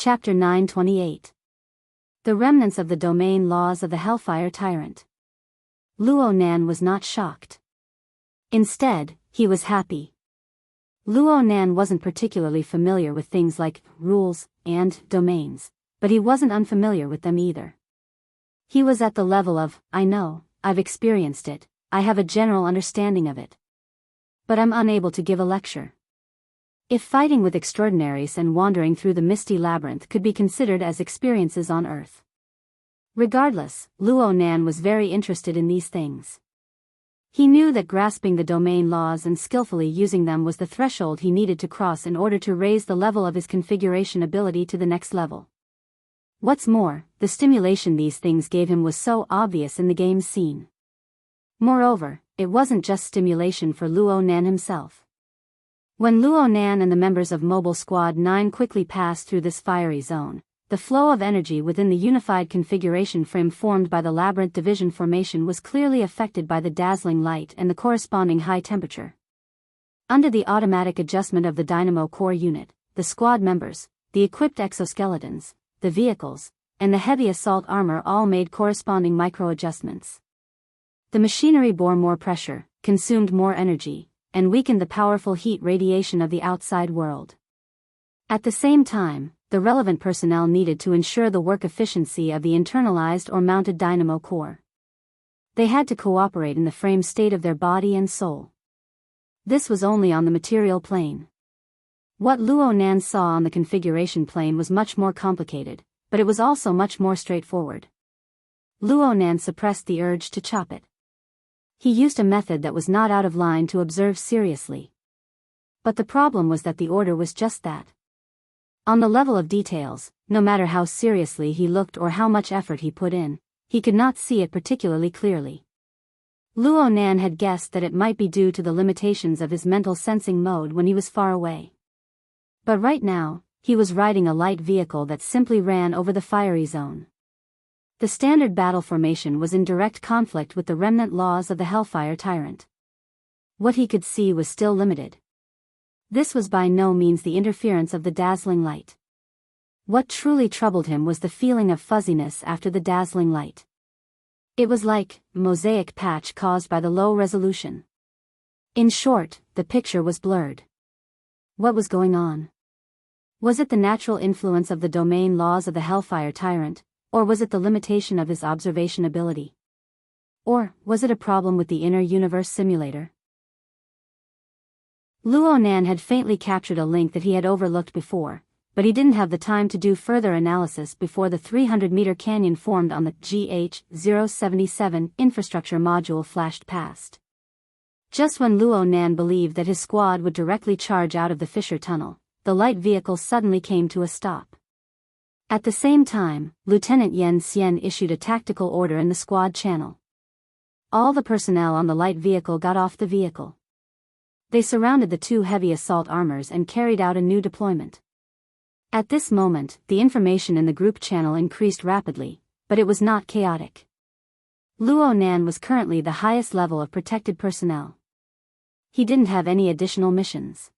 Chapter 928. The Remnants of the Domain Laws of the Hellfire Tyrant. Luo Nan was not shocked. Instead, he was happy. Luo Nan wasn't particularly familiar with things like rules and domains, but he wasn't unfamiliar with them either. He was at the level of, I know, I've experienced it, I have a general understanding of it. But I'm unable to give a lecture. If fighting with extraordinaries and wandering through the misty labyrinth could be considered as experiences on Earth. Regardless, Luo Nan was very interested in these things. He knew that grasping the domain laws and skillfully using them was the threshold he needed to cross in order to raise the level of his configuration ability to the next level. What's more, the stimulation these things gave him was so obvious in the game's scene. Moreover, it wasn't just stimulation for Luo Nan himself. When Luo Nan and the members of Mobile Squad 9 quickly passed through this fiery zone, the flow of energy within the unified configuration frame formed by the Labyrinth Division formation was clearly affected by the dazzling light and the corresponding high temperature. Under the automatic adjustment of the Dynamo Core unit, the squad members, the equipped exoskeletons, the vehicles, and the heavy assault armor all made corresponding micro-adjustments. The machinery bore more pressure, consumed more energy, and weakened the powerful heat radiation of the outside world. At the same time, the relevant personnel needed to ensure the work efficiency of the internalized or mounted dynamo core. They had to cooperate in the frame state of their body and soul. This was only on the material plane. What Luo Nan saw on the configuration plane was much more complicated, but it was also much more straightforward. Luo Nan suppressed the urge to chop it. He used a method that was not out of line to observe seriously. But the problem was that the order was just that. On the level of details, no matter how seriously he looked or how much effort he put in, he could not see it particularly clearly. Luo Nan had guessed that it might be due to the limitations of his mental sensing mode when he was far away. But right now, he was riding a light vehicle that simply ran over the fiery zone. The standard battle formation was in direct conflict with the remnant laws of the Hellfire Tyrant. What he could see was still limited. This was by no means the interference of the dazzling light. What truly troubled him was the feeling of fuzziness after the dazzling light. It was like a mosaic patch caused by the low resolution. In short, the picture was blurred. What was going on? Was it the natural influence of the domain laws of the Hellfire Tyrant, or was it the limitation of his observation ability? Or was it a problem with the inner universe simulator? Luo Nan had faintly captured a link that he had overlooked before, but he didn't have the time to do further analysis before the 300-meter canyon formed on the GH-077 infrastructure module flashed past. Just when Luo Nan believed that his squad would directly charge out of the fissure tunnel, the light vehicle suddenly came to a stop. At the same time, Lieutenant Yen Xian issued a tactical order in the squad channel. All the personnel on the light vehicle got off the vehicle. They surrounded the two heavy assault armors and carried out a new deployment. At this moment, the information in the group channel increased rapidly, but it was not chaotic. Luo Nan was currently the highest level of protected personnel. He didn't have any additional missions.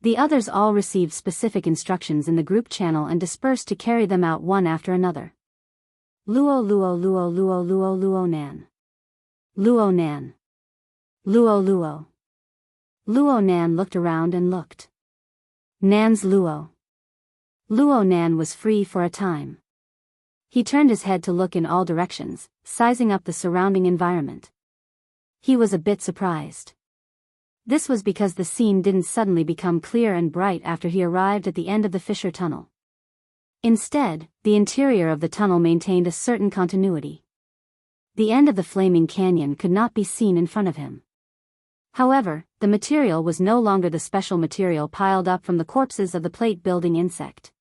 The others all received specific instructions in the group channel and dispersed to carry them out one after another. Luo Nan. Luo Nan. Luo. Luo Nan looked around and looked. Nan's Luo. Luo Nan was free for a time. He turned his head to look in all directions, sizing up the surrounding environment. He was a bit surprised. This was because the scene didn't suddenly become clear and bright after he arrived at the end of the fissure tunnel. Instead, the interior of the tunnel maintained a certain continuity. The end of the flaming canyon could not be seen in front of him. However, the material was no longer the special material piled up from the corpses of the plate-building insect.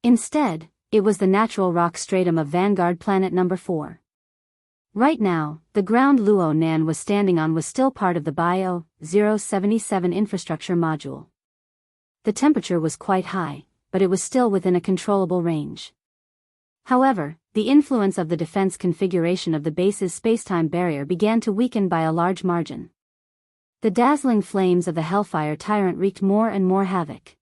Instead, it was the natural rock stratum of Vanguard Planet Number 4. Right now, the ground Luo Nan was standing on was still part of the Bio-077 infrastructure module. The temperature was quite high, but it was still within a controllable range. However, the influence of the defense configuration of the base's spacetime barrier began to weaken by a large margin. The dazzling flames of the Hellfire Tyrant wreaked more and more havoc.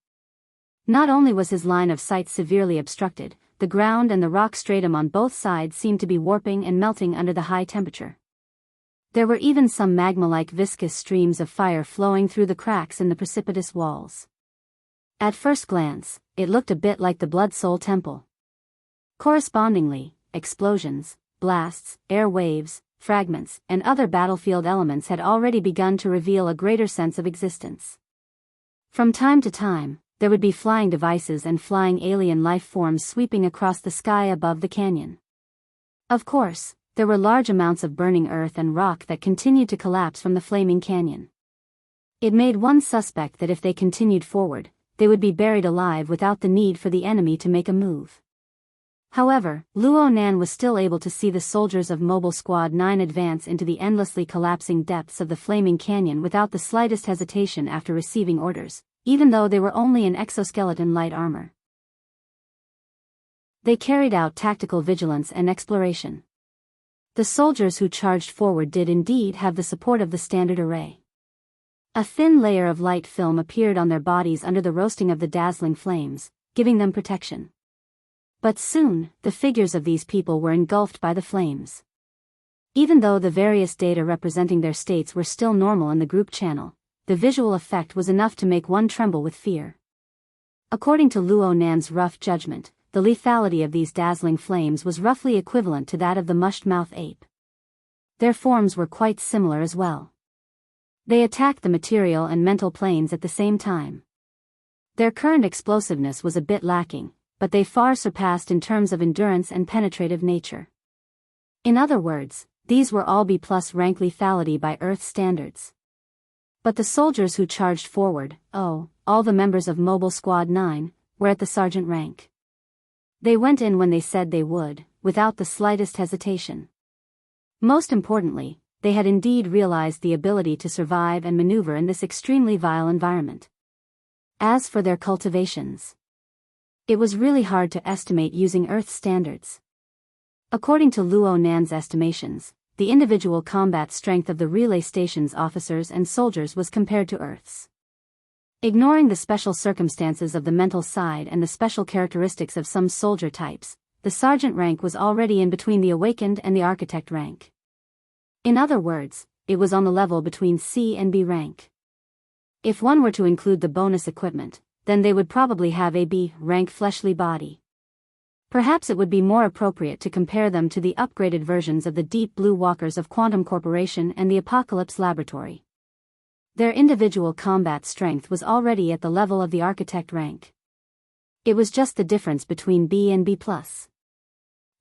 Not only was his line of sight severely obstructed, the ground and the rock stratum on both sides seemed to be warping and melting under the high temperature. There were even some magma-like viscous streams of fire flowing through the cracks in the precipitous walls. At first glance, it looked a bit like the Blood Soul Temple. Correspondingly, explosions, blasts, air waves, fragments, and other battlefield elements had already begun to reveal a greater sense of existence. From time to time, there would be flying devices and flying alien life forms sweeping across the sky above the canyon. Of course, there were large amounts of burning earth and rock that continued to collapse from the flaming canyon. It made one suspect that if they continued forward, they would be buried alive without the need for the enemy to make a move. However, Luo Nan was still able to see the soldiers of Mobile Squad 9 advance into the endlessly collapsing depths of the flaming canyon without the slightest hesitation after receiving orders, even though they were only in exoskeleton light armor. They carried out tactical vigilance and exploration. The soldiers who charged forward did indeed have the support of the standard array. A thin layer of light film appeared on their bodies under the roasting of the dazzling flames, giving them protection. But soon, the figures of these people were engulfed by the flames. Even though the various data representing their states were still normal in the group channel, the visual effect was enough to make one tremble with fear. According to Luo Nan's rough judgment, the lethality of these dazzling flames was roughly equivalent to that of the mushed-mouth ape. Their forms were quite similar as well. They attacked the material and mental planes at the same time. Their current explosiveness was a bit lacking, but they far surpassed in terms of endurance and penetrative nature. In other words, these were all B+ rank lethality by Earth standards. But the soldiers who charged forward, all the members of Mobile Squad 9, were at the sergeant rank. They went in when they said they would, without the slightest hesitation. Most importantly, they had indeed realized the ability to survive and maneuver in this extremely vile environment. As for their cultivations, it was really hard to estimate using Earth standards. According to Luo Nan's estimations, the individual combat strength of the relay station's officers and soldiers was compared to Earth's. Ignoring the special circumstances of the mental side and the special characteristics of some soldier types, the sergeant rank was already in between the awakened and the architect rank. In other words, it was on the level between C and B rank. If one were to include the bonus equipment, then they would probably have a B rank fleshly body. Perhaps it would be more appropriate to compare them to the upgraded versions of the Deep Blue Walkers of Quantum Corporation and the Apocalypse Laboratory. Their individual combat strength was already at the level of the architect rank. It was just the difference between B and B+.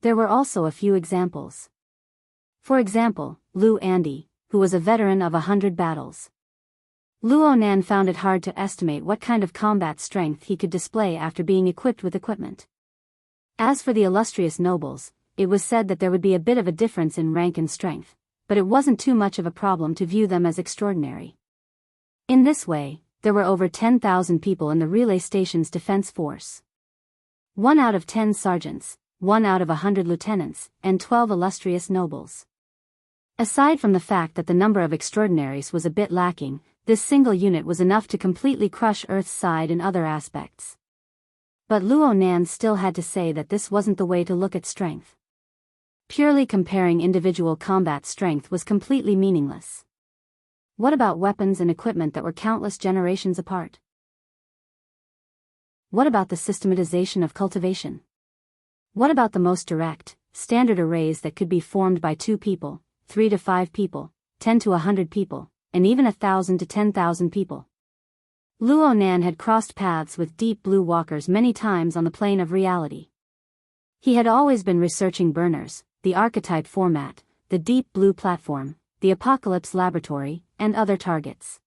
There were also a few examples. For example, Lu Andy, who was a veteran of 100 battles. Luo Nan found it hard to estimate what kind of combat strength he could display after being equipped with equipment. As for the illustrious nobles, it was said that there would be a bit of a difference in rank and strength, but it wasn't too much of a problem to view them as extraordinary. In this way, there were over 10,000 people in the relay station's defense force. 1 out of 10 sergeants, 1 out of 100 lieutenants, and 12 illustrious nobles. Aside from the fact that the number of extraordinaries was a bit lacking, this single unit was enough to completely crush Earth's side in other aspects. But Luo Nan still had to say that this wasn't the way to look at strength. Purely comparing individual combat strength was completely meaningless. What about weapons and equipment that were countless generations apart? What about the systematization of cultivation? What about the most direct, standard arrays that could be formed by 2 people, 3 to 5 people, 10 to 100 people, and even 1,000 to 10,000 people? Luo Nan had crossed paths with Deep Blue Walkers many times on the plane of reality. He had always been researching burners, the archetype format, the Deep Blue platform, the Apocalypse Laboratory, and other targets.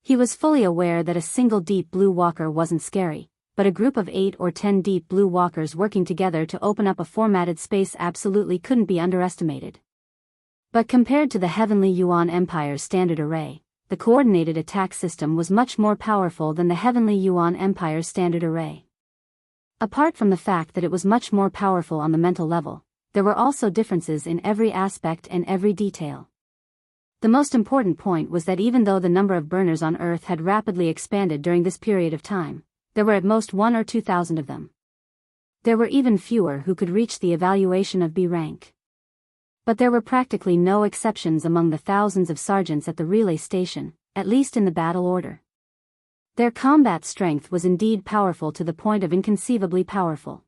He was fully aware that a single Deep Blue Walker wasn't scary, but a group of 8 or 10 Deep Blue Walkers working together to open up a formatted space absolutely couldn't be underestimated. But compared to the Heavenly Yuan Empire's standard array, the coordinated attack system was much more powerful than the Heavenly Yuan Empire's standard array. Apart from the fact that it was much more powerful on the mental level, there were also differences in every aspect and every detail. The most important point was that even though the number of burners on Earth had rapidly expanded during this period of time, there were at most 1 or 2,000 of them. There were even fewer who could reach the evaluation of B rank. But there were practically no exceptions among the thousands of sergeants at the relay station, at least in the battle order. Their combat strength was indeed powerful to the point of inconceivably powerful.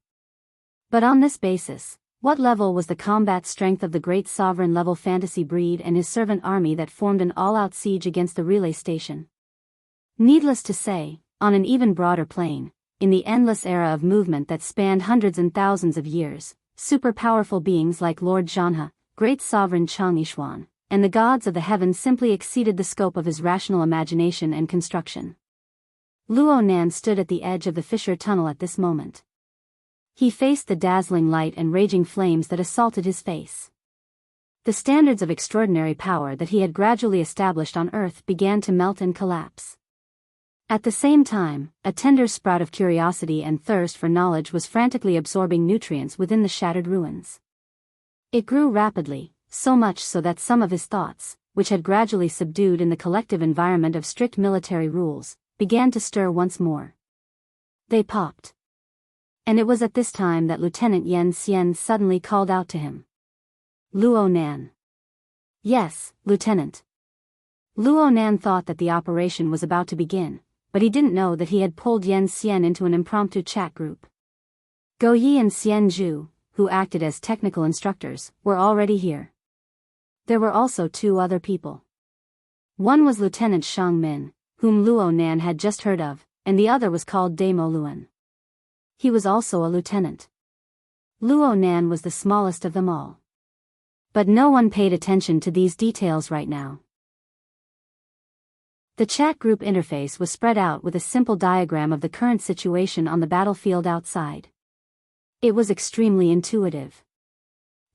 But on this basis, what level was the combat strength of the great sovereign-level fantasy breed and his servant army that formed an all-out siege against the relay station? Needless to say, on an even broader plane, in the endless era of movement that spanned hundreds and thousands of years, super-powerful beings like Lord Zhanhe, great sovereign Chang Yishuan, and the gods of the heavens simply exceeded the scope of his rational imagination and construction. Luo Nan stood at the edge of the fissure tunnel at this moment. He faced the dazzling light and raging flames that assaulted his face. The standards of extraordinary power that he had gradually established on Earth began to melt and collapse. At the same time, a tender sprout of curiosity and thirst for knowledge was frantically absorbing nutrients within the shattered ruins. It grew rapidly, so much so that some of his thoughts, which had gradually subdued in the collective environment of strict military rules, began to stir once more. They popped. And it was at this time that Lieutenant Yen Xian suddenly called out to him. Luo Nan. Yes, Lieutenant. Luo Nan thought that the operation was about to begin, but he didn't know that he had pulled Yen Xian into an impromptu chat group. Go Yi and Xian Zhu, who acted as technical instructors, were already here. There were also 2 other people. One was Lieutenant Shang Min, whom Luo Nan had just heard of, and the other was called Damo Luan. He was also a lieutenant. Luo Nan was the smallest of them all. But no one paid attention to these details right now. The chat group interface was spread out with a simple diagram of the current situation on the battlefield outside. It was extremely intuitive.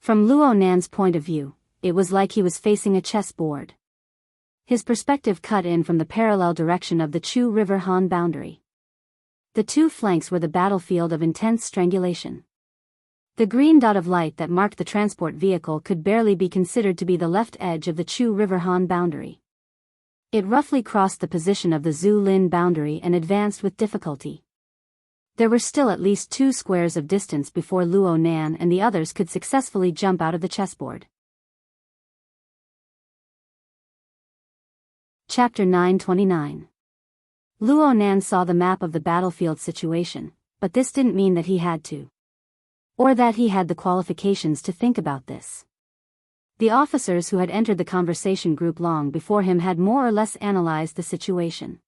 From Luo Nan's point of view, it was like he was facing a chessboard. His perspective cut in from the parallel direction of the Chu River Han boundary. The 2 flanks were the battlefield of intense strangulation. The green dot of light that marked the transport vehicle could barely be considered to be the left edge of the Chu River Han boundary. It roughly crossed the position of the Zhu Lin boundary and advanced with difficulty. There were still at least 2 squares of distance before Luo Nan and the others could successfully jump out of the chessboard. Chapter 929. Luo Nan saw the map of the battlefield situation, but this didn't mean that he had to. Or that he had the qualifications to think about this. The officers who had entered the conversation group long before him had more or less analyzed the situation.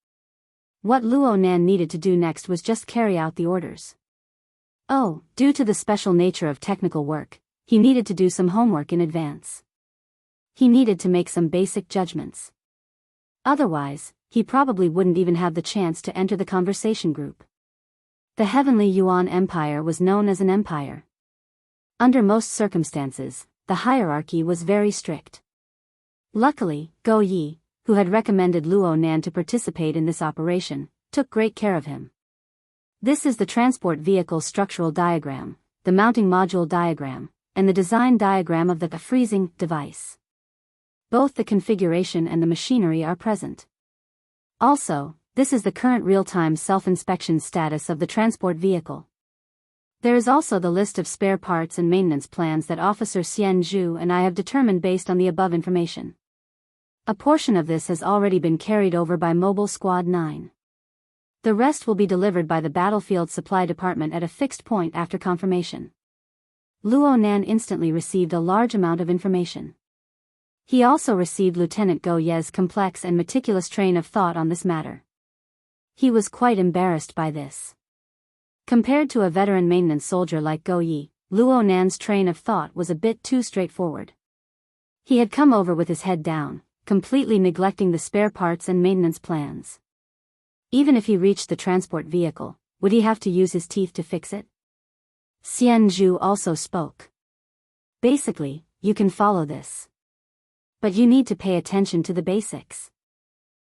What Luo Nan needed to do next was just carry out the orders. Oh, due to the special nature of technical work, he needed to do some homework in advance. He needed to make some basic judgments. Otherwise, he probably wouldn't even have the chance to enter the conversation group. The Heavenly Yuan Empire was known as an empire. Under most circumstances, the hierarchy was very strict. Luckily, Go Yi, who had recommended Luo Nan to participate in this operation, took great care of him. This is the transport vehicle structural diagram, the mounting module diagram, and the design diagram of the freezing device. Both the configuration and the machinery are present. Also, this is the current real-time self-inspection status of the transport vehicle. There is also the list of spare parts and maintenance plans that Officer Xian Zhu and I have determined based on the above information. A portion of this has already been carried over by Mobile Squad 9. The rest will be delivered by the Battlefield Supply Department at a fixed point after confirmation. Luo Nan instantly received a large amount of information. He also received Lieutenant Go Ye's complex and meticulous train of thought on this matter. He was quite embarrassed by this. Compared to a veteran maintenance soldier like Go Yi, Luo Nan's train of thought was a bit too straightforward. He had come over with his head down, completely neglecting the spare parts and maintenance plans. Even if he reached the transport vehicle, would he have to use his teeth to fix it? Xian Zhu also spoke. Basically, you can follow this. But you need to pay attention to the basics.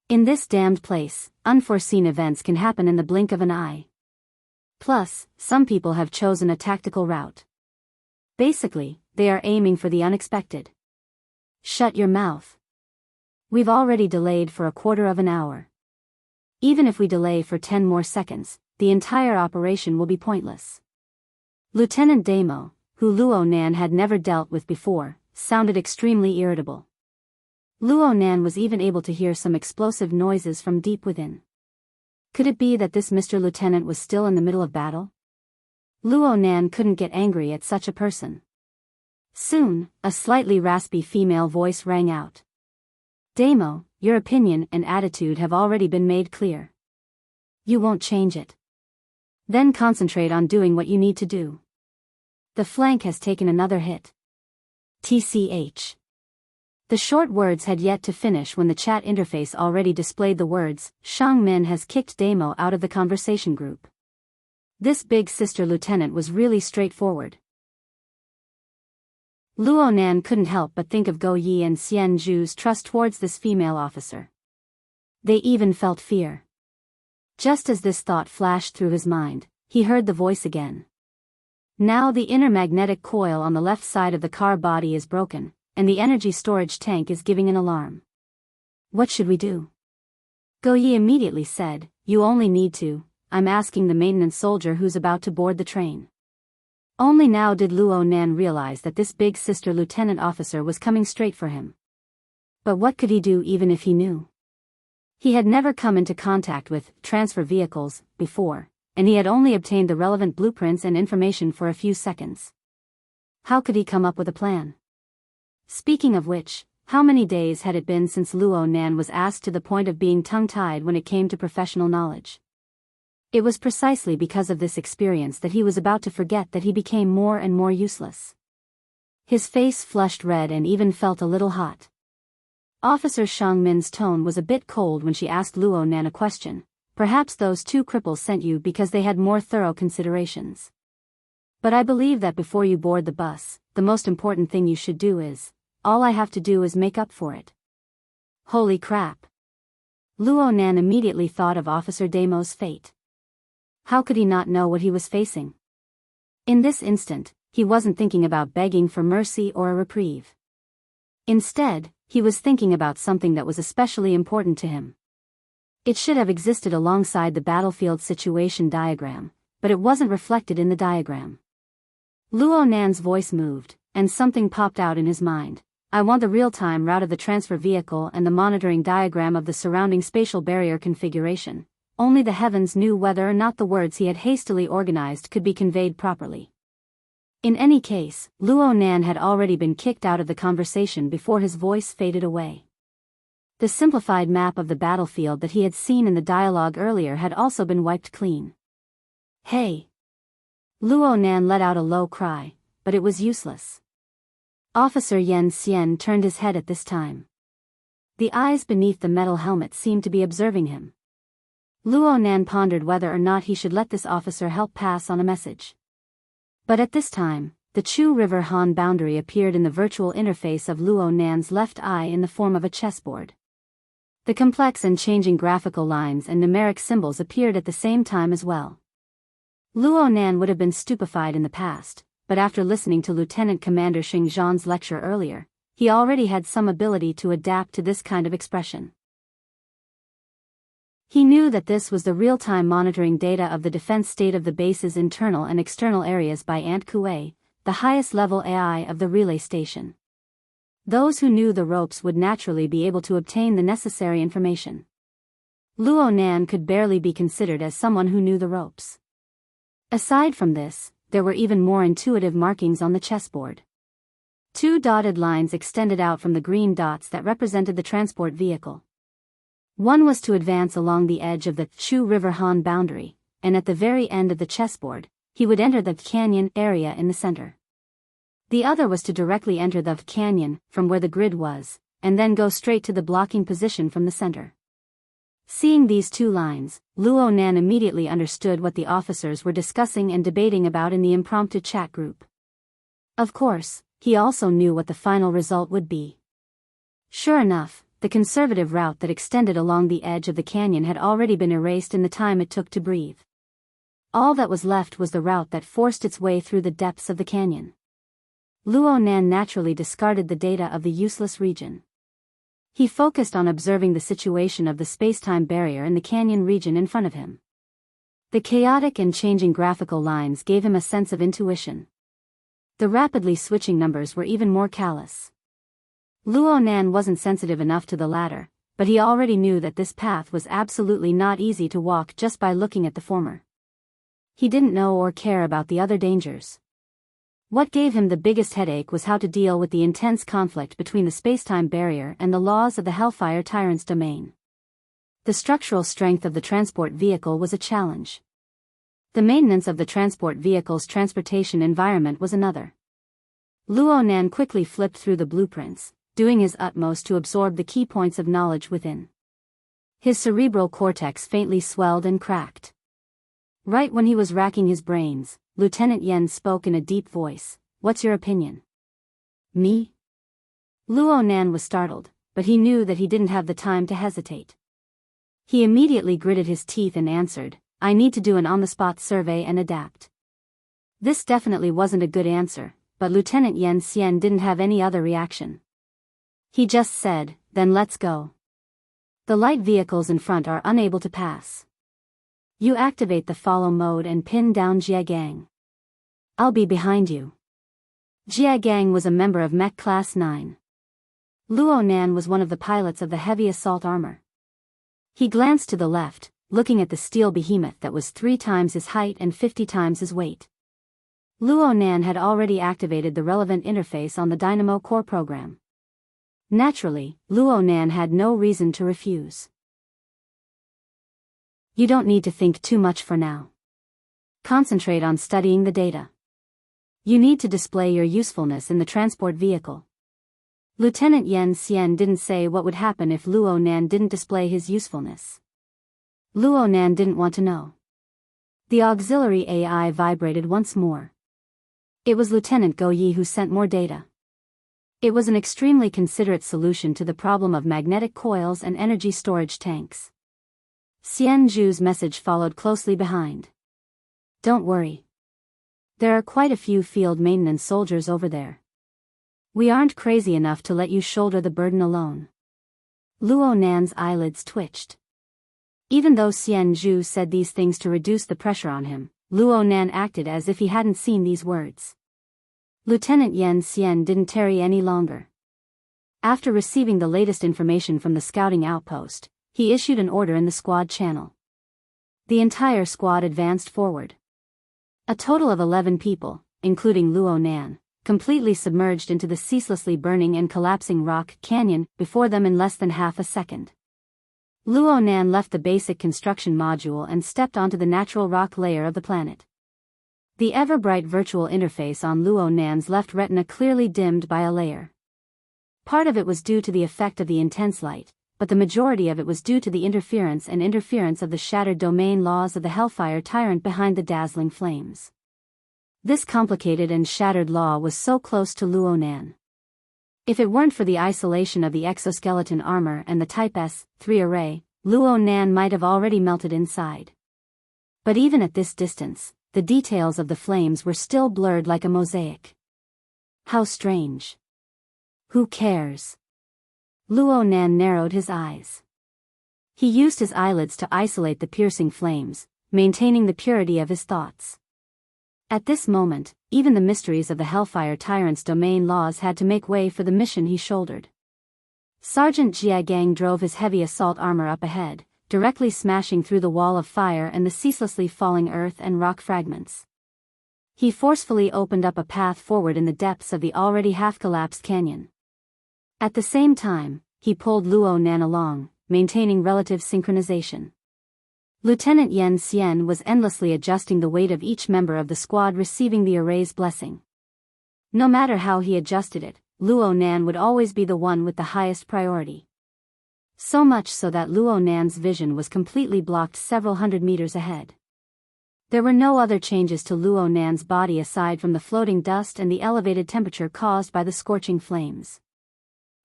In this damned place, unforeseen events can happen in the blink of an eye. Plus, some people have chosen a tactical route. Basically, they are aiming for the unexpected. Shut your mouth. We've already delayed for a quarter of an hour. Even if we delay for 10 more seconds, the entire operation will be pointless. Lieutenant Damo, who Luo Nan had never dealt with before, sounded extremely irritable. Luo Nan was even able to hear some explosive noises from deep within. Could it be that this Mr. Lieutenant was still in the middle of battle? Luo Nan couldn't get angry at such a person. Soon, a slightly raspy female voice rang out. Damo, your opinion and attitude have already been made clear. You won't change it. Then concentrate on doing what you need to do. The flank has taken another hit. TCH. The short words had yet to finish when the chat interface already displayed the words, Shang Min has kicked Damo out of the conversation group. This big sister lieutenant was really straightforward. Luo Nan couldn't help but think of Go Yi and Xian Zhu's trust towards this female officer. They even felt fear. Just as this thought flashed through his mind, he heard the voice again. Now the inner magnetic coil on the left side of the car body is broken, and the energy storage tank is giving an alarm. What should we do? Go Yi immediately said, you only need to, I'm asking the maintenance soldier who's about to board the train. Only now did Luo Nan realize that this big sister lieutenant officer was coming straight for him. But what could he do even if he knew? He had never come into contact with transfer vehicles before, and he had only obtained the relevant blueprints and information for a few seconds. How could he come up with a plan? Speaking of which, how many days had it been since Luo Nan was asked to the point of being tongue-tied when it came to professional knowledge? It was precisely because of this experience that he was about to forget that he became more and more useless. His face flushed red and even felt a little hot. Officer Shang Min's tone was a bit cold when she asked Luo Nan a question. Perhaps those two cripples sent you because they had more thorough considerations. But I believe that before you board the bus, the most important thing you should do is, all I have to do is make up for it. Holy crap. Luo Nan immediately thought of Officer Damo's fate. How could he not know what he was facing? In this instant, he wasn't thinking about begging for mercy or a reprieve. Instead, he was thinking about something that was especially important to him. It should have existed alongside the battlefield situation diagram, but it wasn't reflected in the diagram. Luo Nan's voice moved, and something popped out in his mind. I want the real-time route of the transfer vehicle and the monitoring diagram of the surrounding spatial barrier configuration. Only the heavens knew whether or not the words he had hastily organized could be conveyed properly. In any case, Luo Nan had already been kicked out of the conversation before his voice faded away. The simplified map of the battlefield that he had seen in the dialogue earlier had also been wiped clean. Hey! Luo Nan let out a low cry, but it was useless. Officer Yen Xian turned his head at this time. The eyes beneath the metal helmet seemed to be observing him. Luo Nan pondered whether or not he should let this officer help pass on a message. But at this time, the Chu River Han boundary appeared in the virtual interface of Luo Nan's left eye in the form of a chessboard. The complex and changing graphical lines and numeric symbols appeared at the same time as well. Luo Nan would have been stupefied in the past, but after listening to Lieutenant Commander Xing Zhan's lecture earlier, he already had some ability to adapt to this kind of expression. He knew that this was the real-time monitoring data of the defense state of the base's internal and external areas by Ant Kuei, the highest-level AI of the relay station. Those who knew the ropes would naturally be able to obtain the necessary information. Luo Nan could barely be considered as someone who knew the ropes. Aside from this, there were even more intuitive markings on the chessboard. Two dotted lines extended out from the green dots that represented the transport vehicle. One was to advance along the edge of the Chu River Han boundary, and at the very end of the chessboard, he would enter the canyon area in the center. The other was to directly enter the canyon from where the grid was, and then go straight to the blocking position from the center. Seeing these two lines, Luo Nan immediately understood what the officers were discussing and debating about in the impromptu chat group. Of course, he also knew what the final result would be. Sure enough, the conservative route that extended along the edge of the canyon had already been erased in the time it took to breathe. All that was left was the route that forced its way through the depths of the canyon. Luo Nan naturally discarded the data of the useless region. He focused on observing the situation of the space-time barrier in the canyon region in front of him. The chaotic and changing graphical lines gave him a sense of intuition. The rapidly switching numbers were even more callous. Luo Nan wasn't sensitive enough to the latter, but he already knew that this path was absolutely not easy to walk just by looking at the former. He didn't know or care about the other dangers. What gave him the biggest headache was how to deal with the intense conflict between the spacetime barrier and the laws of the Hellfire Tyrant's domain. The structural strength of the transport vehicle was a challenge. The maintenance of the transport vehicle's transportation environment was another. Luo Nan quickly flipped through the blueprints, doing his utmost to absorb the key points of knowledge within. His cerebral cortex faintly swelled and cracked. Right when he was racking his brains, Lieutenant Yen spoke in a deep voice. "What's your opinion?" "Me?" Luo Nan was startled, but he knew that he didn't have the time to hesitate. He immediately gritted his teeth and answered, "I need to do an on-the-spot survey and adapt." This definitely wasn't a good answer, but Lieutenant Yen Xian didn't have any other reaction. He just said, "Then let's go. The light vehicles in front are unable to pass. You activate the follow mode and pin down Jia Gang. I'll be behind you." Jia Gang was a member of Mech Class 9. Luo Nan was one of the pilots of the heavy assault armor. He glanced to the left, looking at the steel behemoth that was 3 times his height and 50 times his weight. Luo Nan had already activated the relevant interface on the Dynamo Core program. Naturally, Luo Nan had no reason to refuse. "You don't need to think too much for now. Concentrate on studying the data. You need to display your usefulness in the transport vehicle." Lieutenant Yen Xian didn't say what would happen if Luo Nan didn't display his usefulness. Luo Nan didn't want to know. The auxiliary AI vibrated once more. It was Lieutenant Go Yi who sent more data. It was an extremely considerate solution to the problem of magnetic coils and energy storage tanks. Xian Zhu's message followed closely behind. "Don't worry. There are quite a few field maintenance soldiers over there. We aren't crazy enough to let you shoulder the burden alone." Luo Nan's eyelids twitched. Even though Xian Zhu said these things to reduce the pressure on him, Luo Nan acted as if he hadn't seen these words. Lieutenant Yen Xian didn't tarry any longer. After receiving the latest information from the scouting outpost, he issued an order in the squad channel. The entire squad advanced forward. A total of 11 people, including Luo Nan, completely submerged into the ceaselessly burning and collapsing rock canyon before them in less than half a second. Luo Nan left the basic construction module and stepped onto the natural rock layer of the planet. The ever-bright virtual interface on Luo Nan's left retina clearly dimmed by a layer. Part of it was due to the effect of the intense light, but the majority of it was due to the interference of the shattered domain laws of the Hellfire Tyrant behind the dazzling flames. This complicated and shattered law was so close to Luo Nan. If it weren't for the isolation of the exoskeleton armor and the Type S-3 array, Luo Nan might have already melted inside. But even at this distance, the details of the flames were still blurred like a mosaic. How strange. Who cares? Luo Nan narrowed his eyes. He used his eyelids to isolate the piercing flames, maintaining the purity of his thoughts. At this moment, even the mysteries of the Hellfire Tyrant's domain laws had to make way for the mission he shouldered. Sergeant Jia Gang drove his heavy assault armor up ahead, directly smashing through the wall of fire and the ceaselessly falling earth and rock fragments. He forcefully opened up a path forward in the depths of the already half-collapsed canyon. At the same time, he pulled Luo Nan along, maintaining relative synchronization. Lieutenant Yen Xian was endlessly adjusting the weight of each member of the squad receiving the array's blessing. No matter how he adjusted it, Luo Nan would always be the one with the highest priority. So much so that Luo Nan's vision was completely blocked several hundred meters ahead. There were no other changes to Luo Nan's body aside from the floating dust and the elevated temperature caused by the scorching flames.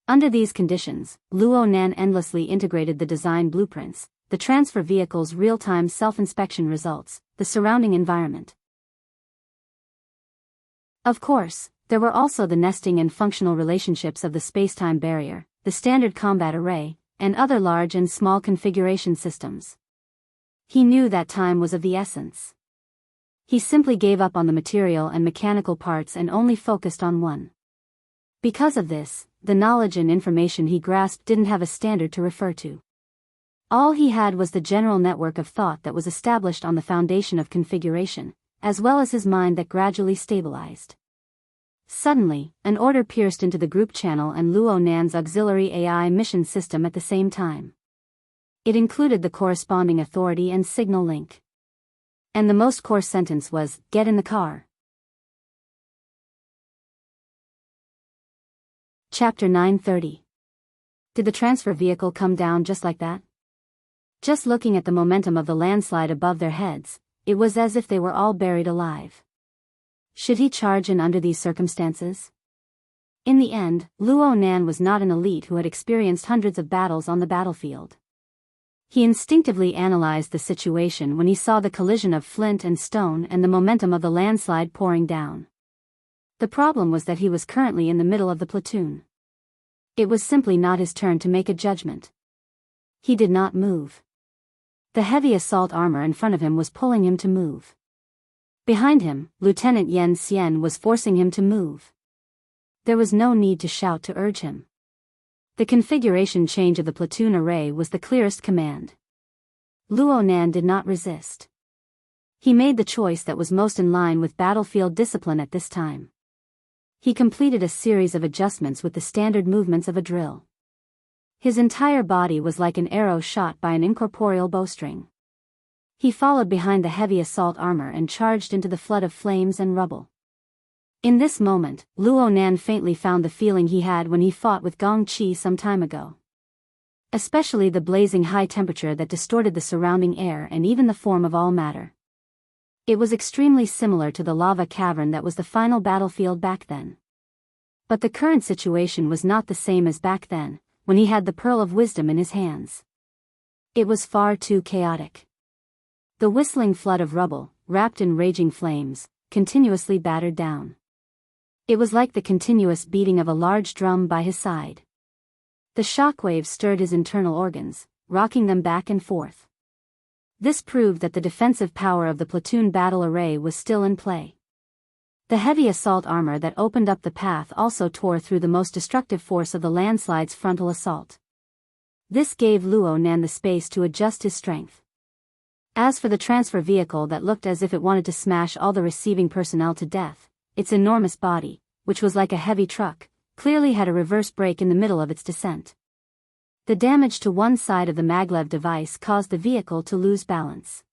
Under these conditions, Luo Nan endlessly integrated the design blueprints, the transfer vehicle's real-time self-inspection results, the surrounding environment. Of course, there were also the nesting and functional relationships of the spacetime barrier, the standard combat array, and other large and small configuration systems. He knew that time was of the essence. He simply gave up on the material and mechanical parts and only focused on one. Because of this, the knowledge and information he grasped didn't have a standard to refer to. All he had was the general network of thought that was established on the foundation of configuration, as well as his mind that gradually stabilized. Suddenly, an order pierced into the group channel and Luo Nan's auxiliary AI mission system at the same time. It included the corresponding authority and signal link. And the most core sentence was, "Get in the car." Chapter 930. Did the transfer vehicle come down just like that? Just looking at the momentum of the landslide above their heads, it was as if they were all buried alive. Should he charge in under these circumstances? In the end, Luo Nan was not an elite who had experienced hundreds of battles on the battlefield. He instinctively analyzed the situation when he saw the collision of flint and stone and the momentum of the landslide pouring down. The problem was that he was currently in the middle of the platoon. It was simply not his turn to make a judgment. He did not move. The heavy assault armor in front of him was pulling him to move. Behind him, Lieutenant Yen Xian was forcing him to move. There was no need to shout to urge him. The configuration change of the platoon array was the clearest command. Luo Nan did not resist. He made the choice that was most in line with battlefield discipline at this time. He completed a series of adjustments with the standard movements of a drill. His entire body was like an arrow shot by an incorporeal bowstring. He followed behind the heavy assault armor and charged into the flood of flames and rubble. In this moment, Luo Nan faintly found the feeling he had when he fought with Gong Qi some time ago. Especially the blazing high temperature that distorted the surrounding air and even the form of all matter. It was extremely similar to the lava cavern that was the final battlefield back then. But the current situation was not the same as back then, when he had the Pearl of Wisdom in his hands. It was far too chaotic. The whistling flood of rubble, wrapped in raging flames, continuously battered down. It was like the continuous beating of a large drum by his side. The shockwaves stirred his internal organs, rocking them back and forth. This proved that the defensive power of the platoon battle array was still in play. The heavy assault armor that opened up the path also tore through the most destructive force of the landslide's frontal assault. This gave Luo Nan the space to adjust his strength. As for the transfer vehicle that looked as if it wanted to smash all the receiving personnel to death, its enormous body, which was like a heavy truck, clearly had a reverse brake in the middle of its descent. The damage to one side of the maglev device caused the vehicle to lose balance.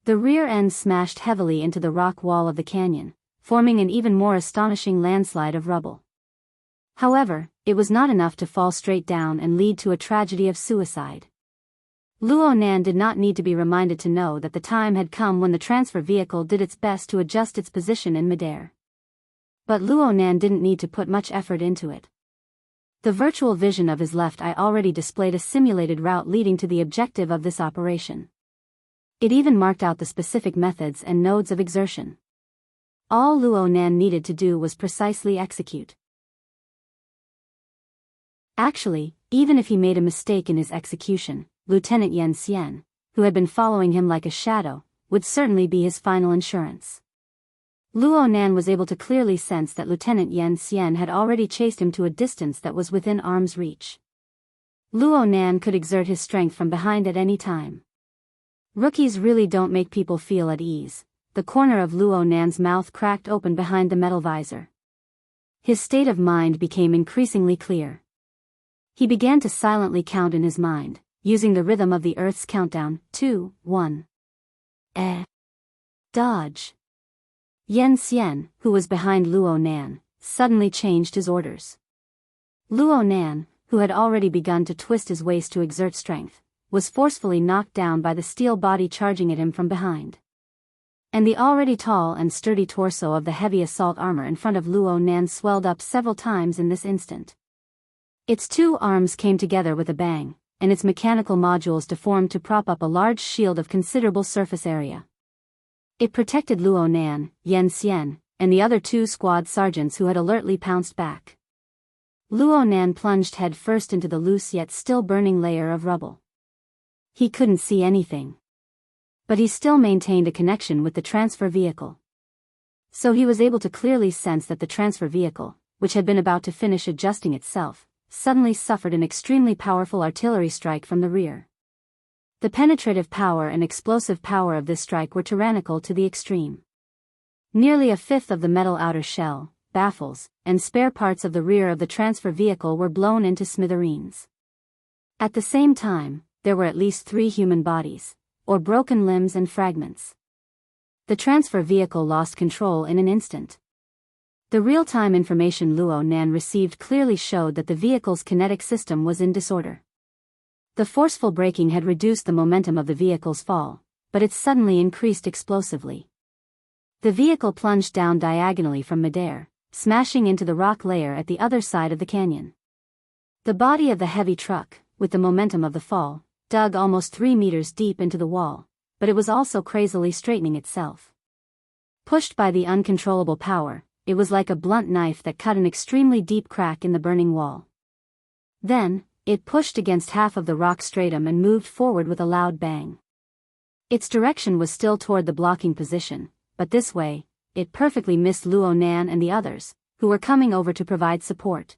The rear end smashed heavily into the rock wall of the canyon, forming an even more astonishing landslide of rubble. However, it was not enough to fall straight down and lead to a tragedy of suicide. Luo Nan did not need to be reminded to know that the time had come when the transfer vehicle did its best to adjust its position in midair. But Luo Nan didn't need to put much effort into it. The virtual vision of his left eye already displayed a simulated route leading to the objective of this operation. It even marked out the specific methods and nodes of exertion. All Luo Nan needed to do was precisely execute. Actually, even if he made a mistake in his execution, Lieutenant Yen Xian, who had been following him like a shadow, would certainly be his final insurance. Luo Nan was able to clearly sense that Lieutenant Yen Xian had already chased him to a distance that was within arm's reach. Luo Nan could exert his strength from behind at any time. Rookies really don't make people feel at ease. The corner of Luo Nan's mouth cracked open behind the metal visor. His state of mind became increasingly clear. He began to silently count in his mind, using the rhythm of the Earth's countdown, 2, 1. Dodge. Yen Xian, who was behind Luo Nan, suddenly changed his orders. Luo Nan, who had already begun to twist his waist to exert strength, was forcefully knocked down by the steel body charging at him from behind. And the already tall and sturdy torso of the heavy assault armor in front of Luo Nan swelled up several times in this instant. Its two arms came together with a bang, and its mechanical modules deformed to prop up a large shield of considerable surface area. It protected Luo Nan, Yen Xian, and the other two squad sergeants who had alertly pounced back. Luo Nan plunged head first into the loose yet still burning layer of rubble. He couldn't see anything. But he still maintained a connection with the transfer vehicle. So he was able to clearly sense that the transfer vehicle, which had been about to finish adjusting itself, suddenly suffered an extremely powerful artillery strike from the rear. The penetrative power and explosive power of this strike were tyrannical to the extreme. Nearly a fifth of the metal outer shell, baffles, and spare parts of the rear of the transfer vehicle were blown into smithereens. At the same time, there were at least 3 human bodies, or broken limbs and fragments. The transfer vehicle lost control in an instant. The real-time information Luo Nan received clearly showed that the vehicle's kinetic system was in disorder. The forceful braking had reduced the momentum of the vehicle's fall, but it suddenly increased explosively. The vehicle plunged down diagonally from midair, smashing into the rock layer at the other side of the canyon. The body of the heavy truck, with the momentum of the fall, dug almost 3 meters deep into the wall, but it was also crazily straightening itself. Pushed by the uncontrollable power, it was like a blunt knife that cut an extremely deep crack in the burning wall. Then, it pushed against half of the rock stratum and moved forward with a loud bang. Its direction was still toward the blocking position, but this way, it perfectly missed Luo Nan and the others, who were coming over to provide support.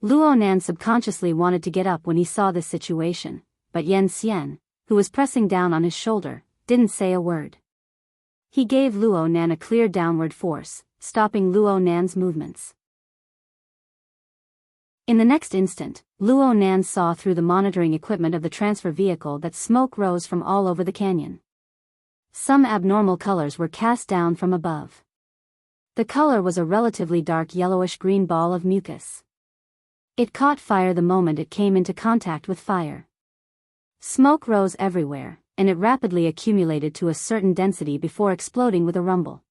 Luo Nan subconsciously wanted to get up when he saw this situation, but Yen Xian, who was pressing down on his shoulder, didn't say a word. He gave Luo Nan a clear downward force, stopping Luo Nan's movements. In the next instant, Luo Nan saw through the monitoring equipment of the transfer vehicle that smoke rose from all over the canyon. Some abnormal colors were cast down from above. The color was a relatively dark yellowish-green ball of mucus. It caught fire the moment it came into contact with fire. Smoke rose everywhere, and it rapidly accumulated to a certain density before exploding with a rumble.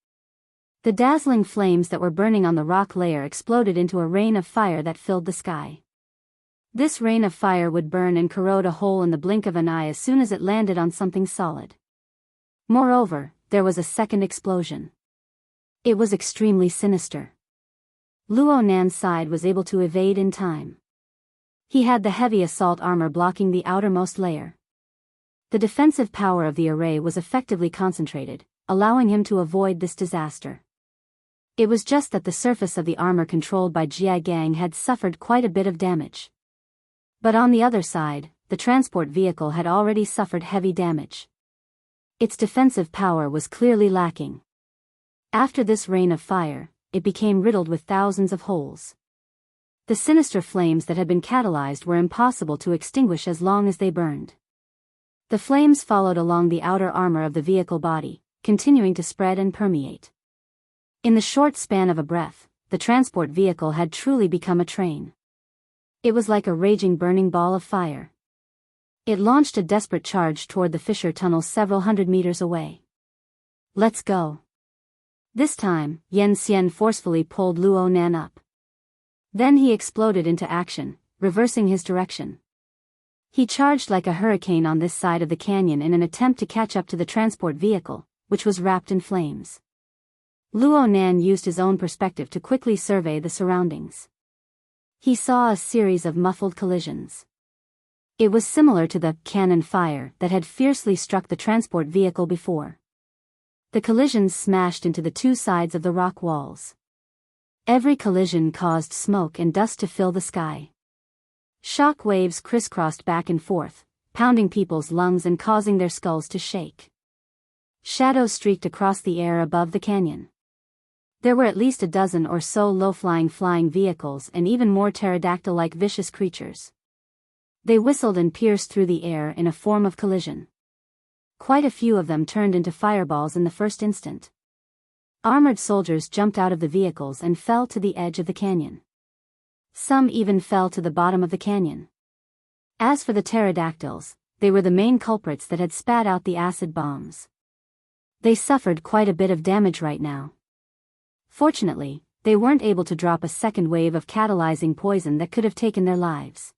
The dazzling flames that were burning on the rock layer exploded into a rain of fire that filled the sky. This rain of fire would burn and corrode a hole in the blink of an eye as soon as it landed on something solid. Moreover, there was a second explosion. It was extremely sinister. Luo Nan's side was able to evade in time. He had the heavy assault armor blocking the outermost layer. The defensive power of the array was effectively concentrated, allowing him to avoid this disaster. It was just that the surface of the armor controlled by Jia Gang had suffered quite a bit of damage. But on the other side, the transport vehicle had already suffered heavy damage. Its defensive power was clearly lacking. After this rain of fire, it became riddled with thousands of holes. The sinister flames that had been catalyzed were impossible to extinguish as long as they burned. The flames followed along the outer armor of the vehicle body, continuing to spread and permeate. In the short span of a breath, the transport vehicle had truly become a train. It was like a raging burning ball of fire. It launched a desperate charge toward the fissure tunnel several hundred meters away. "Let's go." This time, Yen Xian forcefully pulled Luo Nan up. Then he exploded into action, reversing his direction. He charged like a hurricane on this side of the canyon in an attempt to catch up to the transport vehicle, which was wrapped in flames. Luo Nan used his own perspective to quickly survey the surroundings. He saw a series of muffled collisions. It was similar to the cannon fire that had fiercely struck the transport vehicle before. The collisions smashed into the 2 sides of the rock walls. Every collision caused smoke and dust to fill the sky. Shock waves crisscrossed back and forth, pounding people's lungs and causing their skulls to shake. Shadows streaked across the air above the canyon. There were at least a dozen or so low-flying flying vehicles and even more pterodactyl-like vicious creatures. They whistled and pierced through the air in a form of collision. Quite a few of them turned into fireballs in the first instant. Armored soldiers jumped out of the vehicles and fell to the edge of the canyon. Some even fell to the bottom of the canyon. As for the pterodactyls, they were the main culprits that had spat out the acid bombs. They suffered quite a bit of damage right now. Fortunately, they weren't able to drop a second wave of catalyzing poison that could have taken their lives.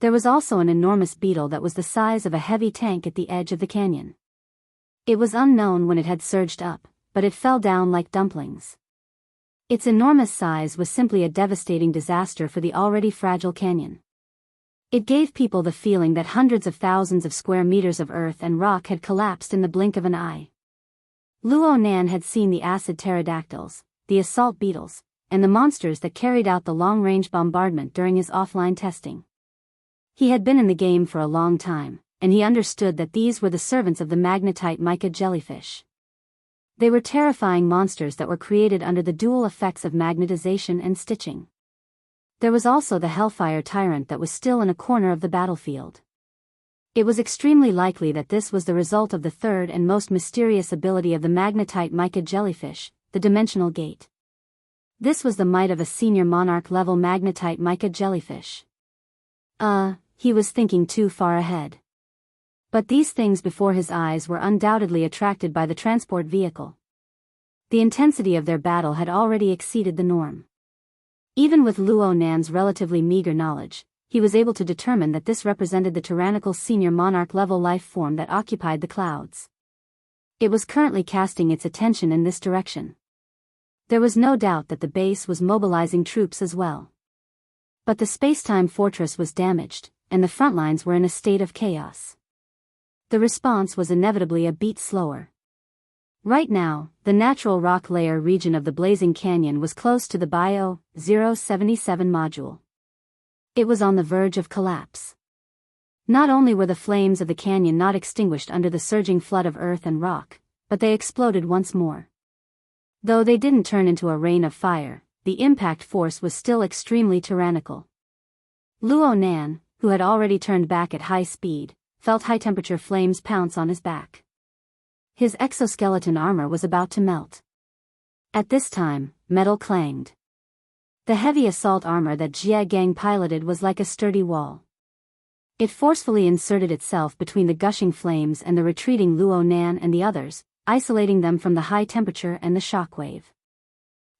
There was also an enormous beetle that was the size of a heavy tank at the edge of the canyon. It was unknown when it had surged up, but it fell down like dumplings. Its enormous size was simply a devastating disaster for the already fragile canyon. It gave people the feeling that hundreds of thousands of square meters of earth and rock had collapsed in the blink of an eye. Luo Nan had seen the acid pterodactyls, the assault beetles, and the monsters that carried out the long-range bombardment during his offline testing. He had been in the game for a long time, and he understood that these were the servants of the magnetite mica jellyfish. They were terrifying monsters that were created under the dual effects of magnetization and stitching. There was also the Hellfire Tyrant that was still in a corner of the battlefield. It was extremely likely that this was the result of the third and most mysterious ability of the magnetite mica jellyfish, the Dimensional Gate. This was the might of a senior monarch-level magnetite mica jellyfish. He was thinking too far ahead. But these things before his eyes were undoubtedly attracted by the transport vehicle. The intensity of their battle had already exceeded the norm. Even with Luo Nan's relatively meager knowledge, he was able to determine that this represented the tyrannical senior monarch-level life form that occupied the clouds. It was currently casting its attention in this direction. There was no doubt that the base was mobilizing troops as well. But the space-time fortress was damaged, and the front lines were in a state of chaos. The response was inevitably a beat slower. Right now, the natural rock layer region of the Blazing Canyon was close to the Bio-077 module. It was on the verge of collapse. Not only were the flames of the canyon not extinguished under the surging flood of earth and rock, but they exploded once more. Though they didn't turn into a rain of fire, the impact force was still extremely tyrannical. Luo Nan, who had already turned back at high speed, felt high-temperature flames pounce on his back. His exoskeleton armor was about to melt. At this time, metal clanged. The heavy assault armor that Jie Gang piloted was like a sturdy wall. It forcefully inserted itself between the gushing flames and the retreating Luo Nan and the others, isolating them from the high temperature and the shockwave.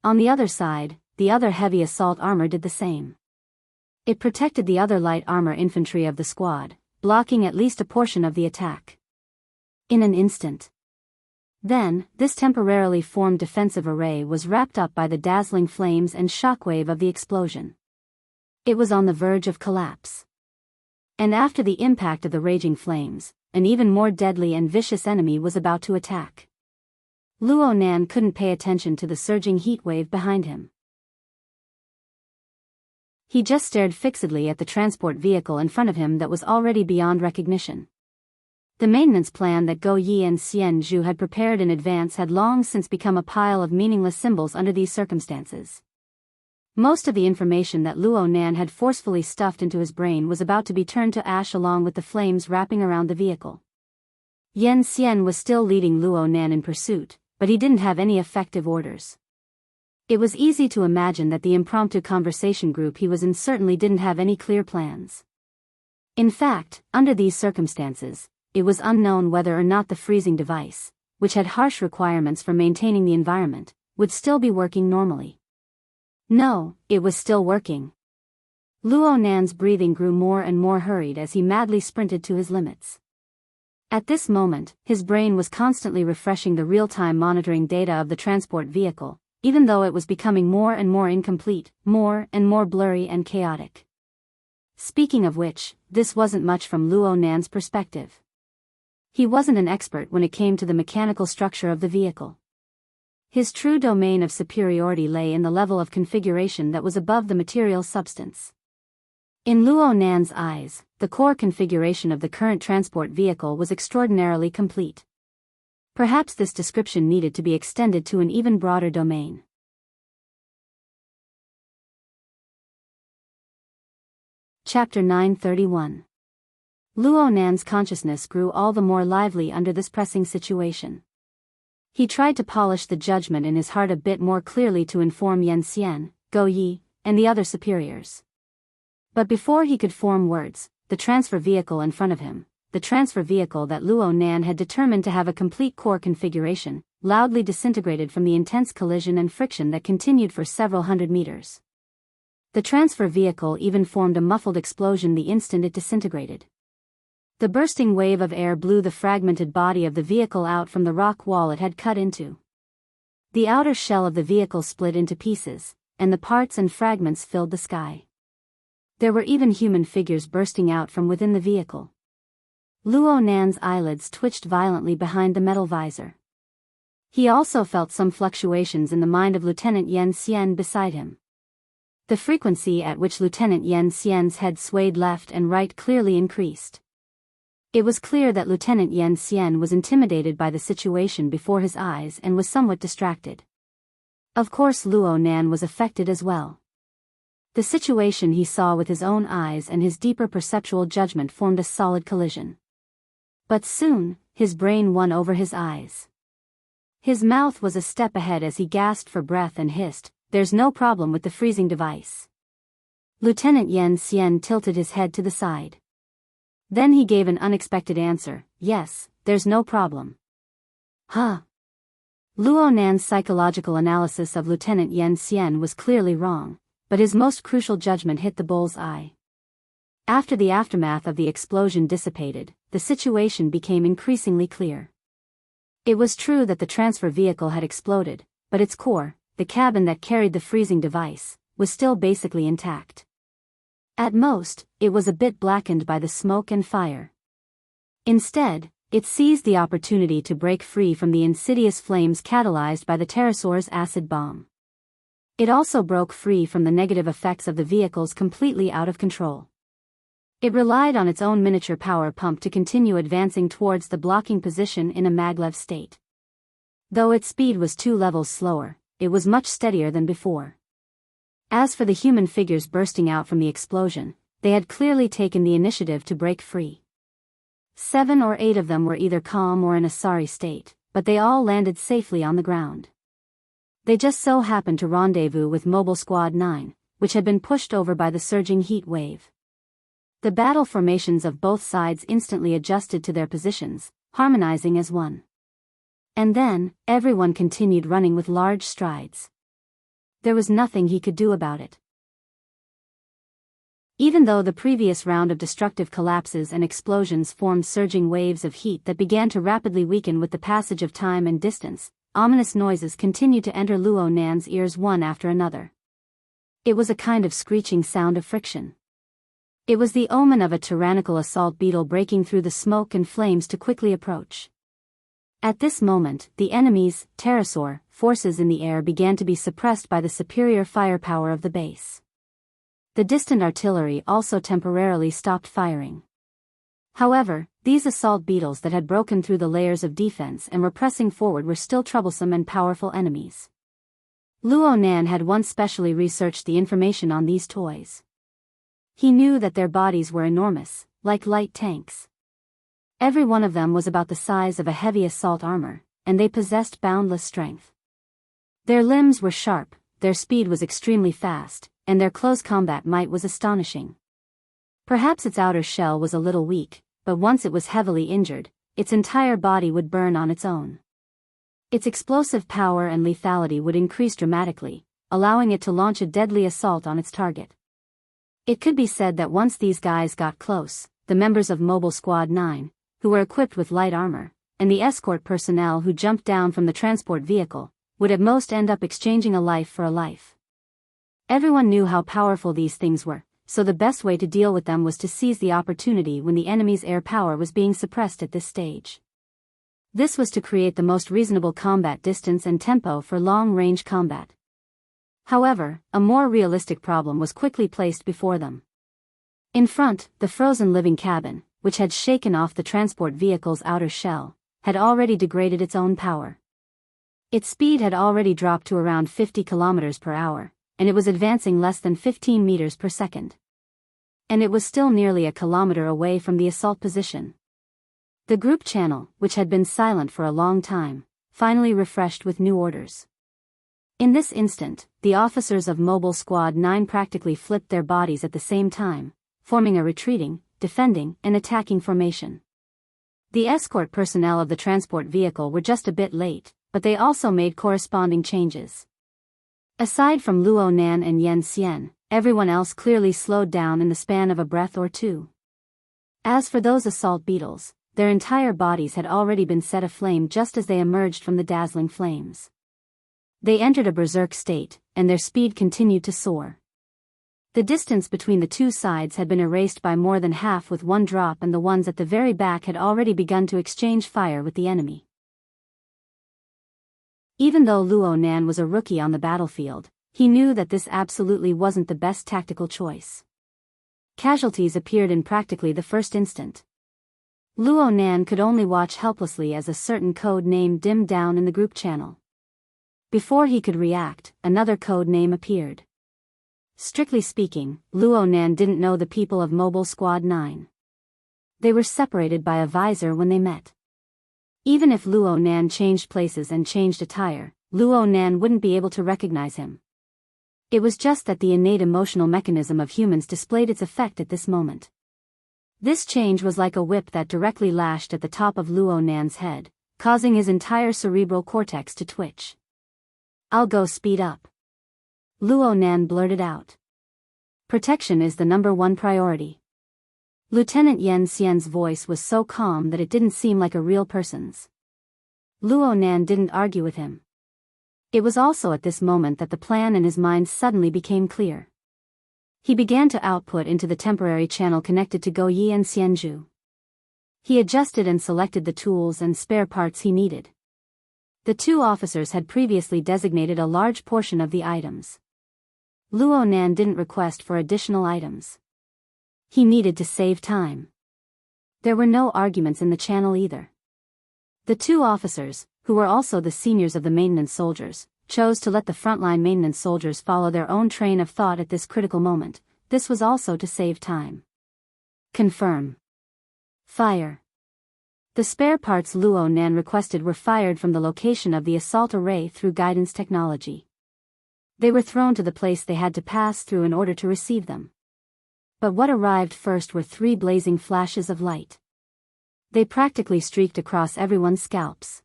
On the other side, the other heavy assault armor did the same. It protected the other light armor infantry of the squad, blocking at least a portion of the attack. In an instant. Then, this temporarily formed defensive array was wrapped up by the dazzling flames and shockwave of the explosion. It was on the verge of collapse. And after the impact of the raging flames, an even more deadly and vicious enemy was about to attack. Luo Nan couldn't pay attention to the surging heat wave behind him. He just stared fixedly at the transport vehicle in front of him that was already beyond recognition. The maintenance plan that Go Yi and Xian Zhu had prepared in advance had long since become a pile of meaningless symbols under these circumstances. Most of the information that Luo Nan had forcefully stuffed into his brain was about to be turned to ash along with the flames wrapping around the vehicle. Yan Xian was still leading Luo Nan in pursuit, but he didn't have any effective orders. It was easy to imagine that the impromptu conversation group he was in certainly didn't have any clear plans. In fact, under these circumstances, it was unknown whether or not the freezing device, which had harsh requirements for maintaining the environment, would still be working normally. No, it was still working. Luo Nan's breathing grew more and more hurried as he madly sprinted to his limits. At this moment, his brain was constantly refreshing the real-time monitoring data of the transport vehicle, even though it was becoming more and more incomplete, more and more blurry and chaotic. Speaking of which, this wasn't much from Luo Nan's perspective. He wasn't an expert when it came to the mechanical structure of the vehicle. His true domain of superiority lay in the level of configuration that was above the material substance. In Luo Nan's eyes, the core configuration of the current transport vehicle was extraordinarily complete. Perhaps this description needed to be extended to an even broader domain. Chapter 931. Luo Nan's consciousness grew all the more lively under this pressing situation. He tried to polish the judgment in his heart a bit more clearly to inform Yan Xian, Go Yi, and the other superiors. But before he could form words, the transfer vehicle in front of him, the transfer vehicle that Luo Nan had determined to have a complete core configuration, loudly disintegrated from the intense collision and friction that continued for several hundred meters. The transfer vehicle even formed a muffled explosion the instant it disintegrated. The bursting wave of air blew the fragmented body of the vehicle out from the rock wall it had cut into. The outer shell of the vehicle split into pieces, and the parts and fragments filled the sky. There were even human figures bursting out from within the vehicle. Luo Nan's eyelids twitched violently behind the metal visor. He also felt some fluctuations in the mind of Lieutenant Yen Xian beside him. The frequency at which Lieutenant Yen Xian's head swayed left and right clearly increased. It was clear that Lieutenant Yen Xian was intimidated by the situation before his eyes and was somewhat distracted. Of course Luo Nan was affected as well. The situation he saw with his own eyes and his deeper perceptual judgment formed a solid collision. But soon, his brain won over his eyes. His mouth was a step ahead as he gasped for breath and hissed, "There's no problem with the freezing device." Lieutenant Yen Xian tilted his head to the side. Then he gave an unexpected answer, "Yes, there's no problem." Huh. Luo Nan's psychological analysis of Lieutenant Yen Xian was clearly wrong, but his most crucial judgment hit the bull's eye. After the aftermath of the explosion dissipated, the situation became increasingly clear. It was true that the transfer vehicle had exploded, but its core, the cabin that carried the freezing device, was still basically intact. At most, it was a bit blackened by the smoke and fire. Instead, it seized the opportunity to break free from the insidious flames catalyzed by the pterosaur's acid bomb. It also broke free from the negative effects of the vehicle's completely out of control. It relied on its own miniature power pump to continue advancing towards the blocking position in a maglev state. Though its speed was 2 levels slower, it was much steadier than before. As for the human figures bursting out from the explosion, they had clearly taken the initiative to break free. 7 or 8 of them were either calm or in a sorry state, but they all landed safely on the ground. They just so happened to rendezvous with Mobile Squad 9, which had been pushed over by the surging heat wave. The battle formations of both sides instantly adjusted to their positions, harmonizing as one. And then, everyone continued running with large strides. There was nothing he could do about it. Even though the previous round of destructive collapses and explosions formed surging waves of heat that began to rapidly weaken with the passage of time and distance, ominous noises continued to enter Luo Nan's ears one after another. It was a kind of screeching sound of friction. It was the omen of a tyrannical assault beetle breaking through the smoke and flames to quickly approach. At this moment, the enemy's pterosaur forces in the air began to be suppressed by the superior firepower of the base. The distant artillery also temporarily stopped firing. However, these assault beetles that had broken through the layers of defense and were pressing forward were still troublesome and powerful enemies. Luo Nan had once specially researched the information on these toys. He knew that their bodies were enormous, like light tanks. Every one of them was about the size of a heavy assault armor, and they possessed boundless strength. Their limbs were sharp, their speed was extremely fast, and their close combat might was astonishing. Perhaps its outer shell was a little weak, but once it was heavily injured, its entire body would burn on its own. Its explosive power and lethality would increase dramatically, allowing it to launch a deadly assault on its target. It could be said that once these guys got close, the members of Mobile Squad 9, who were equipped with light armor, and the escort personnel who jumped down from the transport vehicle, would at most end up exchanging a life for a life. Everyone knew how powerful these things were, so the best way to deal with them was to seize the opportunity when the enemy's air power was being suppressed at this stage. This was to create the most reasonable combat distance and tempo for long-range combat. However, a more realistic problem was quickly placed before them. In front, the frozen living cabin, which had shaken off the transport vehicle's outer shell, had already degraded its own power. Its speed had already dropped to around 50 kilometers per hour, and it was advancing less than 15 meters per second. And it was still nearly a kilometer away from the assault position. The group channel, which had been silent for a long time, finally refreshed with new orders. In this instant, the officers of Mobile Squad 9 practically flipped their bodies at the same time, forming a retreating, defending, and attacking formation. The escort personnel of the transport vehicle were just a bit late, but they also made corresponding changes. Aside from Luo Nan and Yen Xian, everyone else clearly slowed down in the span of a breath or two. As for those assault beetles, their entire bodies had already been set aflame just as they emerged from the dazzling flames. They entered a berserk state, and their speed continued to soar. The distance between the two sides had been erased by more than half with one drop, and the ones at the very back had already begun to exchange fire with the enemy. Even though Luo Nan was a rookie on the battlefield, he knew that this absolutely wasn't the best tactical choice. Casualties appeared in practically the first instant. Luo Nan could only watch helplessly as a certain code name dimmed down in the group channel. Before he could react, another code name appeared. Strictly speaking, Luo Nan didn't know the people of Mobile Squad 9. They were separated by a visor when they met. Even if Luo Nan changed places and changed attire, Luo Nan wouldn't be able to recognize him. It was just that the innate emotional mechanism of humans displayed its effect at this moment. This change was like a whip that directly lashed at the top of Luo Nan's head, causing his entire cerebral cortex to twitch. "I'll go speed up." Luo Nan blurted out. "Protection is the #1 priority." Lieutenant Yen Xian's voice was so calm that it didn't seem like a real person's. Luo Nan didn't argue with him. It was also at this moment that the plan in his mind suddenly became clear. He began to output into the temporary channel connected to Go Yi and Xianzhu. He adjusted and selected the tools and spare parts he needed. The two officers had previously designated a large portion of the items. Luo Nan didn't request for additional items. He needed to save time. There were no arguments in the channel either. The two officers, who were also the seniors of the maintenance soldiers, chose to let the frontline maintenance soldiers follow their own train of thought at this critical moment. This was also to save time. Confirm. Fire. The spare parts Luo Nan requested were fired from the location of the assault array through guidance technology. They were thrown to the place they had to pass through in order to receive them. But what arrived first were 3 blazing flashes of light. They practically streaked across everyone's scalps.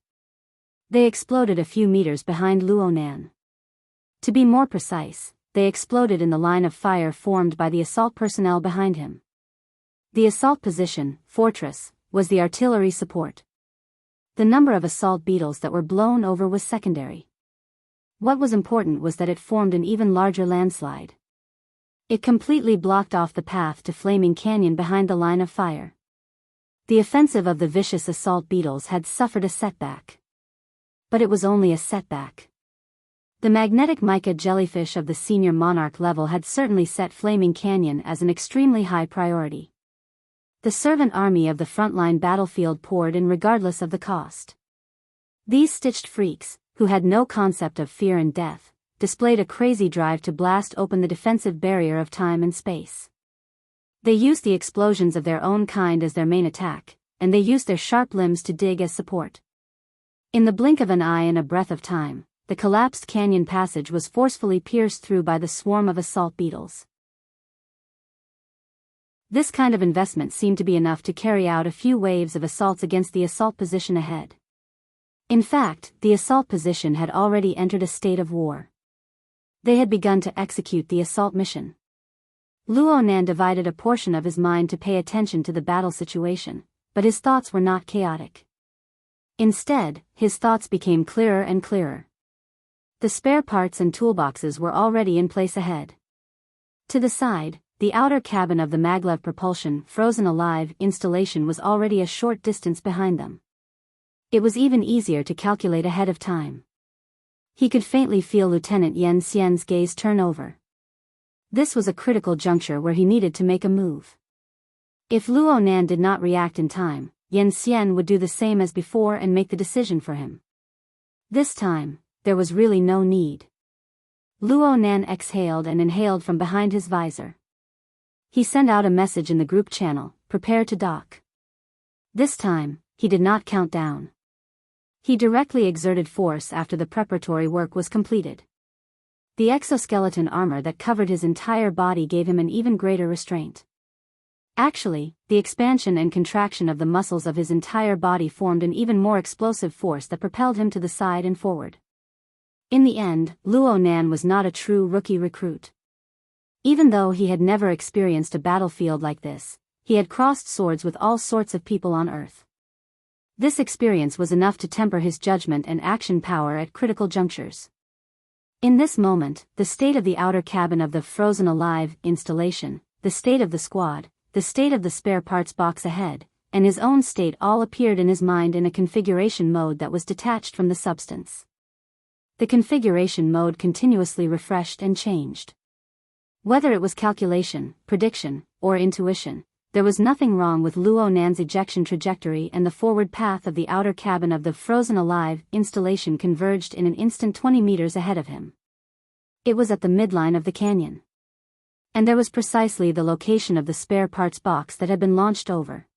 They exploded a few meters behind Luo Nan. To be more precise, they exploded in the line of fire formed by the assault personnel behind him. The assault position, fortress, was the artillery support. The number of assault beetles that were blown over was secondary. What was important was that it formed an even larger landslide. It completely blocked off the path to Flaming Canyon behind the line of fire. The offensive of the vicious assault beetles had suffered a setback. But it was only a setback. The magnetic mica jellyfish of the senior monarch level had certainly set Flaming Canyon as an extremely high priority. The servant army of the frontline battlefield poured in regardless of the cost. These stitched freaks, who had no concept of fear and death, displayed a crazy drive to blast open the defensive barrier of time and space. They used the explosions of their own kind as their main attack, and they used their sharp limbs to dig as support. In the blink of an eye and a breath of time, the collapsed canyon passage was forcefully pierced through by the swarm of assault beetles. This kind of investment seemed to be enough to carry out a few waves of assaults against the assault position ahead. In fact, the assault position had already entered a state of war. They had begun to execute the assault mission. Luo Nan divided a portion of his mind to pay attention to the battle situation, but his thoughts were not chaotic. Instead, his thoughts became clearer and clearer. The spare parts and toolboxes were already in place ahead. To the side, the outer cabin of the maglev propulsion frozen alive installation was already a short distance behind them. It was even easier to calculate ahead of time. He could faintly feel Lieutenant Yen Xian's gaze turn over. This was a critical juncture where he needed to make a move. If Luo Nan did not react in time, Yen Xian would do the same as before and make the decision for him. This time, there was really no need. Luo Nan exhaled and inhaled from behind his visor. He sent out a message in the group channel, "Prepare to dock." This time, he did not count down. He directly exerted force after the preparatory work was completed. The exoskeleton armor that covered his entire body gave him an even greater restraint. Actually, the expansion and contraction of the muscles of his entire body formed an even more explosive force that propelled him to the side and forward. In the end, Luo Nan was not a true rookie recruit. Even though he had never experienced a battlefield like this, he had crossed swords with all sorts of people on Earth. This experience was enough to temper his judgment and action power at critical junctures. In this moment, the state of the outer cabin of the Frozen Alive installation, the state of the squad, the state of the spare parts box ahead, and his own state all appeared in his mind in a configuration mode that was detached from the substance. The configuration mode continuously refreshed and changed. Whether it was calculation, prediction, or intuition, there was nothing wrong with Luo Nan's ejection trajectory, and the forward path of the outer cabin of the Frozen Alive installation converged in an instant 20 meters ahead of him. It was at the midline of the canyon. And there was precisely the location of the spare parts box that had been launched over.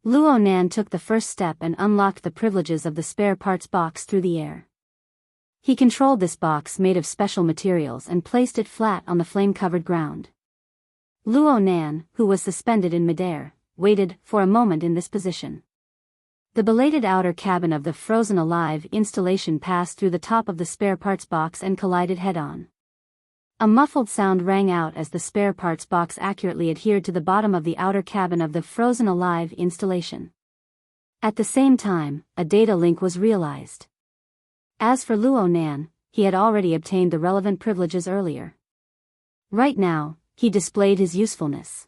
Luo Nan took the first step and unlocked the privileges of the spare parts box through the air. He controlled this box made of special materials and placed it flat on the flame-covered ground. Luo Nan, who was suspended in midair, waited for a moment in this position. The belated outer cabin of the Frozen Alive installation passed through the top of the spare parts box and collided head-on. A muffled sound rang out as the spare parts box accurately adhered to the bottom of the outer cabin of the Frozen Alive installation. At the same time, a data link was realized. As for Luo Nan, he had already obtained the relevant privileges earlier. Right now, he displayed his usefulness.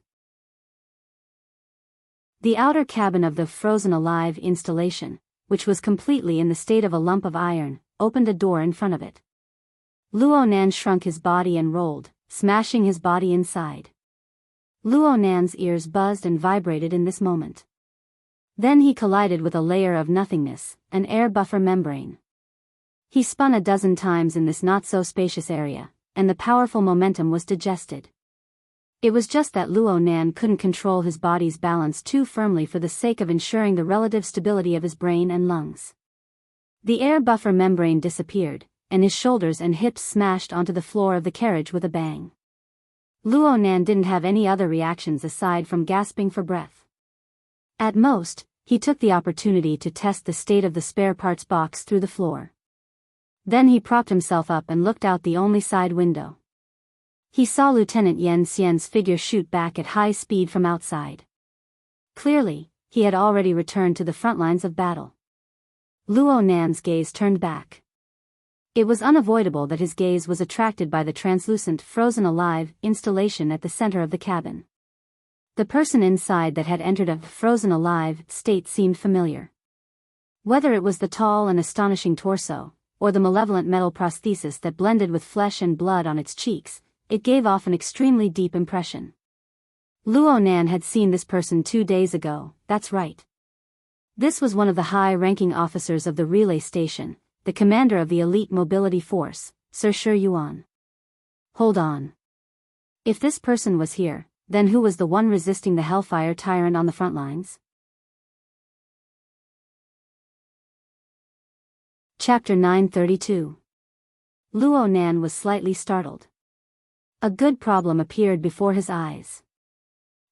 The outer cabin of the Frozen Alive installation, which was completely in the state of a lump of iron, opened a door in front of it. Luo Nan shrunk his body and rolled, smashing his body inside. Luo Nan's ears buzzed and vibrated in this moment. Then he collided with a layer of nothingness, an air buffer membrane. He spun a dozen times in this not-so-spacious area, and the powerful momentum was digested. It was just that Luo Nan couldn't control his body's balance too firmly for the sake of ensuring the relative stability of his brain and lungs. The air buffer membrane disappeared, and his shoulders and hips smashed onto the floor of the carriage with a bang. Luo Nan didn't have any other reactions aside from gasping for breath. At most, he took the opportunity to test the state of the spare parts box through the floor. Then he propped himself up and looked out the only side window. He saw Lieutenant Yen Xian's figure shoot back at high speed from outside. Clearly, he had already returned to the front lines of battle. Luo Nan's gaze turned back. It was unavoidable that his gaze was attracted by the translucent Frozen Alive installation at the center of the cabin. The person inside that had entered a Frozen Alive state seemed familiar. Whether it was the tall and astonishing torso, or the malevolent metal prosthesis that blended with flesh and blood on its cheeks, it gave off an extremely deep impression. Luo Nan had seen this person 2 days ago, that's right. This was one of the high-ranking officers of the relay station, the commander of the elite mobility force, Sir Shi Yuan. Hold on. If this person was here, then who was the one resisting the Hellfire Tyrant on the front lines? Chapter 932. Luo Nan was slightly startled. A good problem appeared before his eyes.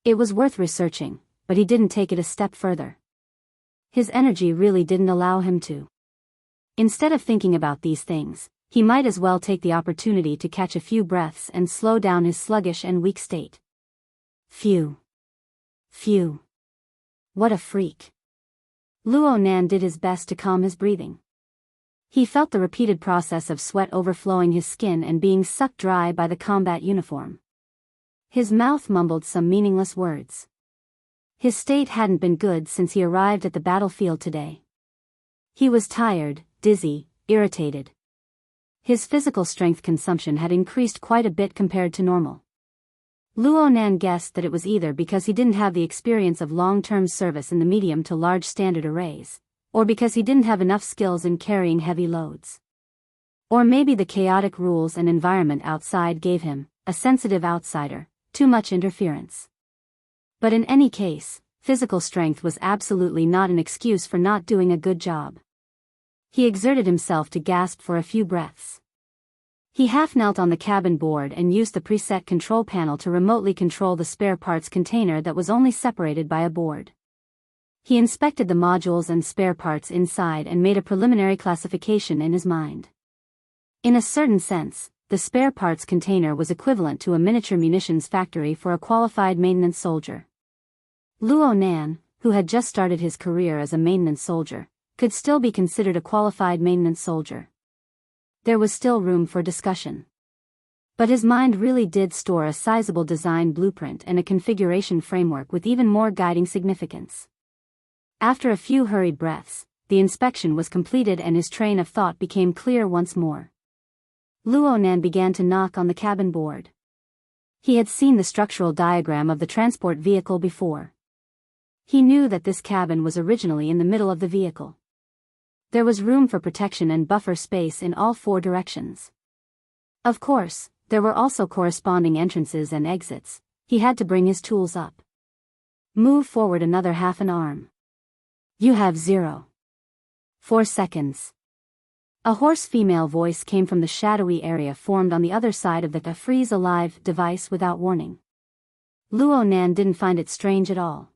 It was worth researching, but he didn't take it a step further. His energy really didn't allow him to. Instead of thinking about these things, he might as well take the opportunity to catch a few breaths and slow down his sluggish and weak state. Phew. Phew. What a freak. Luo Nan did his best to calm his breathing. He felt the repeated process of sweat overflowing his skin and being sucked dry by the combat uniform. His mouth mumbled some meaningless words. His state hadn't been good since he arrived at the battlefield today. He was tired, dizzy, irritated. His physical strength consumption had increased quite a bit compared to normal. Luo Nan guessed that it was either because he didn't have the experience of long-term service in the medium to large standard arrays, or because he didn't have enough skills in carrying heavy loads. Or maybe the chaotic rules and environment outside gave him, a sensitive outsider, too much interference. But in any case, physical strength was absolutely not an excuse for not doing a good job. He exerted himself to gasp for a few breaths. He half-knelt on the cabin board and used the preset control panel to remotely control the spare parts container that was only separated by a board. He inspected the modules and spare parts inside and made a preliminary classification in his mind. In a certain sense, the spare parts container was equivalent to a miniature munitions factory for a qualified maintenance soldier. Luo Nan, who had just started his career as a maintenance soldier, could still be considered a qualified maintenance soldier. there was still room for discussion. But his mind really did store a sizable design blueprint and a configuration framework with even more guiding significance. After a few hurried breaths, the inspection was completed and his train of thought became clear once more. Luonan began to knock on the cabin board. He had seen the structural diagram of the transport vehicle before. He knew that this cabin was originally in the middle of the vehicle. There was room for protection and buffer space in all four directions. Of course, there were also corresponding entrances and exits. He had to bring his tools up. Move forward another half an arm. You have 0.4 seconds. A hoarse female voice came from the shadowy area formed on the other side of the freeze alive device without warning. Luonan didn't find it strange at all.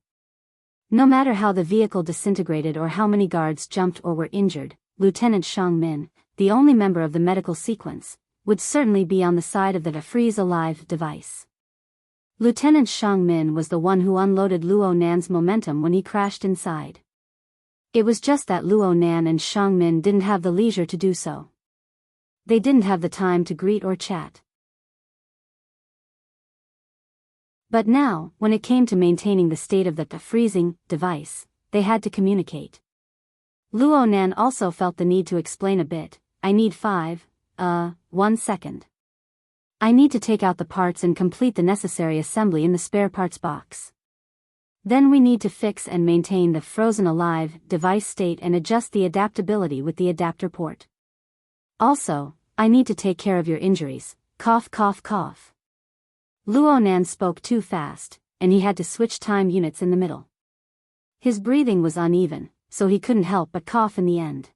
No matter how the vehicle disintegrated or how many guards jumped or were injured, Lieutenant Shang Min, the only member of the medical sequence, would certainly be on the side of the freeze-alive device. Lieutenant Shang Min was the one who unloaded Luonan's momentum when he crashed inside. It was just that Luonan and Shang Min didn't have the leisure to do so. They didn't have the time to greet or chat. But now, when it came to maintaining the state of the freezing device, they had to communicate. Luonan also felt the need to explain a bit. I need 1 second. I need to take out the parts and complete the necessary assembly in the spare parts box. Then we need to fix and maintain the frozen alive device state and adjust the adaptability with the adapter port. Also, I need to take care of your injuries. Cough, cough, cough. Luonan spoke too fast, and he had to switch time units in the middle. His breathing was uneven, so he couldn't help but cough in the end.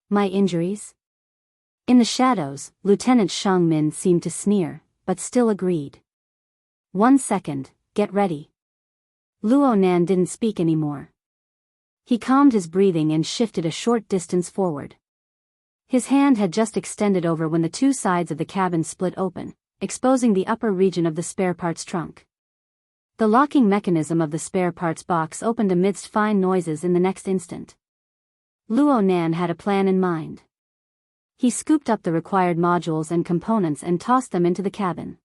My injuries? In the shadows, Lieutenant Shang Min seemed to sneer, but still agreed. 1 second, get ready. Luonan didn't speak anymore. He calmed his breathing and shifted a short distance forward. His hand had just extended over when the two sides of the cabin split open, exposing the upper region of the spare parts trunk. The locking mechanism of the spare parts box opened amidst fine noises in the next instant. Luonan had a plan in mind. He scooped up the required modules and components and tossed them into the cabin.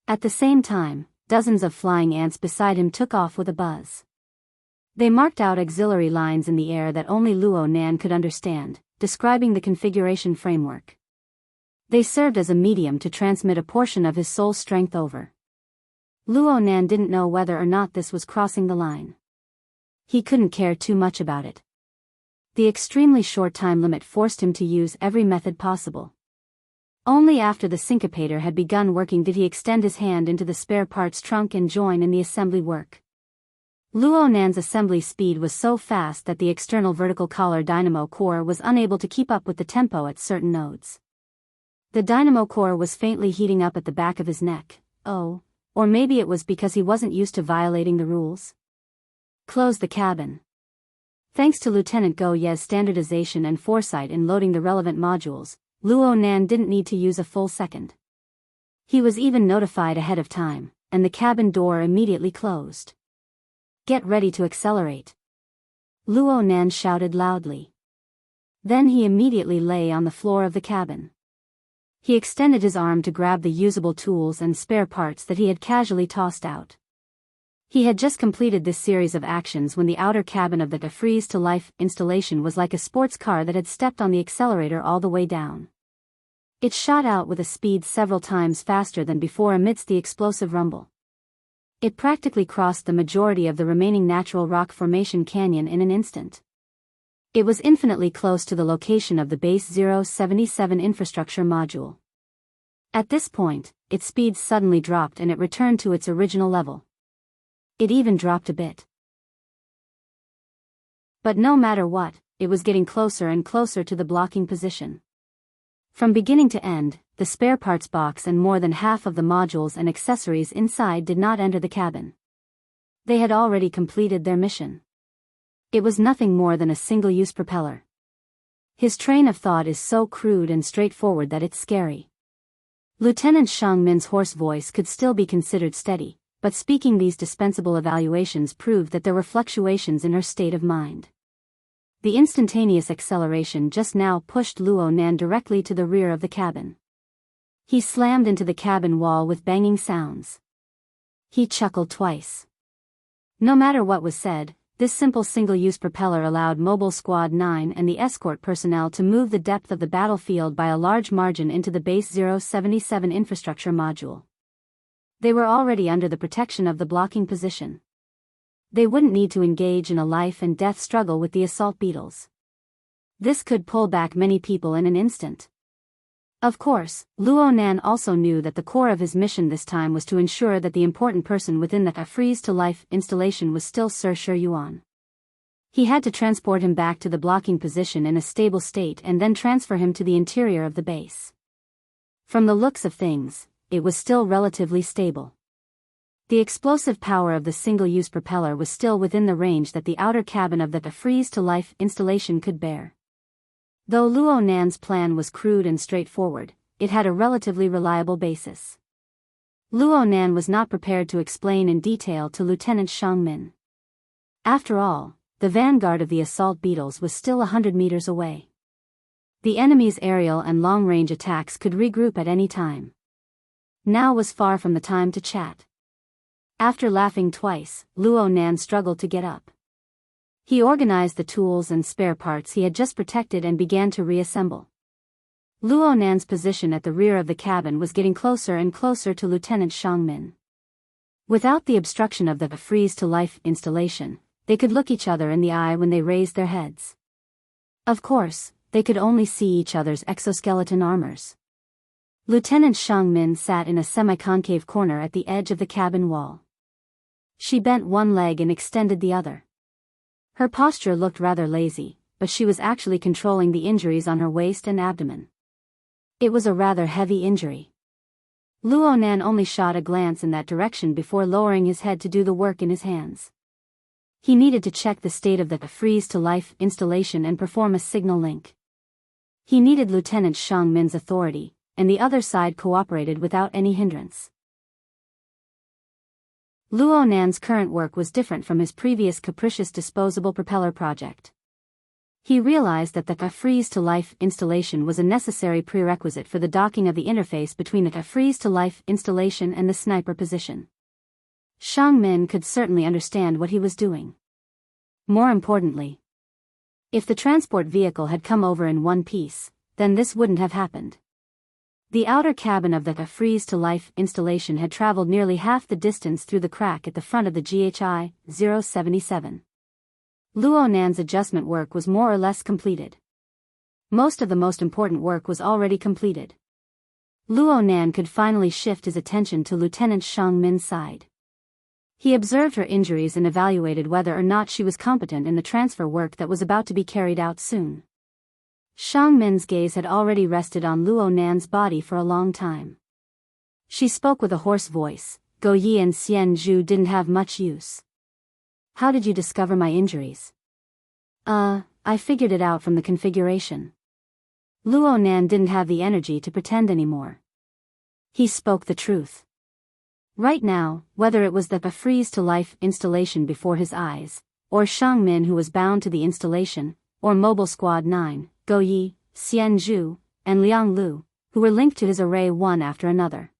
At the same time, dozens of flying ants beside him took off with a buzz. They marked out auxiliary lines in the air that only Luonan could understand, describing the configuration framework. They served as a medium to transmit a portion of his soul strength over. Luonan didn't know whether or not this was crossing the line. He couldn't care too much about it. The extremely short time limit forced him to use every method possible. Only after the syncopator had begun working did he extend his hand into the spare parts trunk and join in the assembly work. Luonan's assembly speed was so fast that the external vertical collar dynamo core was unable to keep up with the tempo at certain nodes. The dynamo core was faintly heating up at the back of his neck. Oh, or maybe it was because he wasn't used to violating the rules. Close the cabin. Thanks to Lieutenant Go Ye's standardization and foresight in loading the relevant modules, Luonan didn't need to use a full second. He was even notified ahead of time, and the cabin door immediately closed. Get ready to accelerate. Luonan shouted loudly. Then he immediately lay on the floor of the cabin. He extended his arm to grab the usable tools and spare parts that he had casually tossed out. He had just completed this series of actions when the outer cabin of the freeze-to-life installation was like a sports car that had stepped on the accelerator all the way down. It shot out with a speed several times faster than before amidst the explosive rumble. It practically crossed the majority of the remaining natural rock formation canyon in an instant. It was infinitely close to the location of the Base 077 infrastructure module. At this point, its speed suddenly dropped and it returned to its original level. It even dropped a bit. But no matter what, it was getting closer and closer to the blocking position. From beginning to end, the spare parts box and more than half of the modules and accessories inside did not enter the cabin. They had already completed their mission. It was nothing more than a single-use propeller. His train of thought is so crude and straightforward that it's scary. Lieutenant Shang Min's hoarse voice could still be considered steady, but speaking these dispensable evaluations proved that there were fluctuations in her state of mind. The instantaneous acceleration just now pushed Luo Nan directly to the rear of the cabin. He slammed into the cabin wall with banging sounds. He chuckled twice. No matter what was said, this simple single-use propeller allowed Mobile Squad 9 and the escort personnel to move the depth of the battlefield by a large margin into the Base 077 infrastructure module. They were already under the protection of the blocking position. They wouldn't need to engage in a life-and-death struggle with the assault beetles. This could pull back many people in an instant. Of course, Luo Nan also knew that the core of his mission this time was to ensure that the important person within the freeze-to-life installation was still Sir Shi Yuan. He had to transport him back to the blocking position in a stable state and then transfer him to the interior of the base. From the looks of things, it was still relatively stable. The explosive power of the single-use propeller was still within the range that the outer cabin of the freeze-to-life installation could bear. Though Luo Nan's plan was crude and straightforward, it had a relatively reliable basis. Luo Nan was not prepared to explain in detail to Lieutenant Shang Min. After all, the vanguard of the assault beetles was still 100 meters away. The enemy's aerial and long-range attacks could regroup at any time. Now was far from the time to chat. After laughing twice, Luo Nan struggled to get up. He organized the tools and spare parts he had just protected and began to reassemble. Luo Nan's position at the rear of the cabin was getting closer and closer to Lieutenant Shang Min. Without the obstruction of the freeze-to-life installation, they could look each other in the eye when they raised their heads. Of course, they could only see each other's exoskeleton armors. Lieutenant Shang Min sat in a semi-concave corner at the edge of the cabin wall. She bent one leg and extended the other. Her posture looked rather lazy, but she was actually controlling the injuries on her waist and abdomen. It was a rather heavy injury. Luo Nan only shot a glance in that direction before lowering his head to do the work in his hands. He needed to check the state of the freeze-to-life installation and perform a signal link. He needed Lieutenant Shang Min's authority, and the other side cooperated without any hindrance. Luo Nan's current work was different from his previous capricious disposable propeller project. He realized that the freeze-to-life installation was a necessary prerequisite for the docking of the interface between the freeze-to-life installation and the sniper position. Shang Min could certainly understand what he was doing. More importantly, if the transport vehicle had come over in one piece, then this wouldn't have happened. The outer cabin of the freeze-to-life installation had traveled nearly half the distance through the crack at the front of the GHI 077. Luo Nan's adjustment work was more or less completed. Most of the most important work was already completed. Luo Nan could finally shift his attention to Lieutenant Shang Min's side. He observed her injuries and evaluated whether or not she was competent in the transfer work that was about to be carried out soon. Shang Min's gaze had already rested on Luo Nan's body for a long time. She spoke with a hoarse voice. Go Yi and Xian Zhu didn't have much use. How did you discover my injuries? I figured it out from the configuration. Luo Nan didn't have the energy to pretend anymore. He spoke the truth. Right now, whether it was the freeze-to-life installation before his eyes, or Shang Min who was bound to the installation, or Mobile Squad 9, Go Yi, Xian Zhu, and Liang Lu, who were linked to his array one after another.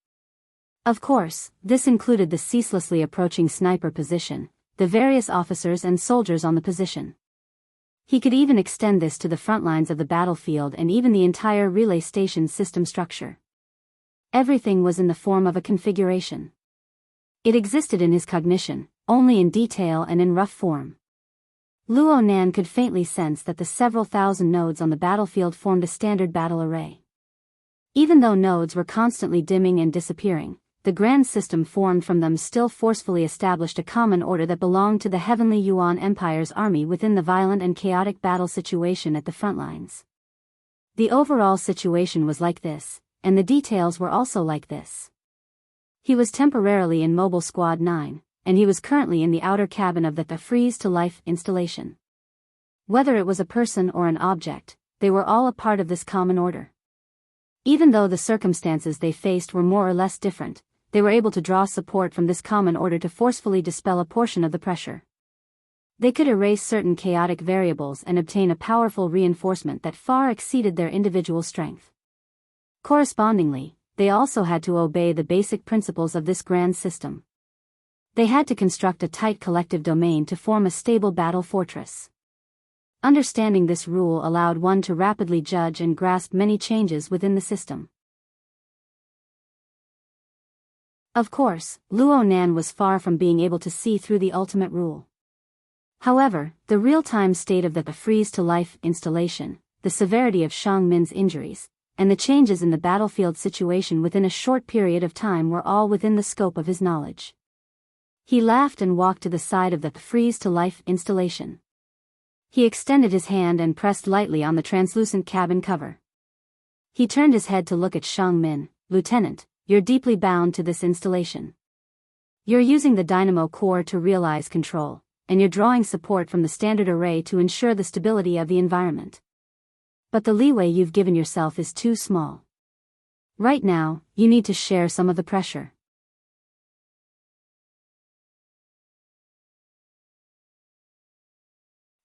Of course, this included the ceaselessly approaching sniper position, the various officers and soldiers on the position. He could even extend this to the front lines of the battlefield and even the entire relay station system structure. Everything was in the form of a configuration. It existed in his cognition, only in detail and in rough form. Luo Nan could faintly sense that the several thousand nodes on the battlefield formed a standard battle array. Even though nodes were constantly dimming and disappearing, the grand system formed from them still forcefully established a common order that belonged to the Heavenly Yuan Empire's army within the violent and chaotic battle situation at the front lines. The overall situation was like this, and the details were also like this. He was temporarily in Mobile Squad 9, and he was currently in the outer cabin of the freeze-to-life installation. Whether it was a person or an object, they were all a part of this common order. Even though the circumstances they faced were more or less different, they were able to draw support from this common order to forcefully dispel a portion of the pressure. They could erase certain chaotic variables and obtain a powerful reinforcement that far exceeded their individual strength. Correspondingly, they also had to obey the basic principles of this grand system. They had to construct a tight collective domain to form a stable battle fortress. Understanding this rule allowed one to rapidly judge and grasp many changes within the system. Of course, Luo Nan was far from being able to see through the ultimate rule. However, the real-time state of the freeze-to-life installation, the severity of Shang Min's injuries, and the changes in the battlefield situation within a short period of time were all within the scope of his knowledge. He laughed and walked to the side of the freeze-to-life installation. He extended his hand and pressed lightly on the translucent cabin cover. He turned his head to look at Shang Min. "Lieutenant, you're deeply bound to this installation. You're using the dynamo core to realize control, and you're drawing support from the standard array to ensure the stability of the environment. But the leeway you've given yourself is too small. Right now, you need to share some of the pressure."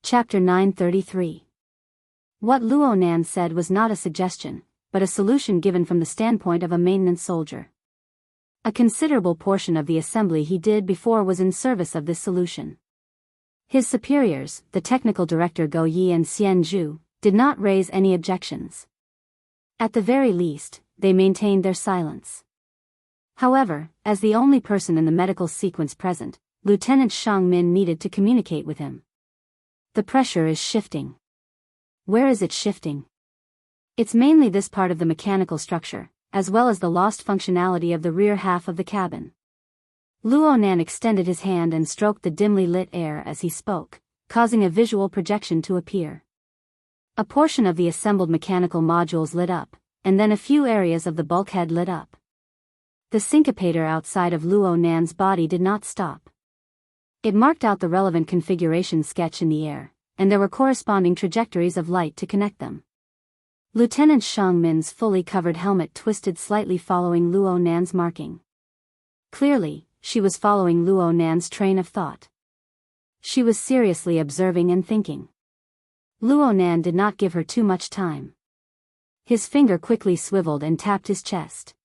Chapter 933. What Luo Nan said was not a suggestion, but a solution given from the standpoint of a maintenance soldier. A considerable portion of the assembly he did before was in service of this solution. His superiors, the technical director Go Yi and Xian Zhu, did not raise any objections. At the very least, they maintained their silence. However, as the only person in the medical sequence present, Lieutenant Shang Min needed to communicate with him. "The pressure is shifting." "Where is it shifting?" "It's mainly this part of the mechanical structure, as well as the lost functionality of the rear half of the cabin." Luo Nan extended his hand and stroked the dimly lit air as he spoke, causing a visual projection to appear. A portion of the assembled mechanical modules lit up, and then a few areas of the bulkhead lit up. The syncopator outside of Luo Nan's body did not stop. It marked out the relevant configuration sketch in the air, and there were corresponding trajectories of light to connect them. Lieutenant Shang Min's fully covered helmet twisted slightly following Luo Nan's marking. Clearly, she was following Luo Nan's train of thought. She was seriously observing and thinking. Luo Nan did not give her too much time. His finger quickly swiveled and tapped his chest.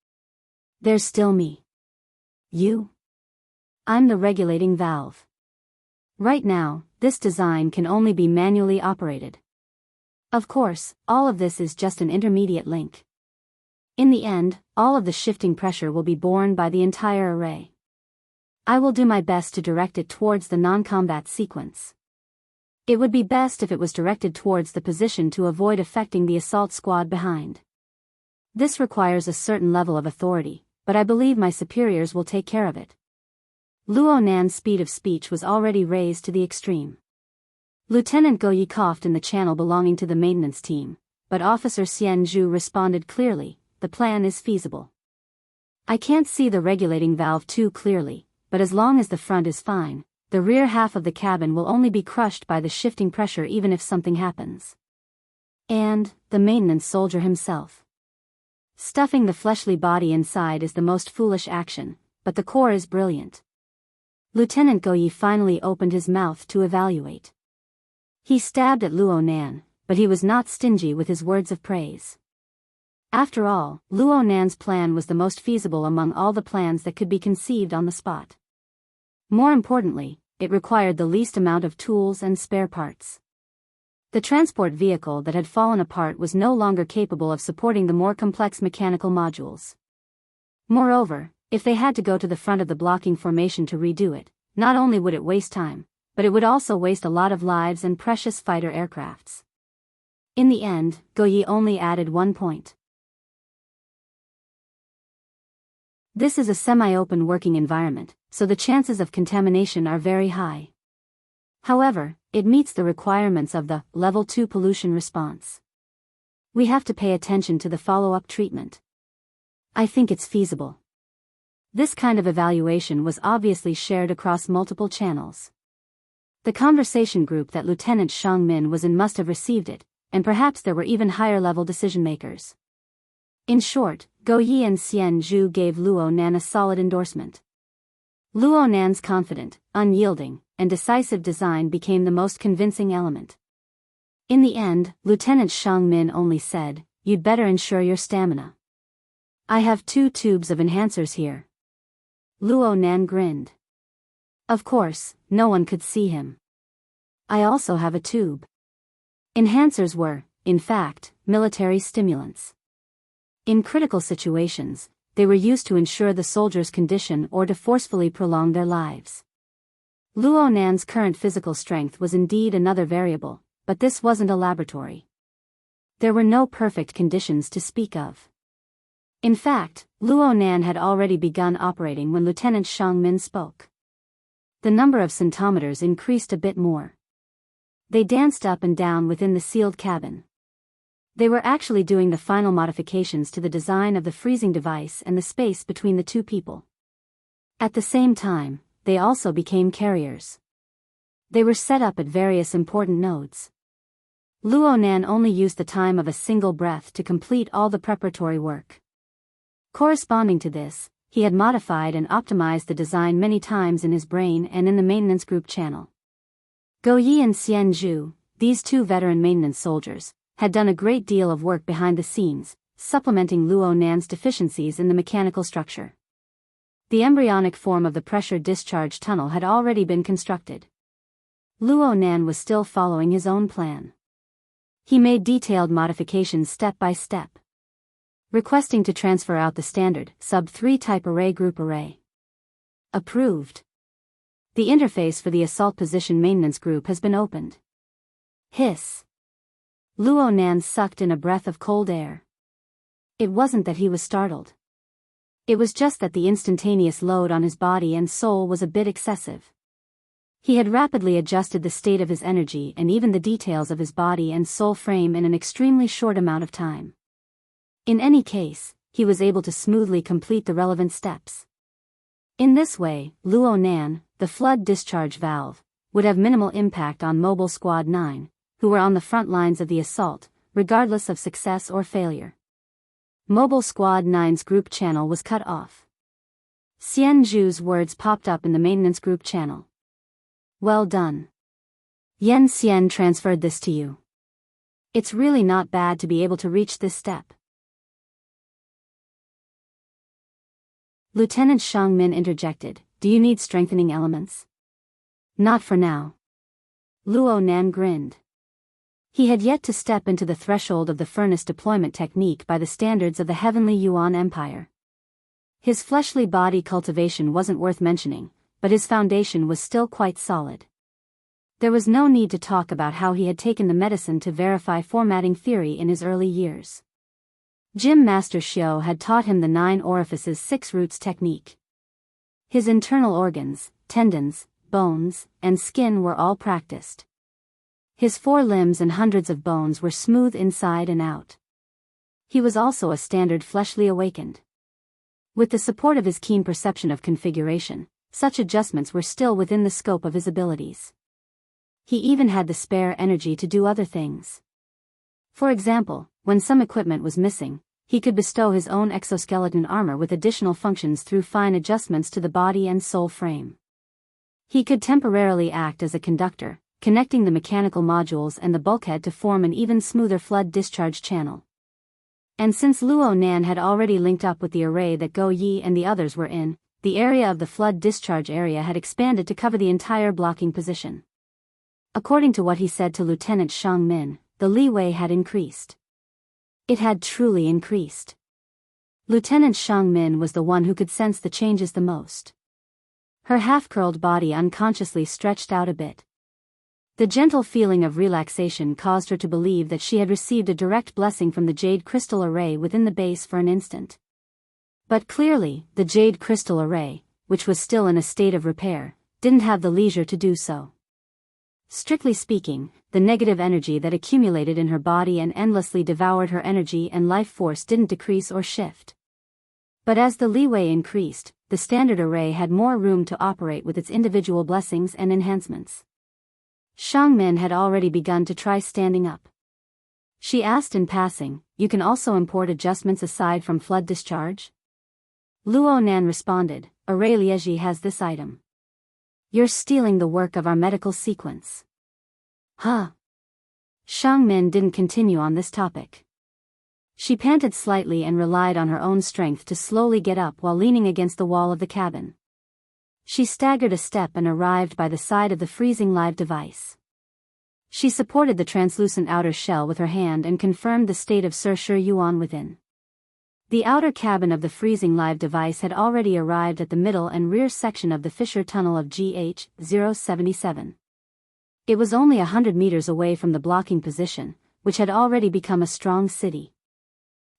"There's still me. You? I'm the regulating valve. Right now, this design can only be manually operated. Of course, all of this is just an intermediate link. In the end, all of the shifting pressure will be borne by the entire array. I will do my best to direct it towards the non-combat sequence. It would be best if it was directed towards the position to avoid affecting the assault squad behind. This requires a certain level of authority, but I believe my superiors will take care of it." Luo Nan's speed of speech was already raised to the extreme. Lieutenant Go Yi coughed in the channel belonging to the maintenance team, but Officer Xian Zhu responded clearly, "The plan is feasible. I can't see the regulating valve too clearly, but as long as the front is fine, the rear half of the cabin will only be crushed by the shifting pressure even if something happens." And, the maintenance soldier himself. Stuffing the fleshly body inside is the most foolish action, but the core is brilliant. Lieutenant Go Yi finally opened his mouth to evaluate. He stabbed at Luo Nan, but he was not stingy with his words of praise. After all, Luo Nan's plan was the most feasible among all the plans that could be conceived on the spot. More importantly, it required the least amount of tools and spare parts. The transport vehicle that had fallen apart was no longer capable of supporting the more complex mechanical modules. Moreover, if they had to go to the front of the blocking formation to redo it, not only would it waste time, but it would also waste a lot of lives and precious fighter aircrafts. In the end, Go Yi only added one point. This is a semi-open working environment, so the chances of contamination are very high. However, it meets the requirements of the Level 2 pollution response. We have to pay attention to the follow-up treatment. I think it's feasible. This kind of evaluation was obviously shared across multiple channels. The conversation group that Lieutenant Shang Min was in must have received it, and perhaps there were even higher-level decision-makers. In short, Go Yi and Xian Zhu gave Luo Nan a solid endorsement. Luo Nan's confident, unyielding, and decisive design became the most convincing element. In the end, Lieutenant Shang Min only said, "You'd better ensure your stamina. I have 2 tubes of enhancers here." Luo Nan grinned. Of course, no one could see him. "I also have a tube." Enhancers were, in fact, military stimulants. In critical situations, they were used to ensure the soldiers' condition or to forcefully prolong their lives. Luo Nan's current physical strength was indeed another variable, but this wasn't a laboratory. There were no perfect conditions to speak of. In fact, Luo Nan had already begun operating when Lieutenant Shang Min spoke. The number of centimeters increased a bit more. They danced up and down within the sealed cabin. They were actually doing the final modifications to the design of the freezing device and the space between the 2 people. At the same time, they also became carriers. They were set up at various important nodes. Luo Nan only used the time of a single breath to complete all the preparatory work. Corresponding to this, he had modified and optimized the design many times in his brain and in the maintenance group channel. Go Yi and Xian Zhu, these 2 veteran maintenance soldiers, had done a great deal of work behind the scenes, supplementing Luo Nan's deficiencies in the mechanical structure. The embryonic form of the pressure discharge tunnel had already been constructed. Luo Nan was still following his own plan. He made detailed modifications step by step, requesting to transfer out the standard sub-3 type array group array. Approved. The interface for the assault position maintenance group has been opened. Hiss. Luo Nan sucked in a breath of cold air. It wasn't that he was startled. It was just that the instantaneous load on his body and soul was a bit excessive. He had rapidly adjusted the state of his energy and even the details of his body and soul frame in an extremely short amount of time. In any case, he was able to smoothly complete the relevant steps. In this way, Luo Nan, the flood discharge valve, would have minimal impact on Mobile Squad 9, who were on the front lines of the assault, regardless of success or failure. Mobile Squad 9's group channel was cut off. Xian Zhu's words popped up in the maintenance group channel. "Well done. Yan Xian transferred this to you. It's really not bad to be able to reach this step." Lieutenant Shang Min interjected, "Do you need strengthening elements?" "Not for now." Luo Nan grinned. He had yet to step into the threshold of the furnace deployment technique by the standards of the Heavenly Yuan Empire. His fleshly body cultivation wasn't worth mentioning, but his foundation was still quite solid. There was no need to talk about how he had taken the medicine to verify formatting theory in his early years. Gym Master Xiao had taught him the 9 orifices 6 roots technique. His internal organs, tendons, bones, and skin were all practiced. His 4 limbs and hundreds of bones were smooth inside and out. He was also a standard fleshly awakened. With the support of his keen perception of configuration, such adjustments were still within the scope of his abilities. He even had the spare energy to do other things. For example, when some equipment was missing, he could bestow his own exoskeleton armor with additional functions through fine adjustments to the body and soul frame. He could temporarily act as a conductor, connecting the mechanical modules and the bulkhead to form an even smoother flood discharge channel. And since Luo Nan had already linked up with the array that Go Yi and the others were in, the area of the flood discharge area had expanded to cover the entire blocking position. According to what he said to Lieutenant Shang Min, the leeway had increased. It had truly increased. Lieutenant Shang Min was the one who could sense the changes the most. Her half-curled body unconsciously stretched out a bit. The gentle feeling of relaxation caused her to believe that she had received a direct blessing from the jade crystal array within the base for an instant. But clearly, the jade crystal array, which was still in a state of repair, didn't have the leisure to do so. Strictly speaking, the negative energy that accumulated in her body and endlessly devoured her energy and life force didn't decrease or shift. But as the leeway increased, the standard array had more room to operate with its individual blessings and enhancements. Shang Min had already begun to try standing up. She asked in passing, "You can also import adjustments aside from flood discharge?" Luo Nan responded, Aurelieji has this item. You're stealing the work of our medical sequence. Huh? Shangmin didn't continue on this topic. She panted slightly and relied on her own strength to slowly get up while leaning against the wall of the cabin. She staggered a step and arrived by the side of the freezing live device. She supported the translucent outer shell with her hand and confirmed the state of Sir Shi Yuan within. The outer cabin of the freezing live device had already arrived at the middle and rear section of the fissure tunnel of GH-077. It was only 100 meters away from the blocking position, which had already become a strong city.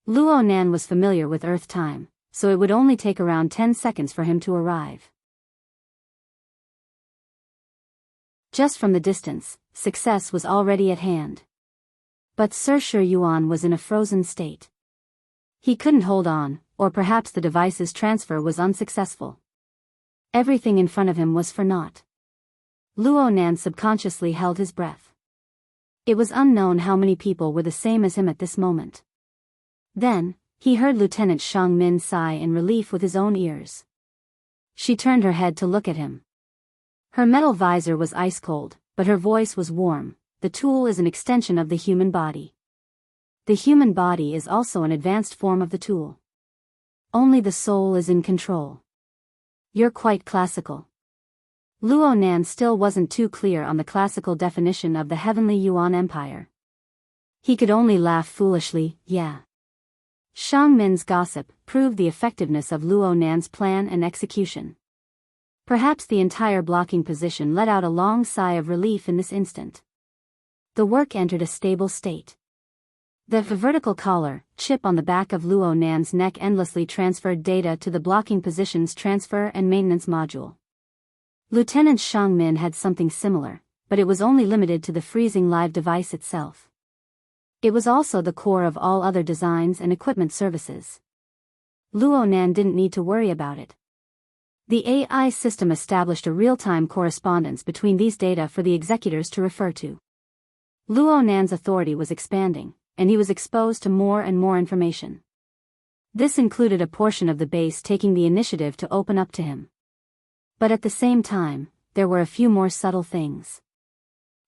Luo Nan was familiar with Earth time, so it would only take around 10 seconds for him to arrive. Just from the distance, success was already at hand. But Sir Shi Yuan was in a frozen state. He couldn't hold on, or perhaps the device's transfer was unsuccessful. Everything in front of him was for naught. Luo Nan subconsciously held his breath. It was unknown how many people were the same as him at this moment. Then, he heard Lieutenant Shang Min sigh in relief with his own ears. She turned her head to look at him. Her metal visor was ice cold, but her voice was warm. The tool is an extension of the human body. The human body is also an advanced form of the tool. Only the soul is in control. You're quite classical. Luo Nan still wasn't too clear on the classical definition of the heavenly Yuan Empire. He could only laugh foolishly, yeah. Shang Min's gossip proved the effectiveness of Luo Nan's plan and execution. Perhaps the entire blocking position let out a long sigh of relief in this instant. The work entered a stable state. The vertical collar, chip on the back of Luo Nan's neck endlessly transferred data to the blocking position's transfer and maintenance module. Lieutenant Shang Min had something similar, but it was only limited to the freezing live device itself. It was also the core of all other designs and equipment services. Luo Nan didn't need to worry about it. The AI system established a real-time correspondence between these data for the executors to refer to. Luo Nan's authority was expanding, and he was exposed to more and more information. This included a portion of the base taking the initiative to open up to him. But at the same time, there were a few more subtle things.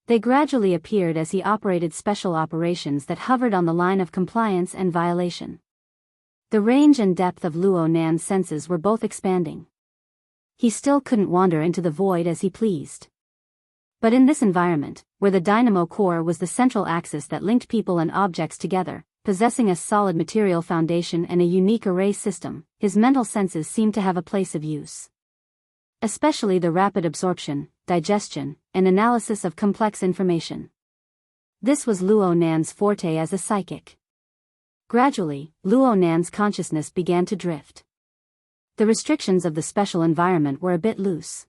They gradually appeared as he operated special operations that hovered on the line of compliance and violation. The range and depth of Luo Nan's senses were both expanding. He still couldn't wander into the void as he pleased. But in this environment, where the dynamo core was the central axis that linked people and objects together, possessing a solid material foundation and a unique array system, his mental senses seemed to have a place of use. Especially the rapid absorption, digestion, and analysis of complex information. This was Luo Nan's forte as a psychic. Gradually, Luo Nan's consciousness began to drift. The restrictions of the special environment were a bit loose.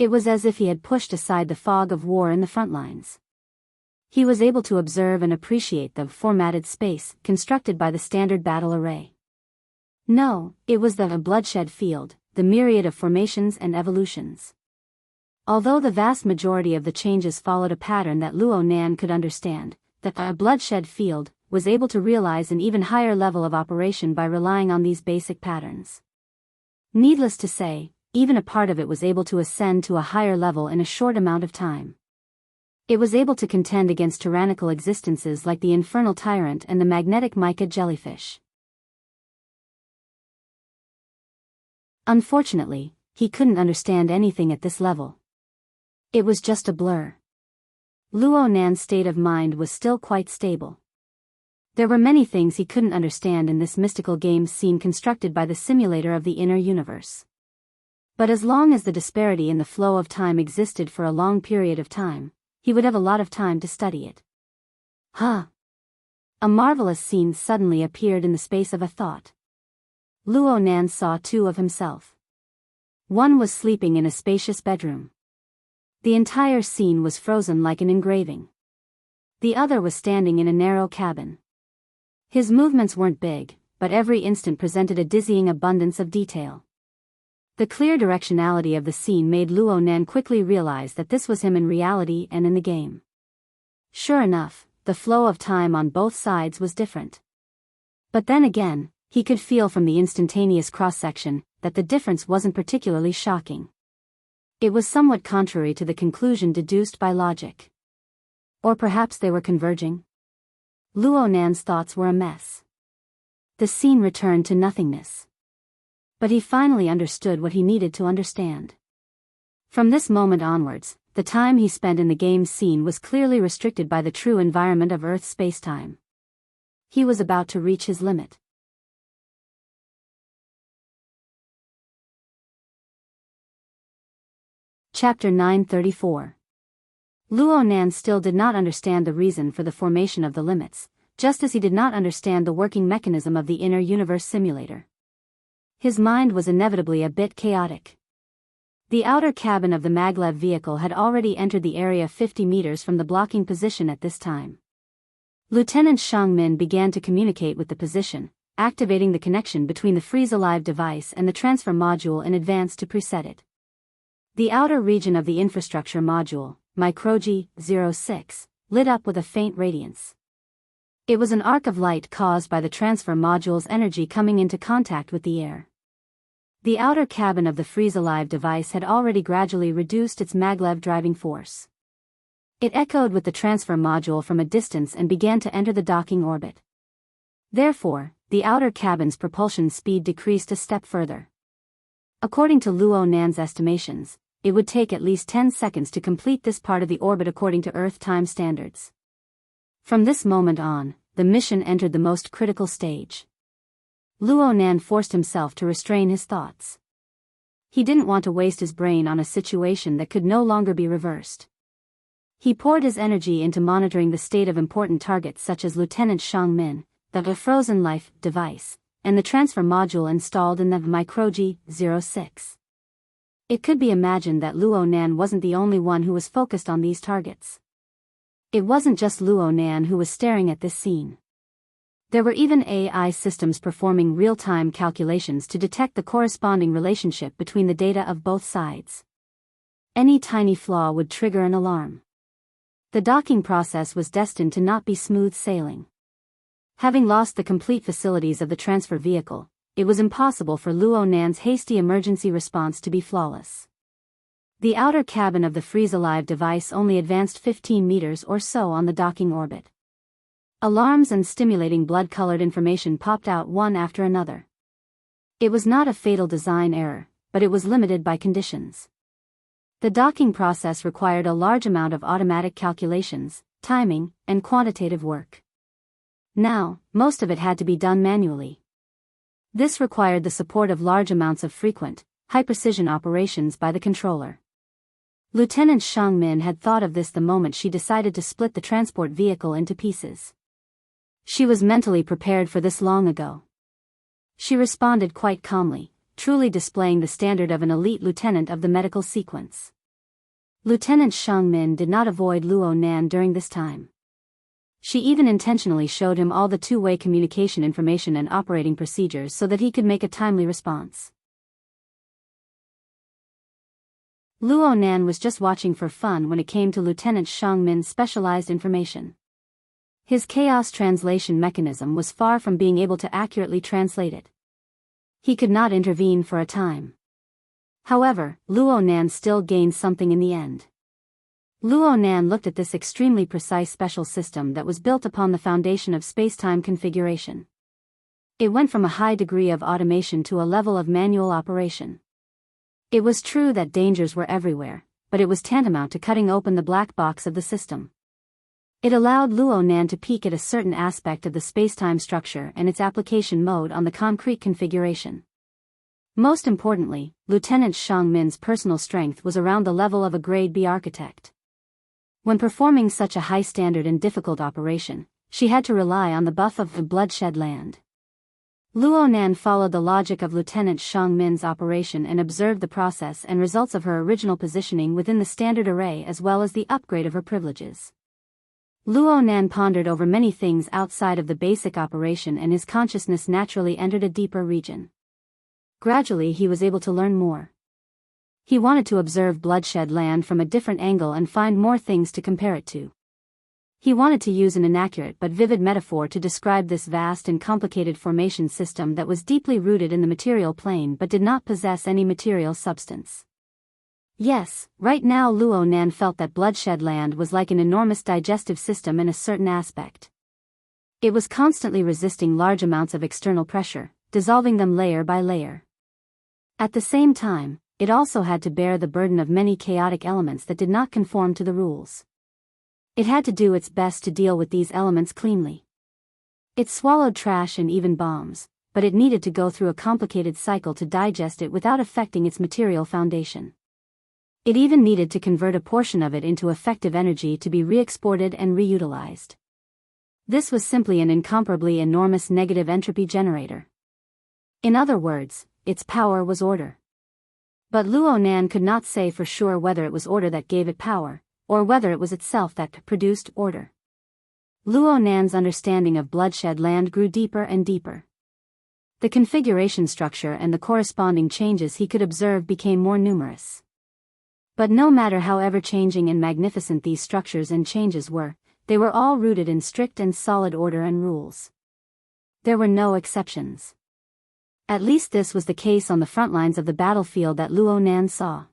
It was as if he had pushed aside the fog of war in the front lines. He was able to observe and appreciate the formatted space constructed by the standard battle array. No, it was the bloodshed field, the myriad of formations and evolutions. Although the vast majority of the changes followed a pattern that Luo Nan could understand, the bloodshed field was able to realize an even higher level of operation by relying on these basic patterns. Needless to say, even a part of it was able to ascend to a higher level in a short amount of time. It was able to contend against tyrannical existences like the infernal tyrant and the magnetic mica jellyfish. Unfortunately, he couldn't understand anything at this level. It was just a blur. Luo Nan's state of mind was still quite stable. There were many things he couldn't understand in this mystical game scene constructed by the simulator of the inner universe. But as long as the disparity in the flow of time existed for a long period of time, he would have a lot of time to study it. Huh! A marvelous scene suddenly appeared in the space of a thought. Luo Nan saw two of himself. One was sleeping in a spacious bedroom. The entire scene was frozen like an engraving. The other was standing in a narrow cabin. His movements weren't big, but every instant presented a dizzying abundance of detail. The clear directionality of the scene made Luo Nan quickly realize that this was him in reality and in the game. Sure enough, the flow of time on both sides was different. But then again, he could feel from the instantaneous cross-section that the difference wasn't particularly shocking. It was somewhat contrary to the conclusion deduced by logic. Or perhaps they were converging? Luo Nan's thoughts were a mess. The scene returned to nothingness. But he finally understood what he needed to understand. From this moment onwards, the time he spent in the game's scene was clearly restricted by the true environment of Earth's spacetime. He was about to reach his limit. Chapter 934. Luo Nan still did not understand the reason for the formation of the limits, just as he did not understand the working mechanism of the inner universe simulator. His mind was inevitably a bit chaotic. The outer cabin of the maglev vehicle had already entered the area 50 meters from the blocking position at this time. Lieutenant Shang Min began to communicate with the position, activating the connection between the freeze-alive device and the transfer module in advance to preset it. The outer region of the infrastructure module, Microji 06, lit up with a faint radiance. It was an arc of light caused by the transfer module's energy coming into contact with the air. The outer cabin of the freeze-alive device had already gradually reduced its maglev driving force. It echoed with the transfer module from a distance and began to enter the docking orbit. Therefore, the outer cabin's propulsion speed decreased a step further. According to Luo Nan's estimations, it would take at least 10 seconds to complete this part of the orbit according to Earth time standards. From this moment on, the mission entered the most critical stage. Luo Nan forced himself to restrain his thoughts. He didn't want to waste his brain on a situation that could no longer be reversed. He poured his energy into monitoring the state of important targets such as Lieutenant Shang Min, the frozen life device, and the transfer module installed in the Microji 06. It could be imagined that Luo Nan wasn't the only one who was focused on these targets. It wasn't just Luo Nan who was staring at this scene. There were even AI systems performing real-time calculations to detect the corresponding relationship between the data of both sides. Any tiny flaw would trigger an alarm. The docking process was destined to not be smooth sailing. Having lost the complete facilities of the transfer vehicle, it was impossible for Luo Nan's hasty emergency response to be flawless. The outer cabin of the freeze-alive device only advanced 15 meters or so on the docking orbit. Alarms and stimulating blood-colored information popped out one after another. It was not a fatal design error, but it was limited by conditions. The docking process required a large amount of automatic calculations, timing, and quantitative work. Now, most of it had to be done manually. This required the support of large amounts of frequent, high-precision operations by the controller. Lieutenant Shang Min had thought of this the moment she decided to split the transport vehicle into pieces. She was mentally prepared for this long ago. She responded quite calmly, truly displaying the standard of an elite lieutenant of the medical sequence. Lieutenant Shang Min did not avoid Luo Nan during this time. She even intentionally showed him all the two-way communication information and operating procedures so that he could make a timely response. Luo Nan was just watching for fun when it came to Lieutenant Shang Min's specialized information. His chaos translation mechanism was far from being able to accurately translate it. He could not intervene for a time. However, Luo Nan still gained something in the end. Luo Nan looked at this extremely precise special system that was built upon the foundation of spacetime configuration. It went from a high degree of automation to a level of manual operation. It was true that dangers were everywhere, but it was tantamount to cutting open the black box of the system. It allowed Luo Nan to peek at a certain aspect of the spacetime structure and its application mode on the concrete configuration. Most importantly, Lieutenant Shang Min's personal strength was around the level of a Grade B architect. When performing such a high-standard and difficult operation, she had to rely on the buff of the bloodshed land. Luo Nan followed the logic of Lieutenant Shang Min's operation and observed the process and results of her original positioning within the standard array as well as the upgrade of her privileges. Luo Nan pondered over many things outside of the basic operation and his consciousness naturally entered a deeper region. Gradually he was able to learn more. He wanted to observe bloodshed land from a different angle and find more things to compare it to. He wanted to use an inaccurate but vivid metaphor to describe this vast and complicated formation system that was deeply rooted in the material plane but did not possess any material substance. Yes, right now Luo Nan felt that Bloodshed Land was like an enormous digestive system in a certain aspect. It was constantly resisting large amounts of external pressure, dissolving them layer by layer. At the same time, it also had to bear the burden of many chaotic elements that did not conform to the rules. It had to do its best to deal with these elements cleanly. It swallowed trash and even bombs, but it needed to go through a complicated cycle to digest it without affecting its material foundation. It even needed to convert a portion of it into effective energy to be re-exported and reutilized. This was simply an incomparably enormous negative entropy generator. In other words, its power was order. But Luo Nan could not say for sure whether it was order that gave it power, or whether it was itself that produced order. Luo Nan's understanding of Bloodshed Land grew deeper and deeper. The configuration structure and the corresponding changes he could observe became more numerous. But no matter how ever-changing and magnificent these structures and changes were, they were all rooted in strict and solid order and rules. There were no exceptions. At least this was the case on the front lines of the battlefield that Luo Nan saw.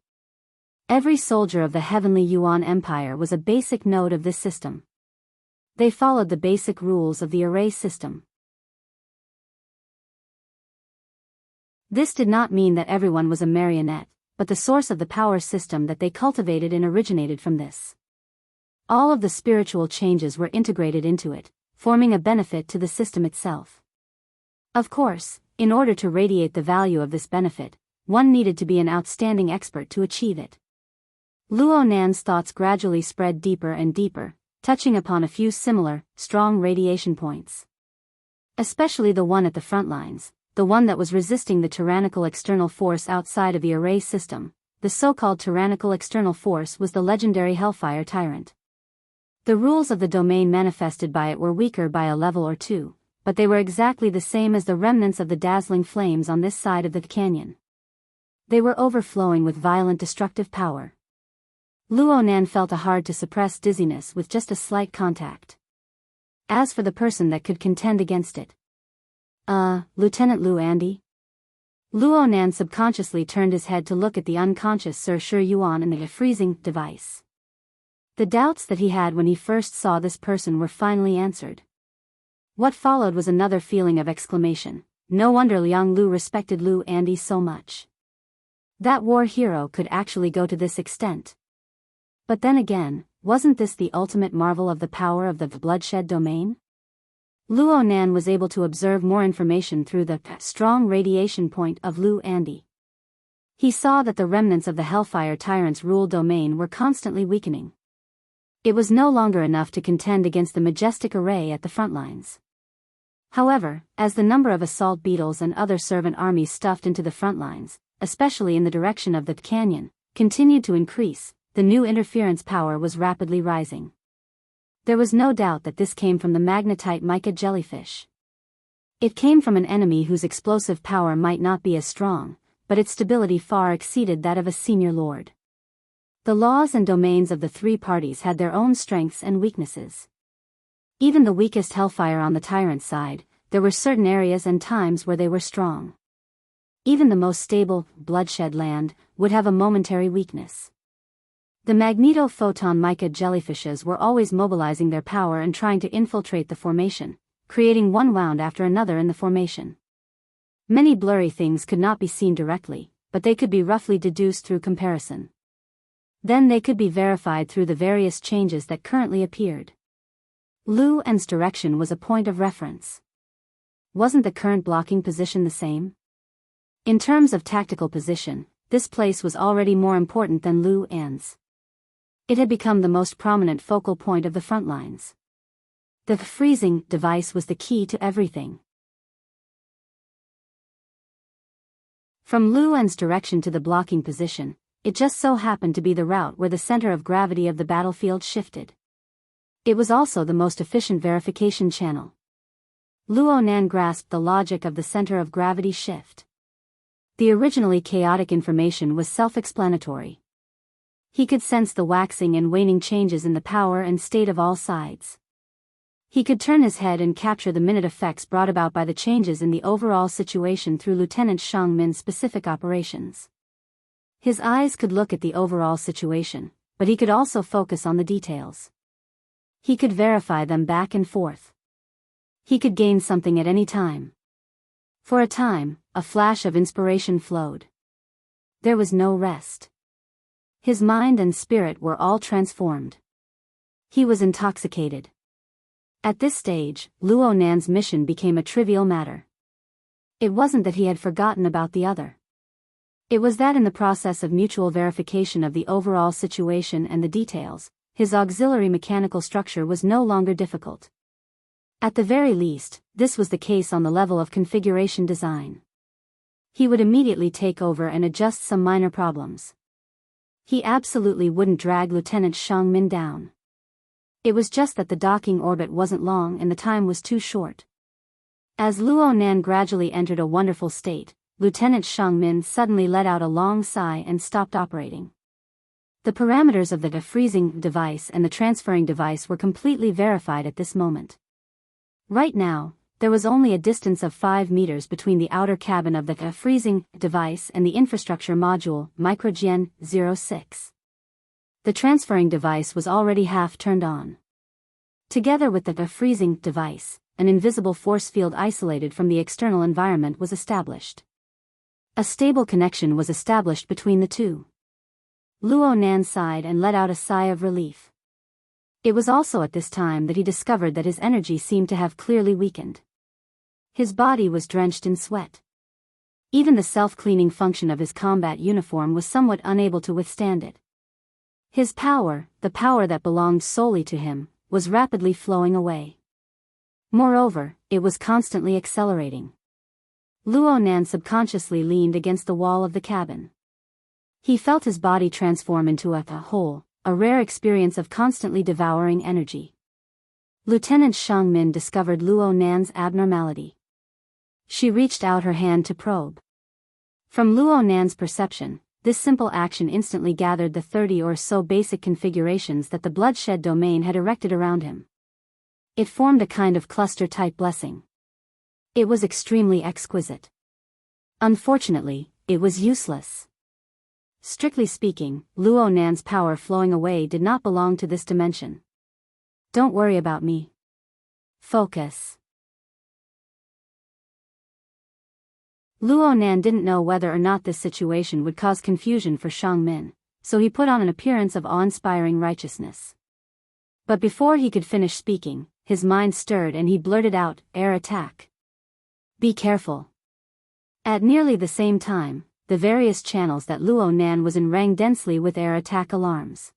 Every soldier of the Heavenly Yuan Empire was a basic node of this system. They followed the basic rules of the array system. This did not mean that everyone was a marionette, but the source of the power system that they cultivated and originated from this. All of the spiritual changes were integrated into it, forming a benefit to the system itself. Of course, in order to radiate the value of this benefit, one needed to be an outstanding expert to achieve it. Luo Nan's thoughts gradually spread deeper and deeper, touching upon a few similar, strong radiation points. Especially the one at the front lines, the one that was resisting the tyrannical external force outside of the array system. The so-called tyrannical external force was the legendary Hellfire Tyrant. The rules of the domain manifested by it were weaker by a level or two, but they were exactly the same as the remnants of the dazzling flames on this side of the canyon. They were overflowing with violent destructive power. Luo Nan felt a hard-to-suppress dizziness with just a slight contact. As for the person that could contend against it. Lieutenant Lu Andy? Luo Nan subconsciously turned his head to look at the unconscious Sir Shi Yuan in the freezing device. The doubts that he had when he first saw this person were finally answered. What followed was another feeling of exclamation. No wonder Liang Lu respected Lu Andy so much. That war hero could actually go to this extent. But then again, wasn't this the ultimate marvel of the power of the bloodshed domain? Luo Nan was able to observe more information through the strong radiation point of Lu Andy. He saw that the remnants of the Hellfire Tyrant's rule domain were constantly weakening. It was no longer enough to contend against the majestic array at the front lines. However, as the number of assault beetles and other servant armies stuffed into the front lines, especially in the direction of the canyon, continued to increase, the new interference power was rapidly rising. There was no doubt that this came from the magnetite mica jellyfish. It came from an enemy whose explosive power might not be as strong, but its stability far exceeded that of a senior lord. The laws and domains of the three parties had their own strengths and weaknesses. Even the weakest hellfire on the tyrant's side, there were certain areas and times where they were strong. Even the most stable, bloodshed land, would have a momentary weakness. The magneto-photon mica jellyfishes were always mobilizing their power and trying to infiltrate the formation, creating one wound after another in the formation. Many blurry things could not be seen directly, but they could be roughly deduced through comparison. Then they could be verified through the various changes that currently appeared. Lu An's direction was a point of reference. Wasn't the current blocking position the same? In terms of tactical position, this place was already more important than Lu An's. It had become the most prominent focal point of the front lines. The freezing device was the key to everything. From Lu An's direction to the blocking position, it just so happened to be the route where the center of gravity of the battlefield shifted. It was also the most efficient verification channel. Luo Nan grasped the logic of the center of gravity shift. The originally chaotic information was self-explanatory. He could sense the waxing and waning changes in the power and state of all sides. He could turn his head and capture the minute effects brought about by the changes in the overall situation through Lieutenant Shangmin's specific operations. His eyes could look at the overall situation, but he could also focus on the details. He could verify them back and forth. He could gain something at any time. For a time, a flash of inspiration flowed. There was no rest. His mind and spirit were all transformed. He was intoxicated. At this stage, Luo Nan's mission became a trivial matter. It wasn't that he had forgotten about the other. It was that in the process of mutual verification of the overall situation and the details, his auxiliary mechanical structure was no longer difficult. At the very least, this was the case on the level of configuration design. He would immediately take over and adjust some minor problems. He absolutely wouldn't drag Lieutenant Shangmin down. It was just that the docking orbit wasn't long and the time was too short. As Luo Nan gradually entered a wonderful state, Lieutenant Shangmin suddenly let out a long sigh and stopped operating. The parameters of the defreezing device and the transferring device were completely verified at this moment. Right now, there was only a distance of 5 meters between the outer cabin of the defreezing device and the infrastructure module, Microgen 06. The transferring device was already half turned on. Together with the defreezing device, an invisible force field isolated from the external environment was established. A stable connection was established between the two. Luo Nan sighed and let out a sigh of relief. It was also at this time that he discovered that his energy seemed to have clearly weakened. His body was drenched in sweat. Even the self-cleaning function of his combat uniform was somewhat unable to withstand it. His power, the power that belonged solely to him, was rapidly flowing away. Moreover, it was constantly accelerating. Luo Nan subconsciously leaned against the wall of the cabin. He felt his body transform into a whole, a rare experience of constantly devouring energy. Lieutenant Shangmin discovered Luo Nan's abnormality. She reached out her hand to probe. From Luo Nan's perception, this simple action instantly gathered the 30 or so basic configurations that the bloodshed domain had erected around him. It formed a kind of cluster-type blessing. It was extremely exquisite. Unfortunately, it was useless. Strictly speaking, Luo Nan's power flowing away did not belong to this dimension. Don't worry about me. Focus. Luo Nan didn't know whether or not this situation would cause confusion for Shangmin, so he put on an appearance of awe-inspiring righteousness. But before he could finish speaking, his mind stirred and he blurted out, "Air attack. Be careful." At nearly the same time, the various channels that Luo Nan was in rang densely with air attack alarms.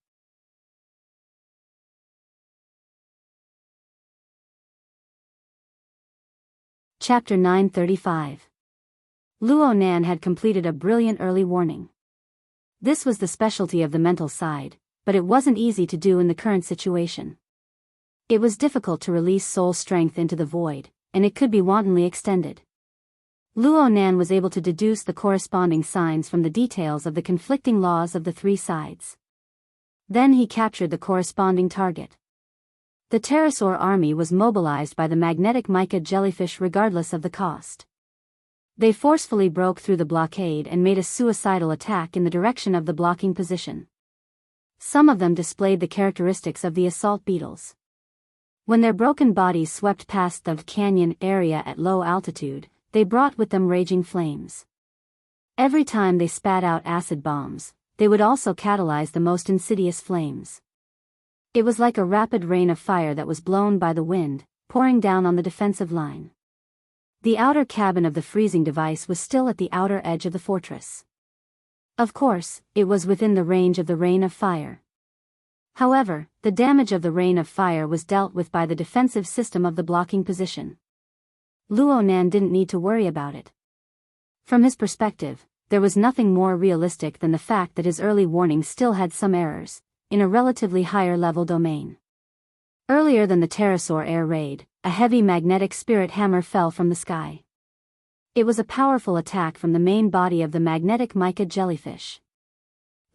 Chapter 935. Luo Nan had completed a brilliant early warning. This was the specialty of the mental side, but it wasn't easy to do in the current situation. It was difficult to release soul strength into the void, and it could be wantonly extended. Luo Nan was able to deduce the corresponding signs from the details of the conflicting laws of the three sides. Then he captured the corresponding target. The pterosaur army was mobilized by the magnetic mica jellyfish regardless of the cost. They forcefully broke through the blockade and made a suicidal attack in the direction of the blocking position. Some of them displayed the characteristics of the assault beetles. When their broken bodies swept past the canyon area at low altitude, they brought with them raging flames. Every time they spat out acid bombs, they would also catalyze the most insidious flames. It was like a rapid rain of fire that was blown by the wind, pouring down on the defensive line. The outer cabin of the freezing device was still at the outer edge of the fortress. Of course, it was within the range of the rain of fire. However, the damage of the rain of fire was dealt with by the defensive system of the blocking position. Luo Nan didn't need to worry about it. From his perspective, there was nothing more realistic than the fact that his early warning still had some errors, in a relatively higher level domain. Earlier than the pterosaur air raid, a heavy magnetic spirit hammer fell from the sky. It was a powerful attack from the main body of the magnetic mica jellyfish.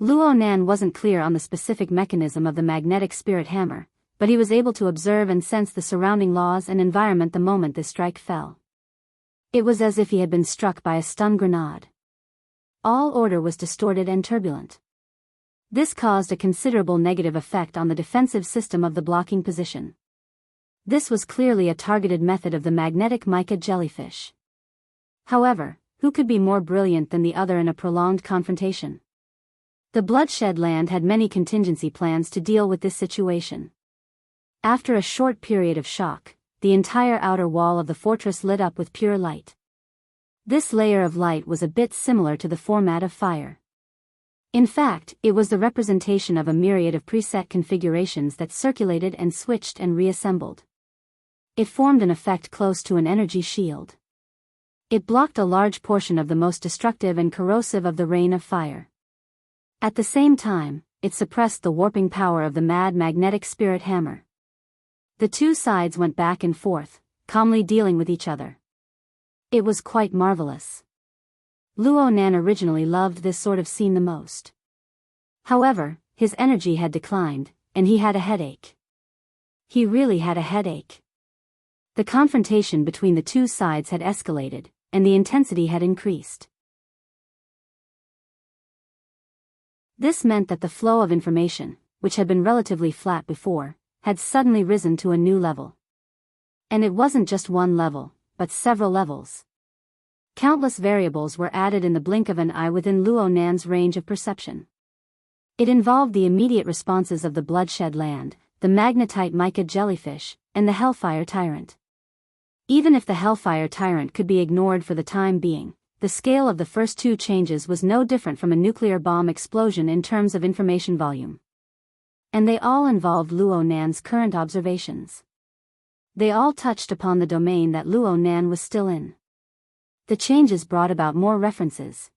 Luo Nan wasn't clear on the specific mechanism of the magnetic spirit hammer, but he was able to observe and sense the surrounding laws and environment the moment this strike fell. It was as if he had been struck by a stun grenade. All order was distorted and turbulent. This caused a considerable negative effect on the defensive system of the blocking position. This was clearly a targeted method of the magnetic mica jellyfish. However, who could be more brilliant than the other in a prolonged confrontation? The bloodshed land had many contingency plans to deal with this situation. After a short period of shock, the entire outer wall of the fortress lit up with pure light. This layer of light was a bit similar to the format of fire. In fact, it was the representation of a myriad of preset configurations that circulated and switched and reassembled. It formed an effect close to an energy shield. It blocked a large portion of the most destructive and corrosive of the rain of fire. At the same time, it suppressed the warping power of the mad magnetic spirit hammer. The two sides went back and forth, calmly dealing with each other. It was quite marvelous. Luo Nan originally loved this sort of scene the most. However, his energy had declined, and he had a headache. He really had a headache. The confrontation between the two sides had escalated, and the intensity had increased. This meant that the flow of information, which had been relatively flat before, had suddenly risen to a new level. And it wasn't just one level, but several levels. Countless variables were added in the blink of an eye within Luo Nan's range of perception. It involved the immediate responses of the bloodshed land, the magnetite mica jellyfish, and the hellfire tyrant. Even if the hellfire tyrant could be ignored for the time being, the scale of the first two changes was no different from a nuclear bomb explosion in terms of information volume. And they all involved Luo Nan's current observations. They all touched upon the domain that Luo Nan was still in. The changes brought about more references.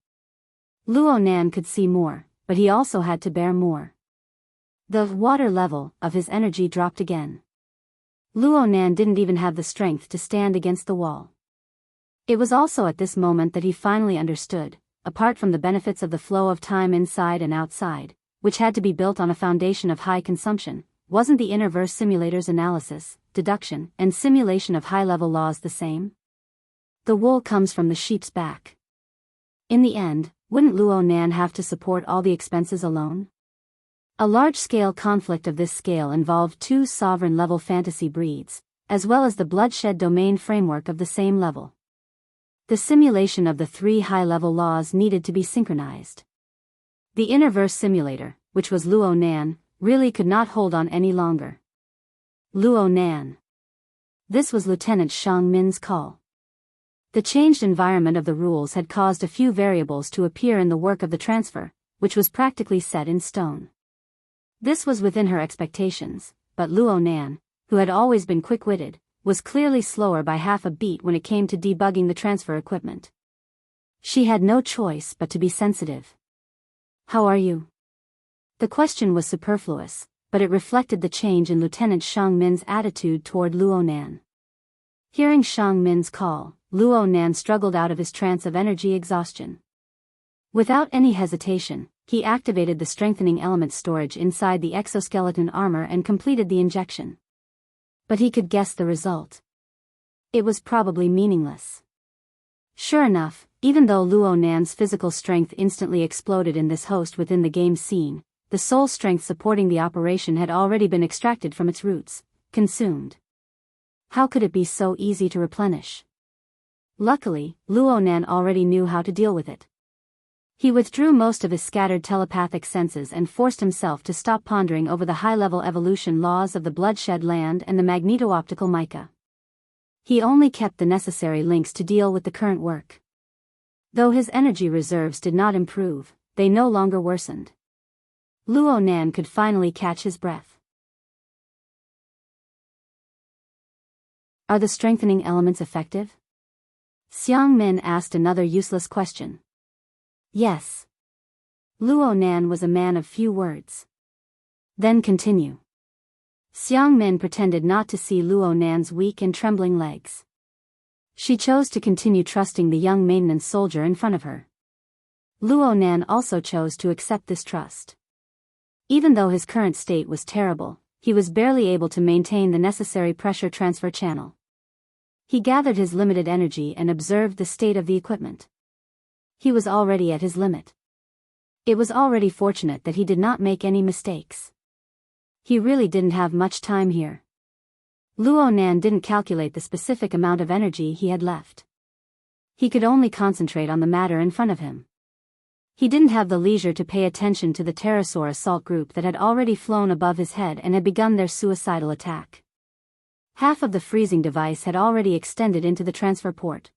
Luo Nan could see more, but he also had to bear more. The water level of his energy dropped again. Luo Nan didn't even have the strength to stand against the wall. It was also at this moment that he finally understood, apart from the benefits of the flow of time inside and outside, which had to be built on a foundation of high consumption, wasn't the Immerse simulator's analysis, deduction, and simulation of high-level laws the same? The wool comes from the sheep's back. In the end, wouldn't Luo Nan have to support all the expenses alone? A large-scale conflict of this scale involved two sovereign-level fantasy breeds, as well as the bloodshed domain framework of the same level. The simulation of the three high-level laws needed to be synchronized. The Innerverse simulator, which was Luo Nan, really could not hold on any longer. Luo Nan. This was Lieutenant Shang Min's call. The changed environment of the rules had caused a few variables to appear in the work of the transfer, which was practically set in stone. This was within her expectations, but Luo Nan, who had always been quick-witted, was clearly slower by half a beat when it came to debugging the transfer equipment. She had no choice but to be sensitive. "How are you?" The question was superfluous, but it reflected the change in Lieutenant Shang Min's attitude toward Luo Nan. Hearing Shang Min's call, Luo Nan struggled out of his trance of energy exhaustion. Without any hesitation, he activated the strengthening element storage inside the exoskeleton armor and completed the injection. But he could guess the result. It was probably meaningless. Sure enough, even though Luo Nan's physical strength instantly exploded in this host within the game scene, the soul strength supporting the operation had already been extracted from its roots, consumed. How could it be so easy to replenish? Luckily, Luo Nan already knew how to deal with it. He withdrew most of his scattered telepathic senses and forced himself to stop pondering over the high-level evolution laws of the bloodshed land and the magneto-optical mica. He only kept the necessary links to deal with the current work. Though his energy reserves did not improve, they no longer worsened. Luo Nan could finally catch his breath. Are the strengthening elements effective? Xiang Min asked another useless question. Yes. Luo Nan was a man of few words. Then continue. Xiang Min pretended not to see Luo Nan's weak and trembling legs. She chose to continue trusting the young maintenance soldier in front of her. Luo Nan also chose to accept this trust. Even though his current state was terrible, he was barely able to maintain the necessary pressure transfer channel. He gathered his limited energy and observed the state of the equipment. He was already at his limit. It was already fortunate that he did not make any mistakes. He really didn't have much time here. Luo Nan didn't calculate the specific amount of energy he had left. He could only concentrate on the matter in front of him. He didn't have the leisure to pay attention to the pterosaur assault group that had already flown above his head and had begun their suicidal attack. Half of the freezing device had already extended into the transfer port.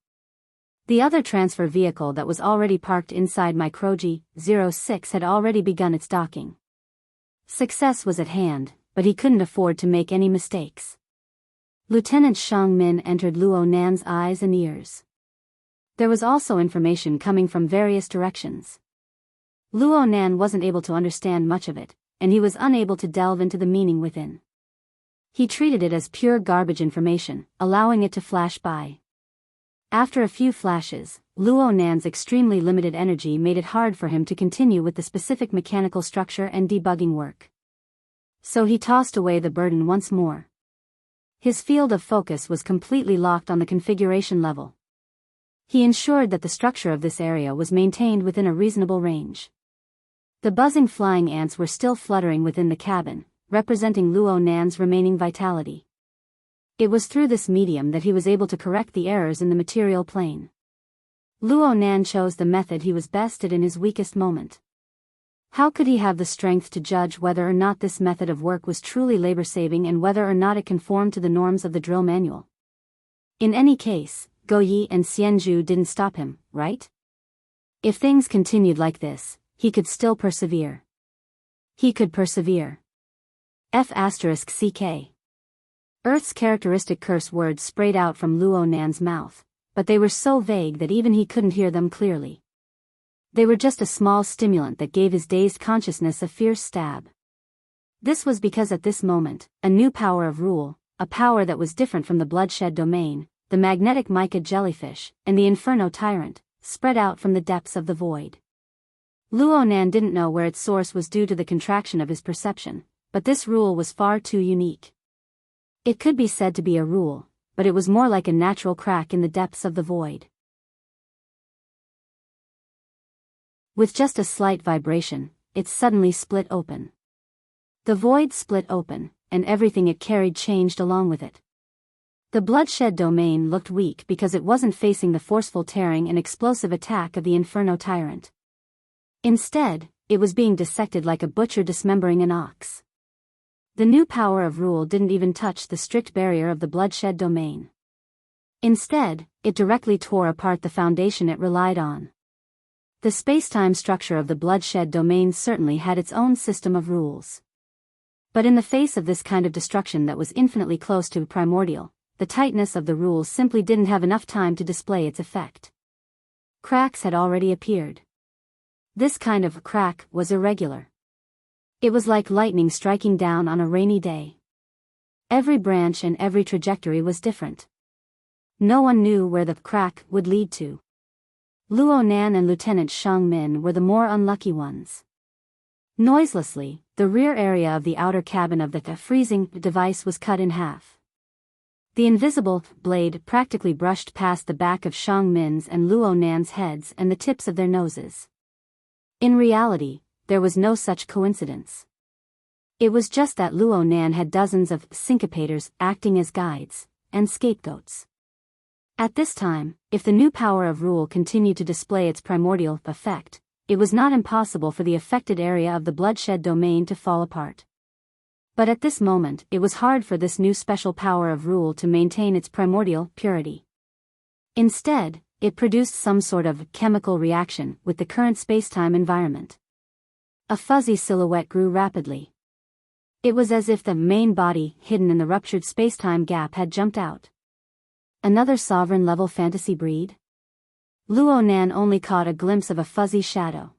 The other transfer vehicle that was already parked inside Microji 06 had already begun its docking. Success was at hand, but he couldn't afford to make any mistakes. Lieutenant Shang Min entered Luo Nan's eyes and ears. There was also information coming from various directions. Luo Nan wasn't able to understand much of it, and he was unable to delve into the meaning within. He treated it as pure garbage information, allowing it to flash by. After a few flashes, Luo Nan's extremely limited energy made it hard for him to continue with the specific mechanical structure and debugging work. So he tossed away the burden once more. His field of focus was completely locked on the configuration level. He ensured that the structure of this area was maintained within a reasonable range. The buzzing flying ants were still fluttering within the cabin, representing Luo Nan's remaining vitality. It was through this medium that he was able to correct the errors in the material plane. Luo Nan chose the method he was best at in his weakest moment. How could he have the strength to judge whether or not this method of work was truly labor-saving and whether or not it conformed to the norms of the drill manual? In any case, Go Yi and Xianzhu didn't stop him, right? If things continued like this, he could still persevere. He could persevere. F***CK. Earth's characteristic curse words sprayed out from Luo Nan's mouth, but they were so vague that even he couldn't hear them clearly. They were just a small stimulant that gave his dazed consciousness a fierce stab. This was because at this moment, a new power of rule, a power that was different from the bloodshed domain, the magnetic mica jellyfish, and the inferno tyrant, spread out from the depths of the void. Luo Nan didn't know where its source was due to the contraction of his perception, but this rule was far too unique. It could be said to be a rule, but it was more like a natural crack in the depths of the void. With just a slight vibration, it suddenly split open. The void split open, and everything it carried changed along with it. The bloodshed domain looked weak because it wasn't facing the forceful tearing and explosive attack of the inferno tyrant. Instead, it was being dissected like a butcher dismembering an ox. The new power of rule didn't even touch the strict barrier of the bloodshed domain. Instead, it directly tore apart the foundation it relied on. The space-time structure of the bloodshed domain certainly had its own system of rules. But in the face of this kind of destruction that was infinitely close to primordial, the tightness of the rules simply didn't have enough time to display its effect. Cracks had already appeared. This kind of crack was irregular. It was like lightning striking down on a rainy day. Every branch and every trajectory was different. No one knew where the crack would lead to. Luo Nan and Lieutenant Shang Min were the more unlucky ones. Noiselessly, the rear area of the outer cabin of the freezing device was cut in half. The invisible blade practically brushed past the back of Shang Min's and Luo Nan's heads and the tips of their noses. In reality, there was no such coincidence. It was just that Luo Nan had dozens of syncopators acting as guides and scapegoats. At this time, if the new power of rule continued to display its primordial effect, it was not impossible for the affected area of the bloodshed domain to fall apart. But at this moment, it was hard for this new special power of rule to maintain its primordial purity. Instead, it produced some sort of chemical reaction with the current space-time environment. A fuzzy silhouette grew rapidly. It was as if the main body hidden in the ruptured space-time gap had jumped out. Another sovereign-level fantasy breed? Luo Nan only caught a glimpse of a fuzzy shadow.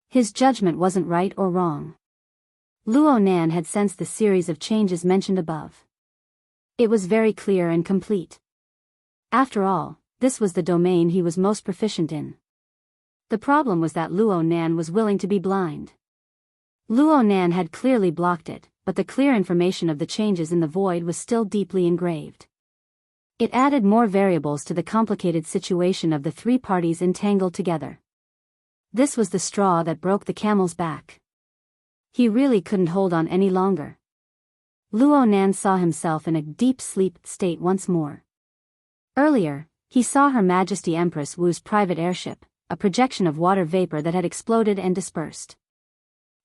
His judgment wasn't right or wrong. Luo Nan had sensed the series of changes mentioned above. It was very clear and complete. After all, this was the domain he was most proficient in. The problem was that Luo Nan was willing to be blind. Luo Nan had clearly blocked it, but the clear information of the changes in the void was still deeply engraved. It added more variables to the complicated situation of the three parties entangled together. This was the straw that broke the camel's back. He really couldn't hold on any longer. Luo Nan saw himself in a deep sleep state once more. Earlier, he saw Her Majesty Empress Wu's private airship, a projection of water vapor that had exploded and dispersed.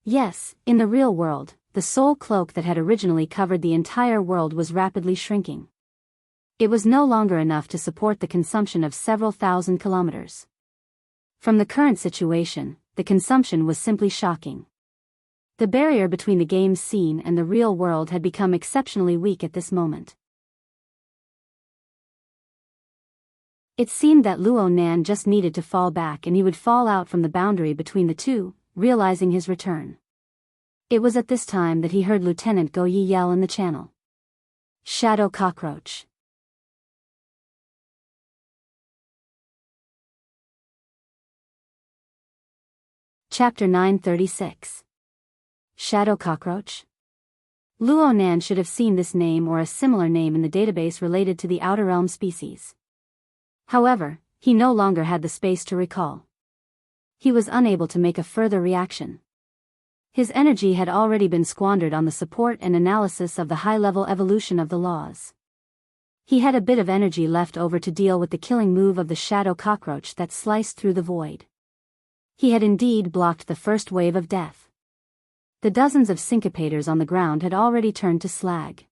Yes, in the real world, the soul cloak that had originally covered the entire world was rapidly shrinking. It was no longer enough to support the consumption of several thousand kilometers. From the current situation, the consumption was simply shocking. The barrier between the game scene and the real world had become exceptionally weak at this moment. It seemed that Luo Nan just needed to fall back and he would fall out from the boundary between the two, realizing his return. It was at this time that he heard Lieutenant Go Yi yell in the channel. Shadow cockroach. Chapter 936. Shadow cockroach? Luo Nan should have seen this name or a similar name in the database related to the Outer Realm species. However, he no longer had the space to recall. He was unable to make a further reaction. His energy had already been squandered on the support and analysis of the high-level evolution of the laws. He had a bit of energy left over to deal with the killing move of the shadow cockroach that sliced through the void. He had indeed blocked the first wave of death. The dozens of syncopators on the ground had already turned to slag.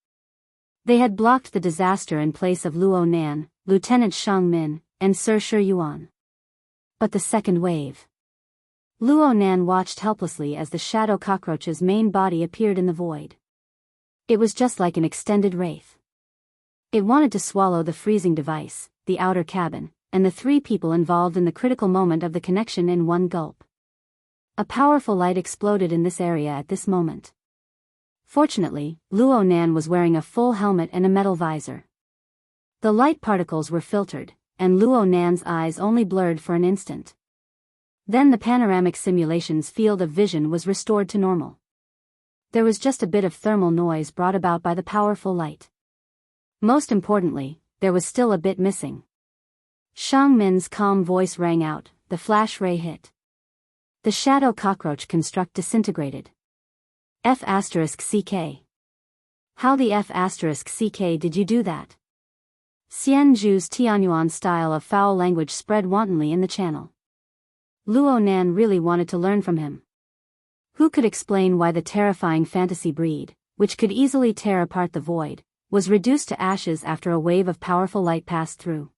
They had blocked the disaster in place of Luo Nan, Lieutenant Shang Min, and Sir Shi Yuan. But the second wave. Luo Nan watched helplessly as the shadow cockroach's main body appeared in the void. It was just like an extended wraith. It wanted to swallow the freezing device, the outer cabin, and the three people involved in the critical moment of the connection in one gulp. A powerful light exploded in this area at this moment. Fortunately, Luo Nan was wearing a full helmet and a metal visor. The light particles were filtered, and Luo Nan's eyes only blurred for an instant. Then the panoramic simulation's field of vision was restored to normal. There was just a bit of thermal noise brought about by the powerful light. Most importantly, there was still a bit missing. Shang Min's calm voice rang out, the flash ray hit. The shadow cockroach construct disintegrated. F***CK. How the F***CK did you do that? Xian Zhu's Tianyuan style of foul language spread wantonly in the channel. Luo Nan really wanted to learn from him. Who could explain why the terrifying fantasy breed, which could easily tear apart the void, was reduced to ashes after a wave of powerful light passed through?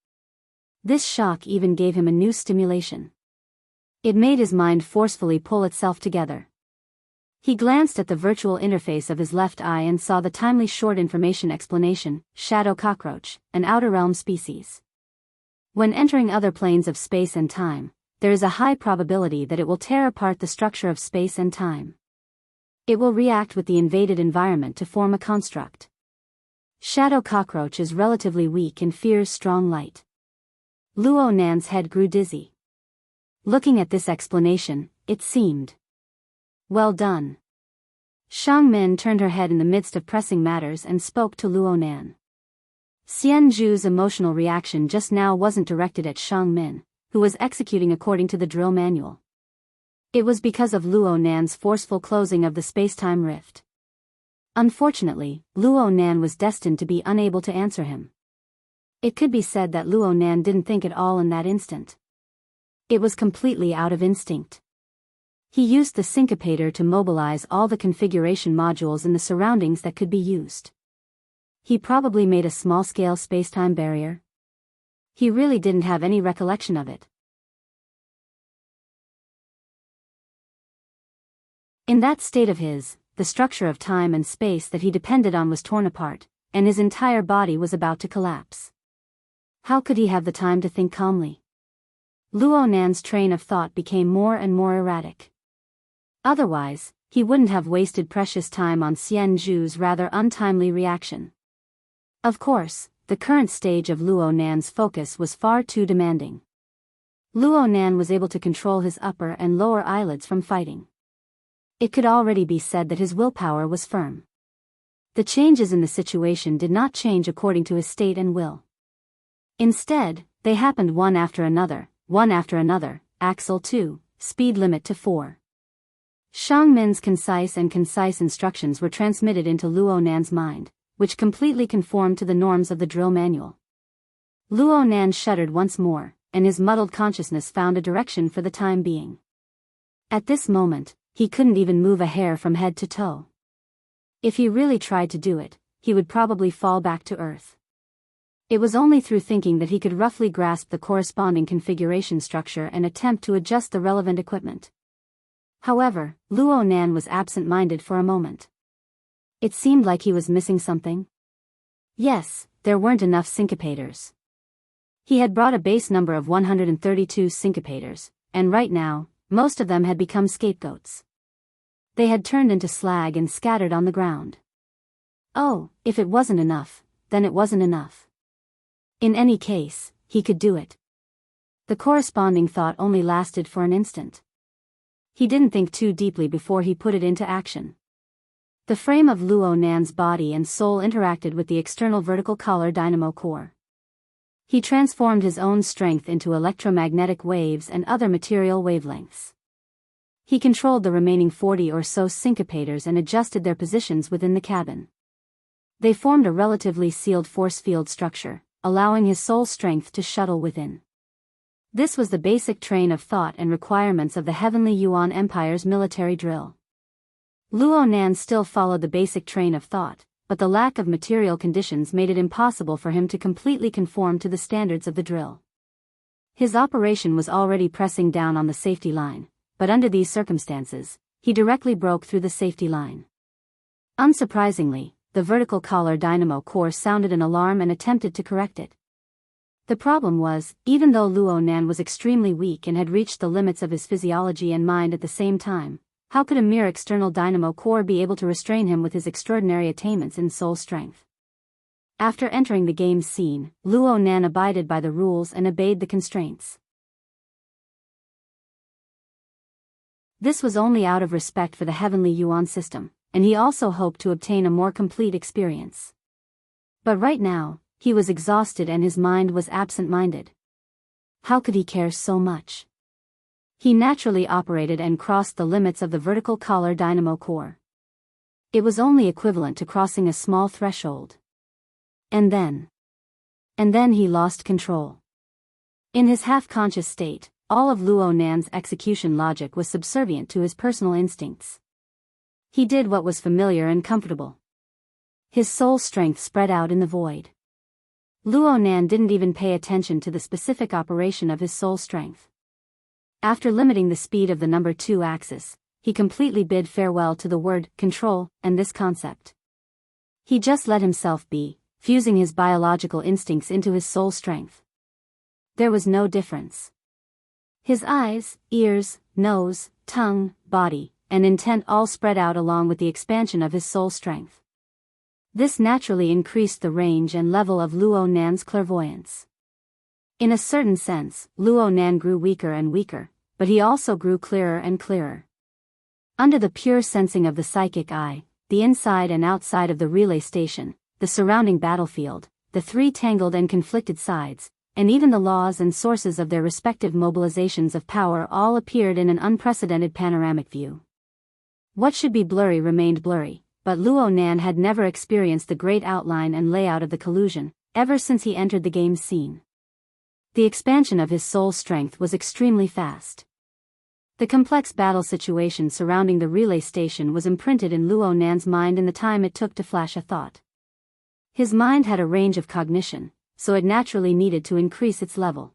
This shock even gave him a new stimulation. It made his mind forcefully pull itself together. He glanced at the virtual interface of his left eye and saw the timely short information explanation, shadow cockroach, an outer realm species. When entering other planes of space and time, there is a high probability that it will tear apart the structure of space and time. It will react with the invaded environment to form a construct. Shadow cockroach is relatively weak and fears strong light. Luo Nan's head grew dizzy. Looking at this explanation, it seemed well done. Shang Min turned her head in the midst of pressing matters and spoke to Luo Nan. Xian Zhu's emotional reaction just now wasn't directed at Shang Min, who was executing according to the drill manual. It was because of Luo Nan's forceful closing of the space-time rift. Unfortunately, Luo Nan was destined to be unable to answer him. It could be said that Luo Nan didn't think at all in that instant. It was completely out of instinct. He used the syncopator to mobilize all the configuration modules in the surroundings that could be used. He probably made a small-scale space-time barrier. He really didn't have any recollection of it. In that state of his, the structure of time and space that he depended on was torn apart, and his entire body was about to collapse. How could he have the time to think calmly? Luo Nan's train of thought became more and more erratic. Otherwise, he wouldn't have wasted precious time on Xian Zhu's rather untimely reaction. Of course, the current stage of Luo Nan's focus was far too demanding. Luo Nan was able to control his upper and lower eyelids from fighting. It could already be said that his willpower was firm. The changes in the situation did not change according to his state and will. Instead, they happened one after another, axle 2, speed limit to 4. Xiang Min's concise instructions were transmitted into Luo Nan's mind, which completely conformed to the norms of the drill manual. Luo Nan shuddered once more, and his muddled consciousness found a direction for the time being. At this moment, he couldn't even move a hair from head to toe. If he really tried to do it, he would probably fall back to Earth. It was only through thinking that he could roughly grasp the corresponding configuration structure and attempt to adjust the relevant equipment. However, Luo Nan was absent-minded for a moment. It seemed like he was missing something. Yes, there weren't enough syncopators. He had brought a base number of 132 syncopators, and right now, most of them had become scapegoats. They had turned into slag and scattered on the ground. Oh, if it wasn't enough, then it wasn't enough. In any case, he could do it. The corresponding thought only lasted for an instant. He didn't think too deeply before he put it into action. The frame of Luo Nan's body and soul interacted with the external vertical collar dynamo core. He transformed his own strength into electromagnetic waves and other material wavelengths. He controlled the remaining 40 or so syncopators and adjusted their positions within the cabin. They formed a relatively sealed force field structure, allowing his soul strength to shuttle within. This was the basic train of thought and requirements of the Heavenly Yuan Empire's military drill. Luo Nan still followed the basic train of thought, but the lack of material conditions made it impossible for him to completely conform to the standards of the drill. His operation was already pressing down on the safety line, but under these circumstances, he directly broke through the safety line. Unsurprisingly, the vertical collar dynamo core sounded an alarm and attempted to correct it. The problem was, even though Luo Nan was extremely weak and had reached the limits of his physiology and mind at the same time, how could a mere external dynamo core be able to restrain him with his extraordinary attainments in soul strength? After entering the game's scene, Luo Nan abided by the rules and obeyed the constraints. This was only out of respect for the Heavenly Yuan system, and he also hoped to obtain a more complete experience. But right now, he was exhausted and his mind was absent-minded. How could he care so much? He naturally operated and crossed the limits of the vertical collar dynamo core. It was only equivalent to crossing a small threshold. And then he lost control. In his half-conscious state, all of Luo Nan's execution logic was subservient to his personal instincts. He did what was familiar and comfortable. His soul strength spread out in the void. Luo Nan didn't even pay attention to the specific operation of his soul strength. After limiting the speed of the number 2 axis, he completely bid farewell to the word control and this concept. He just let himself be, fusing his biological instincts into his soul strength. There was no difference. His eyes, ears, nose, tongue, body, and intent all spread out along with the expansion of his soul strength. This naturally increased the range and level of Luo Nan's clairvoyance. In a certain sense, Luo Nan grew weaker and weaker, but he also grew clearer and clearer. Under the pure sensing of the psychic eye, the inside and outside of the relay station, the surrounding battlefield, the 3 tangled and conflicted sides, and even the laws and sources of their respective mobilizations of power all appeared in an unprecedented panoramic view. What should be blurry remained blurry, but Luo Nan had never experienced the great outline and layout of the collusion, ever since he entered the game's scene. The expansion of his soul strength was extremely fast. The complex battle situation surrounding the relay station was imprinted in Luo Nan's mind in the time it took to flash a thought. His mind had a range of cognition, so it naturally needed to increase its level.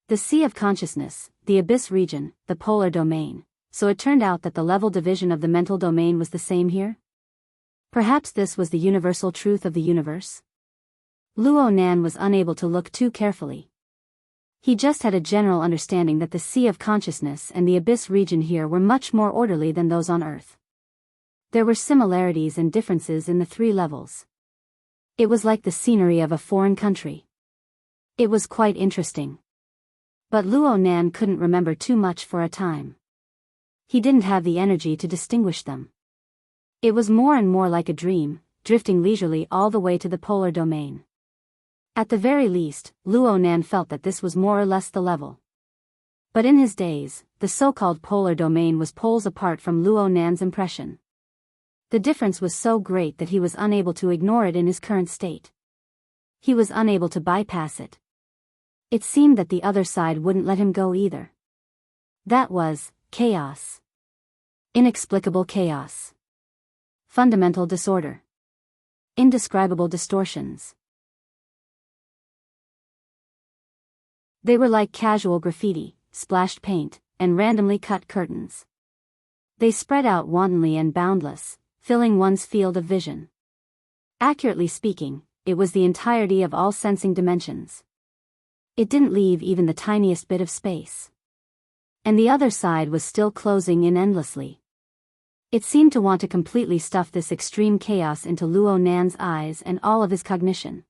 The sea of consciousness, the abyss region, the polar domain, so it turned out that the level division of the mental domain was the same here? Perhaps this was the universal truth of the universe? Luo Nan was unable to look too carefully. He just had a general understanding that the sea of consciousness and the abyss region here were much more orderly than those on Earth. There were similarities and differences in the 3 levels. It was like the scenery of a foreign country. It was quite interesting. But Luo Nan couldn't remember too much for a time. He didn't have the energy to distinguish them. It was more and more like a dream, drifting leisurely all the way to the polar domain. At the very least, Luo Nan felt that this was more or less the level. But in his days, the so-called polar domain was poles apart from Luo Nan's impression. The difference was so great that he was unable to ignore it in his current state. He was unable to bypass it. It seemed that the other side wouldn't let him go either. That was chaos. Inexplicable chaos. Fundamental disorder. Indescribable distortions. They were like casual graffiti, splashed paint, and randomly cut curtains. They spread out wantonly and boundless, filling one's field of vision. Accurately speaking, it was the entirety of all sensing dimensions. It didn't leave even the tiniest bit of space. And the other side was still closing in endlessly. It seemed to want to completely stuff this extreme chaos into Luo Nan's eyes and all of his cognition.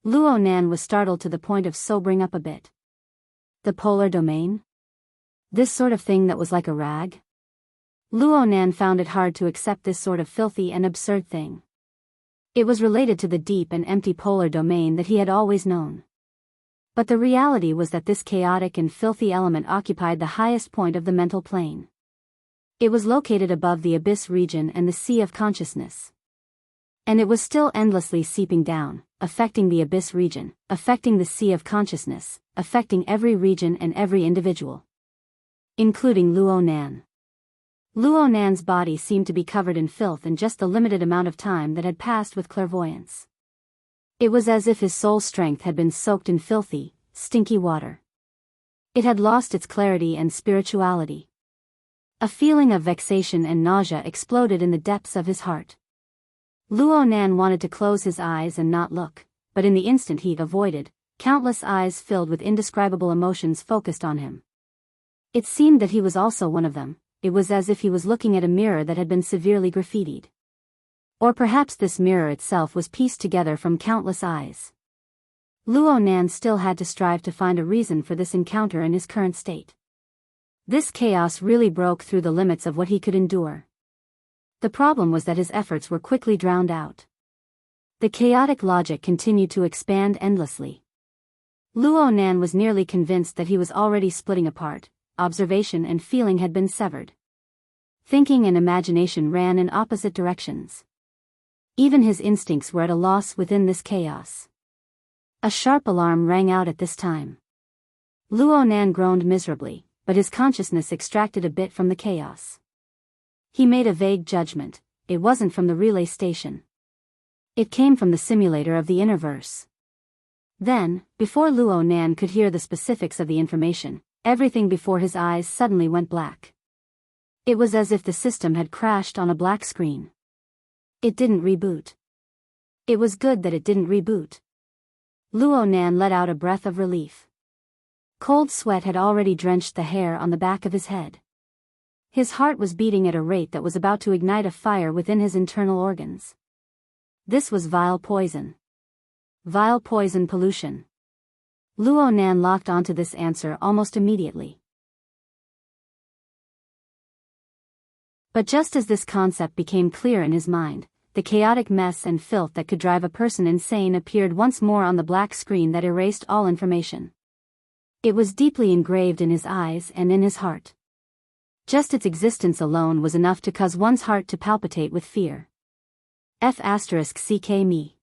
Luo Nan was startled to the point of sobering up a bit. The polar domain? This sort of thing that was like a rag? Luo Nan found it hard to accept this sort of filthy and absurd thing. It was related to the deep and empty polar domain that he had always known. But the reality was that this chaotic and filthy element occupied the highest point of the mental plane. It was located above the abyss region and the sea of consciousness. And it was still endlessly seeping down, affecting the abyss region, affecting the sea of consciousness, affecting every region and every individual. Including Luo Nan. Luo Nan's body seemed to be covered in filth in just the limited amount of time that had passed with clairvoyance. It was as if his soul strength had been soaked in filthy, stinky water. It had lost its clarity and spirituality. A feeling of vexation and nausea exploded in the depths of his heart. Luo Nan wanted to close his eyes and not look, but in the instant he avoided, countless eyes filled with indescribable emotions focused on him. It seemed that he was also one of them. It was as if he was looking at a mirror that had been severely graffitied. Or perhaps this mirror itself was pieced together from countless eyes. Luo Nan still had to strive to find a reason for this encounter in his current state. This chaos really broke through the limits of what he could endure. The problem was that his efforts were quickly drowned out. The chaotic logic continued to expand endlessly. Luo Nan was nearly convinced that he was already splitting apart. Observation and feeling had been severed. Thinking and imagination ran in opposite directions. Even his instincts were at a loss within this chaos. A sharp alarm rang out at this time. Luo Nan groaned miserably, but his consciousness extracted a bit from the chaos. He made a vague judgment. It wasn't from the relay station. It came from the simulator of the Innerverse. Then, before Luo Nan could hear the specifics of the information, everything before his eyes suddenly went black. It was as if the system had crashed on a black screen. It didn't reboot. It was good that it didn't reboot. Luo Nan let out a breath of relief. Cold sweat had already drenched the hair on the back of his head. His heart was beating at a rate that was about to ignite a fire within his internal organs. This was vile poison. Vile poison pollution. Luo Nan locked onto this answer almost immediately. But just as this concept became clear in his mind, the chaotic mess and filth that could drive a person insane appeared once more on the black screen that erased all information. It was deeply engraved in his eyes and in his heart. Just its existence alone was enough to cause one's heart to palpitate with fear. F***ck me.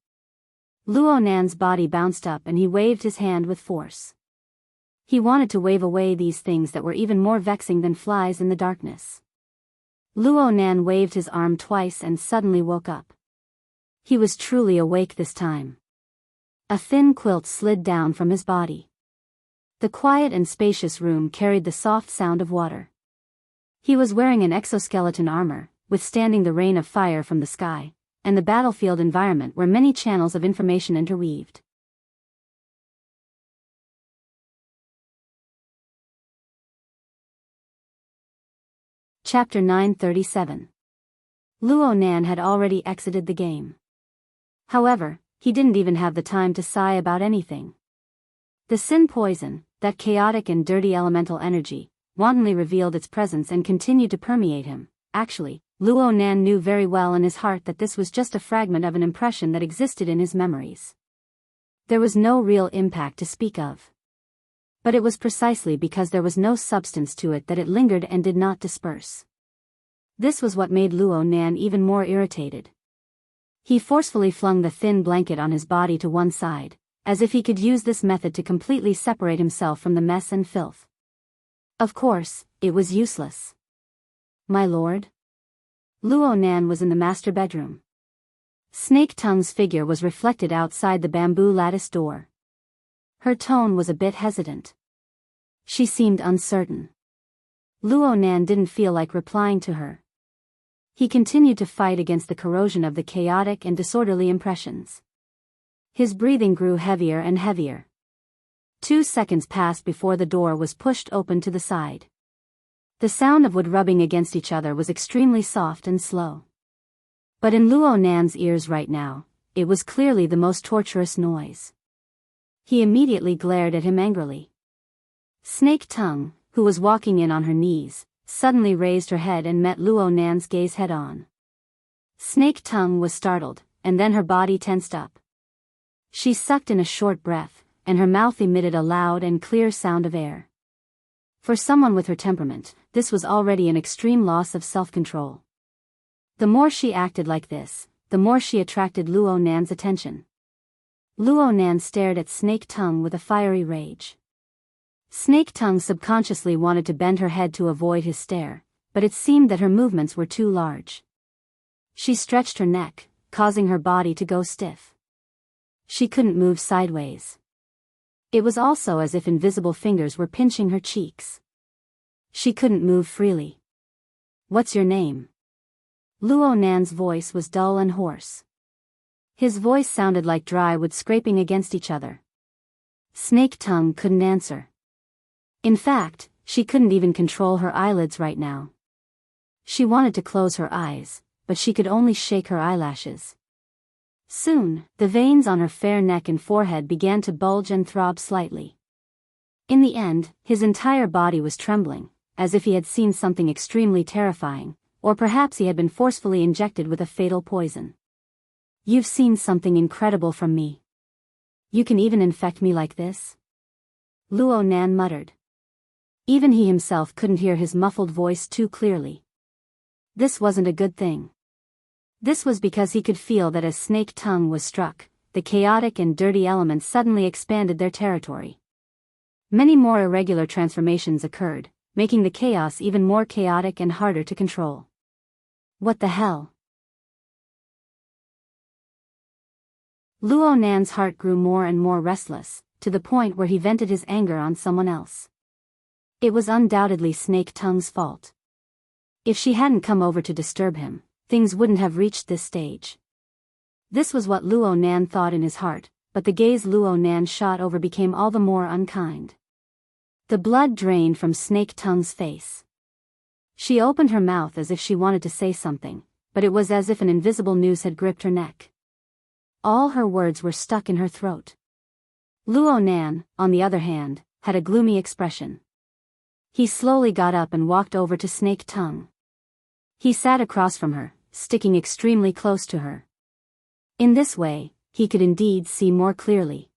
Luo Nan's body bounced up and he waved his hand with force. He wanted to wave away these things that were even more vexing than flies in the darkness. Luo Nan waved his arm twice and suddenly woke up. He was truly awake this time. A thin quilt slid down from his body. The quiet and spacious room carried the soft sound of water. He was wearing an exoskeleton armor, withstanding the rain of fire from the sky, and the battlefield environment where many channels of information interweaved. Chapter 937. Luo Nan had already exited the game. However, he didn't even have the time to sigh about anything. The sin poison, that chaotic and dirty elemental energy, wantonly revealed its presence and continued to permeate him. Actually, Luo Nan knew very well in his heart that this was just a fragment of an impression that existed in his memories. There was no real impact to speak of. But it was precisely because there was no substance to it that it lingered and did not disperse. This was what made Luo Nan even more irritated. He forcefully flung the thin blanket on his body to one side, as if he could use this method to completely separate himself from the mess and filth. Of course, it was useless. My lord? Luo Nan was in the master bedroom. Snake Tongue's figure was reflected outside the bamboo lattice door. Her tone was a bit hesitant. She seemed uncertain. Luo Nan didn't feel like replying to her. He continued to fight against the corrosion of the chaotic and disorderly impressions. His breathing grew heavier and heavier. 2 seconds passed before the door was pushed open to the side. The sound of wood rubbing against each other was extremely soft and slow. But in Luo Nan's ears right now, it was clearly the most torturous noise. He immediately glared at him angrily. Snake Tongue, who was walking in on her knees, suddenly raised her head and met Luo Nan's gaze head-on. Snake Tongue was startled, and then her body tensed up. She sucked in a short breath, and her mouth emitted a loud and clear sound of air. For someone with her temperament, this was already an extreme loss of self-control. The more she acted like this, the more she attracted Luo Nan's attention. Luo Nan stared at Snake Tongue with a fiery rage. Snake Tongue subconsciously wanted to bend her head to avoid his stare, but it seemed that her movements were too large. She stretched her neck, causing her body to go stiff. She couldn't move sideways. It was also as if invisible fingers were pinching her cheeks. She couldn't move freely. What's your name? Luo Nan's voice was dull and hoarse. His voice sounded like dry wood scraping against each other. Snake Tongue couldn't answer. In fact, she couldn't even control her eyelids right now. She wanted to close her eyes, but she could only shake her eyelashes. Soon, the veins on her fair neck and forehead began to bulge and throb slightly. In the end, his entire body was trembling, as if he had seen something extremely terrifying, or perhaps he had been forcefully injected with a fatal poison. You've seen something incredible from me. You can even infect me like this? Luo Nan muttered. Even he himself couldn't hear his muffled voice too clearly. This wasn't a good thing. This was because he could feel that as Snake Tongue was struck, the chaotic and dirty elements suddenly expanded their territory. Many more irregular transformations occurred, making the chaos even more chaotic and harder to control. What the hell? Luo Nan's heart grew more and more restless, to the point where he vented his anger on someone else. It was undoubtedly Snake Tongue's fault. If she hadn't come over to disturb him, things wouldn't have reached this stage. This was what Luo Nan thought in his heart, but the gaze Luo Nan shot over became all the more unkind. The blood drained from Snake Tongue's face. She opened her mouth as if she wanted to say something, but it was as if an invisible noose had gripped her neck. All her words were stuck in her throat. Luo Nan, on the other hand, had a gloomy expression. He slowly got up and walked over to Snake Tongue. He sat across from her, sticking extremely close to her. In this way, he could indeed see more clearly.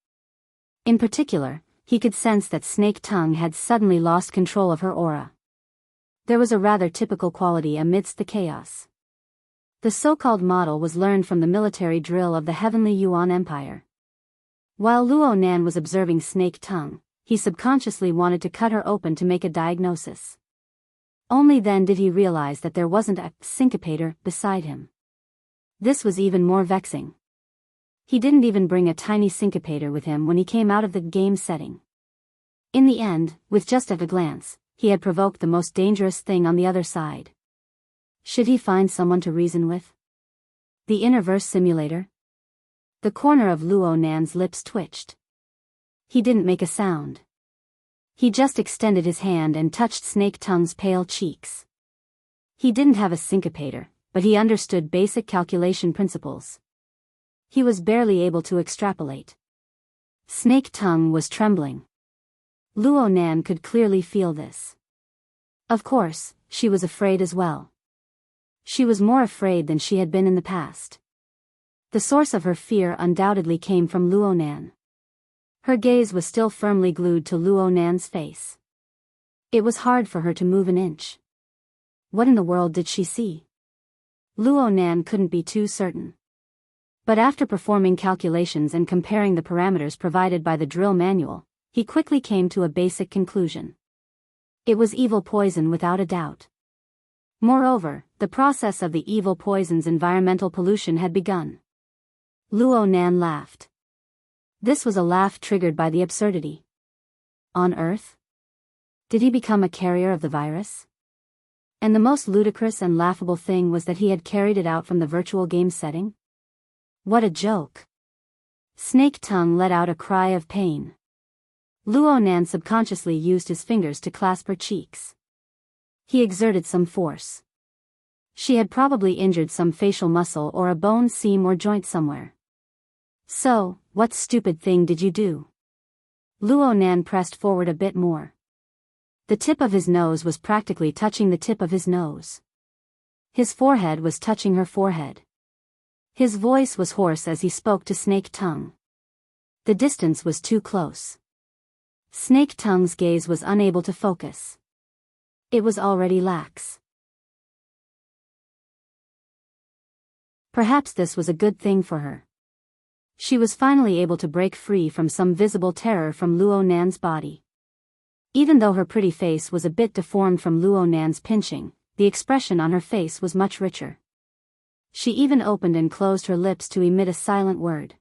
In particular, he could sense that Snake Tongue had suddenly lost control of her aura. There was a rather typical quality amidst the chaos. The so-called model was learned from the military drill of the Heavenly Yuan Empire. While Luo Nan was observing Snake Tongue, he subconsciously wanted to cut her open to make a diagnosis. Only then did he realize that there wasn't a syncopator beside him. This was even more vexing. He didn't even bring a tiny syncopator with him when he came out of the game setting. In the end, with just a glance, he had provoked the most dangerous thing on the other side. Should he find someone to reason with? The Immerse simulator? The corner of Luo Nan's lips twitched. He didn't make a sound. He just extended his hand and touched Snake Tongue's pale cheeks. He didn't have a syncopator, but he understood basic calculation principles. He was barely able to extrapolate. Snake Tongue was trembling. Luo Nan could clearly feel this. Of course, she was afraid as well. She was more afraid than she had been in the past. The source of her fear undoubtedly came from Luo Nan. Her gaze was still firmly glued to Luo Nan's face. It was hard for her to move an inch. What in the world did she see? Luo Nan couldn't be too certain. But after performing calculations and comparing the parameters provided by the drill manual, he quickly came to a basic conclusion. It was evil poison without a doubt. Moreover, the process of the evil poison's environmental pollution had begun. Luo Nan laughed. This was a laugh triggered by the absurdity. On Earth? Did he become a carrier of the virus? And the most ludicrous and laughable thing was that he had carried it out from the virtual game setting? What a joke! Snake Tongue let out a cry of pain. Luo Nan subconsciously used his fingers to clasp her cheeks. He exerted some force. She had probably injured some facial muscle or a bone seam or joint somewhere. So, what stupid thing did you do? Luo Nan pressed forward a bit more. The tip of his nose was practically touching the tip of his nose. His forehead was touching her forehead. His voice was hoarse as he spoke to Snake Tongue. The distance was too close. Snake Tongue's gaze was unable to focus. It was already lax. Perhaps this was a good thing for her. She was finally able to break free from some visible terror from Luo Nan's body. Even though her pretty face was a bit deformed from Luo Nan's pinching, the expression on her face was much richer. She even opened and closed her lips to emit a silent word.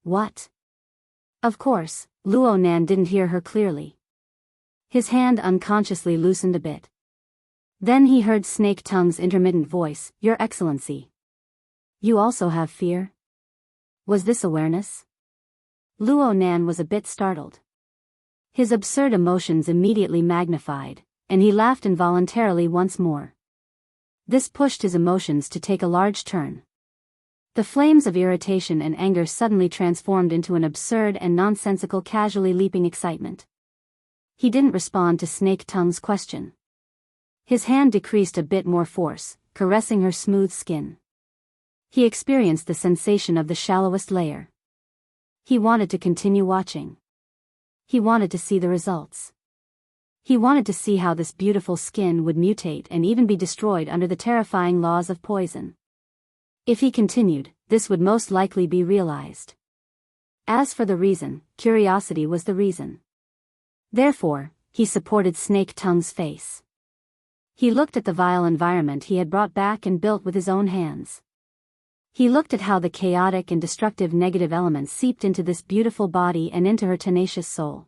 What? Of course, Luo Nan didn't hear her clearly. His hand unconsciously loosened a bit. Then he heard Snake Tongue's intermittent voice, "Your Excellency. You also have fear?" Was this awareness? Luo Nan was a bit startled. His absurd emotions immediately magnified, and he laughed involuntarily once more. This pushed his emotions to take a large turn. The flames of irritation and anger suddenly transformed into an absurd and nonsensical casually leaping excitement. He didn't respond to Snake Tongue's question. His hand decreased a bit more force, caressing her smooth skin. He experienced the sensation of the shallowest layer. He wanted to continue watching. He wanted to see the results. He wanted to see how this beautiful skin would mutate and even be destroyed under the terrifying laws of poison. If he continued, this would most likely be realized. As for the reason, curiosity was the reason. Therefore, he supported Snake Tongue's face. He looked at the vile environment he had brought back and built with his own hands. He looked at how the chaotic and destructive negative elements seeped into this beautiful body and into her tenacious soul.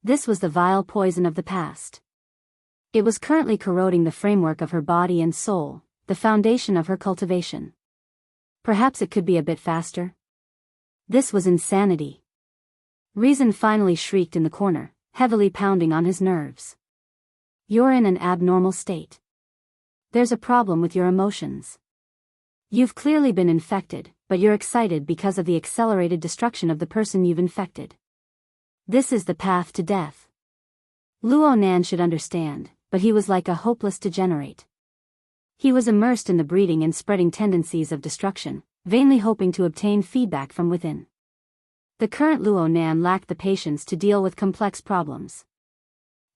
This was the vile poison of the past. It was currently corroding the framework of her body and soul, the foundation of her cultivation. Perhaps it could be a bit faster? This was insanity. Reason finally shrieked in the corner, heavily pounding on his nerves. You're in an abnormal state. There's a problem with your emotions. You've clearly been infected, but you're excited because of the accelerated destruction of the person you've infected. This is the path to death. Luo Nan should understand, but he was like a hopeless degenerate. He was immersed in the breeding and spreading tendencies of destruction, vainly hoping to obtain feedback from within. The current Luo Nan lacked the patience to deal with complex problems.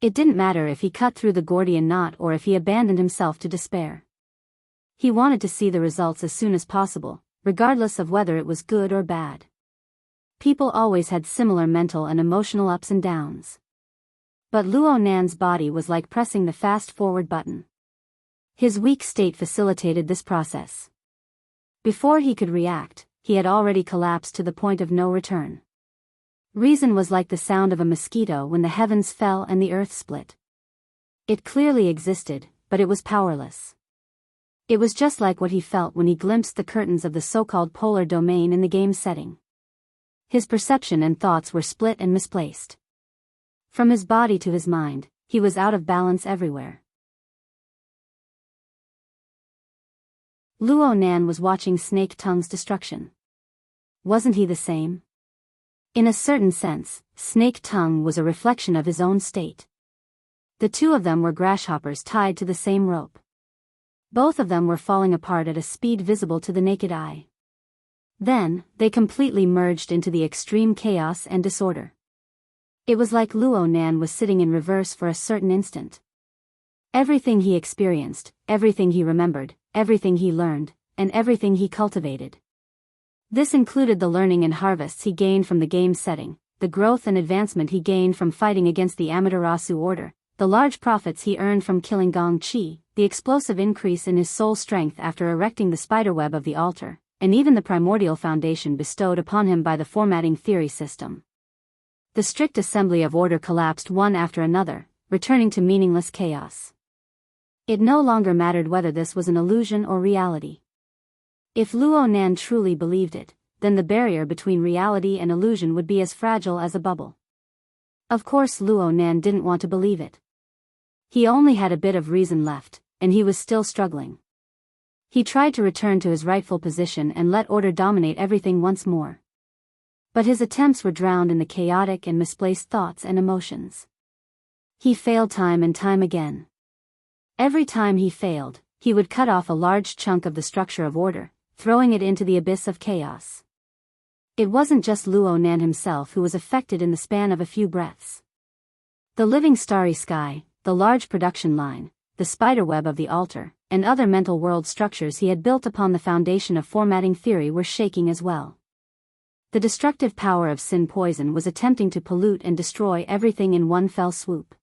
It didn't matter if he cut through the Gordian knot or if he abandoned himself to despair. He wanted to see the results as soon as possible, regardless of whether it was good or bad. People always had similar mental and emotional ups and downs. But Luo Nan's body was like pressing the fast-forward button. His weak state facilitated this process. Before he could react, he had already collapsed to the point of no return. Reason was like the sound of a mosquito when the heavens fell and the earth split. It clearly existed, but it was powerless. It was just like what he felt when he glimpsed the curtains of the so-called polar domain in the game setting. His perception and thoughts were split and misplaced. From his body to his mind, he was out of balance everywhere. Luo Nan was watching Snake Tongue's destruction. Wasn't he the same? In a certain sense, Snake Tongue was a reflection of his own state. The two of them were grasshoppers tied to the same rope. Both of them were falling apart at a speed visible to the naked eye. Then, they completely merged into the extreme chaos and disorder. It was like Luo Nan was sitting in reverse for a certain instant. Everything he experienced, everything he remembered, everything he learned, and everything he cultivated. This included the learning and harvests he gained from the game setting, the growth and advancement he gained from fighting against the Amaterasu Order, the large profits he earned from killing Gong Chi, the explosive increase in his soul strength after erecting the spiderweb of the altar, and even the primordial foundation bestowed upon him by the formatting theory system. The strict assembly of order collapsed one after another, returning to meaningless chaos. It no longer mattered whether this was an illusion or reality. If Luo Nan truly believed it, then the barrier between reality and illusion would be as fragile as a bubble. Of course Luo Nan didn't want to believe it. He only had a bit of reason left, and he was still struggling. He tried to return to his rightful position and let order dominate everything once more. But his attempts were drowned in the chaotic and misplaced thoughts and emotions. He failed time and time again. Every time he failed, he would cut off a large chunk of the structure of order, throwing it into the abyss of chaos. It wasn't just Luo Nan himself who was affected in the span of a few breaths. The living starry sky, the large production line, the spiderweb of the altar, and other mental world structures he had built upon the foundation of formatting theory were shaking as well. The destructive power of sin poison was attempting to pollute and destroy everything in one fell swoop.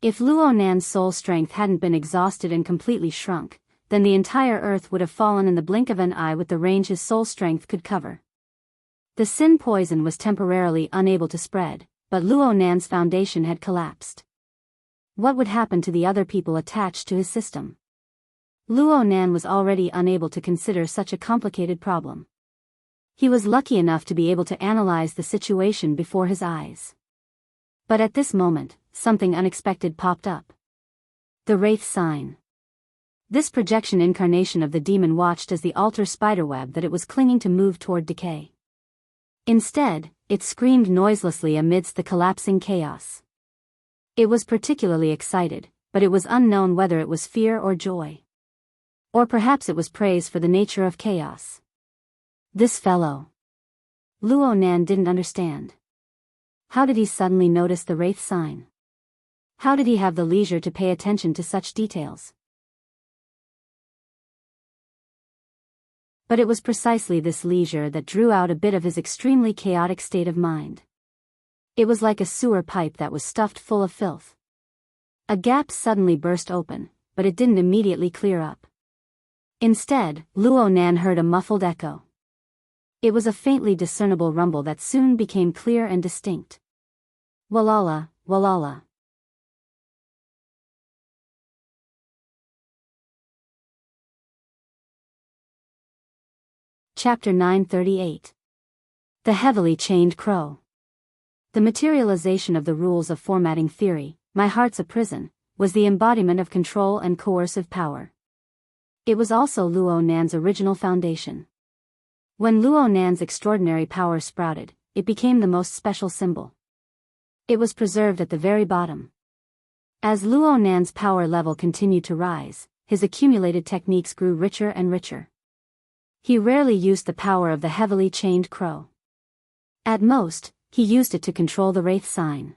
If Luo Nan's soul strength hadn't been exhausted and completely shrunk, then the entire earth would have fallen in the blink of an eye with the range his soul strength could cover. The sin poison was temporarily unable to spread, but Luo Nan's foundation had collapsed. What would happen to the other people attached to his system? Luo Nan was already unable to consider such a complicated problem. He was lucky enough to be able to analyze the situation before his eyes. But at this moment, something unexpected popped up. The Wraith Sign. This projection incarnation of the demon watched as the altar spiderweb that it was clinging to moved toward decay. Instead, it screamed noiselessly amidst the collapsing chaos. It was particularly excited, but it was unknown whether it was fear or joy. Or perhaps it was praise for the nature of chaos. This fellow. Luo Nan didn't understand. How did he suddenly notice the Wraith Sign? How did he have the leisure to pay attention to such details? But it was precisely this leisure that drew out a bit of his extremely chaotic state of mind. It was like a sewer pipe that was stuffed full of filth. A gap suddenly burst open, but it didn't immediately clear up. Instead, Luo Nan heard a muffled echo. It was a faintly discernible rumble that soon became clear and distinct. Walala, walala. Chapter 938. The Heavily Chained Crow. The materialization of the rules of formatting theory, my heart's a prison, was the embodiment of control and coercive power. It was also Luo Nan's original foundation. When Luo Nan's extraordinary power sprouted, it became the most special symbol. It was preserved at the very bottom. As Luo Nan's power level continued to rise, his accumulated techniques grew richer and richer. He rarely used the power of the heavily chained crow. At most, he used it to control the Wraith Sign.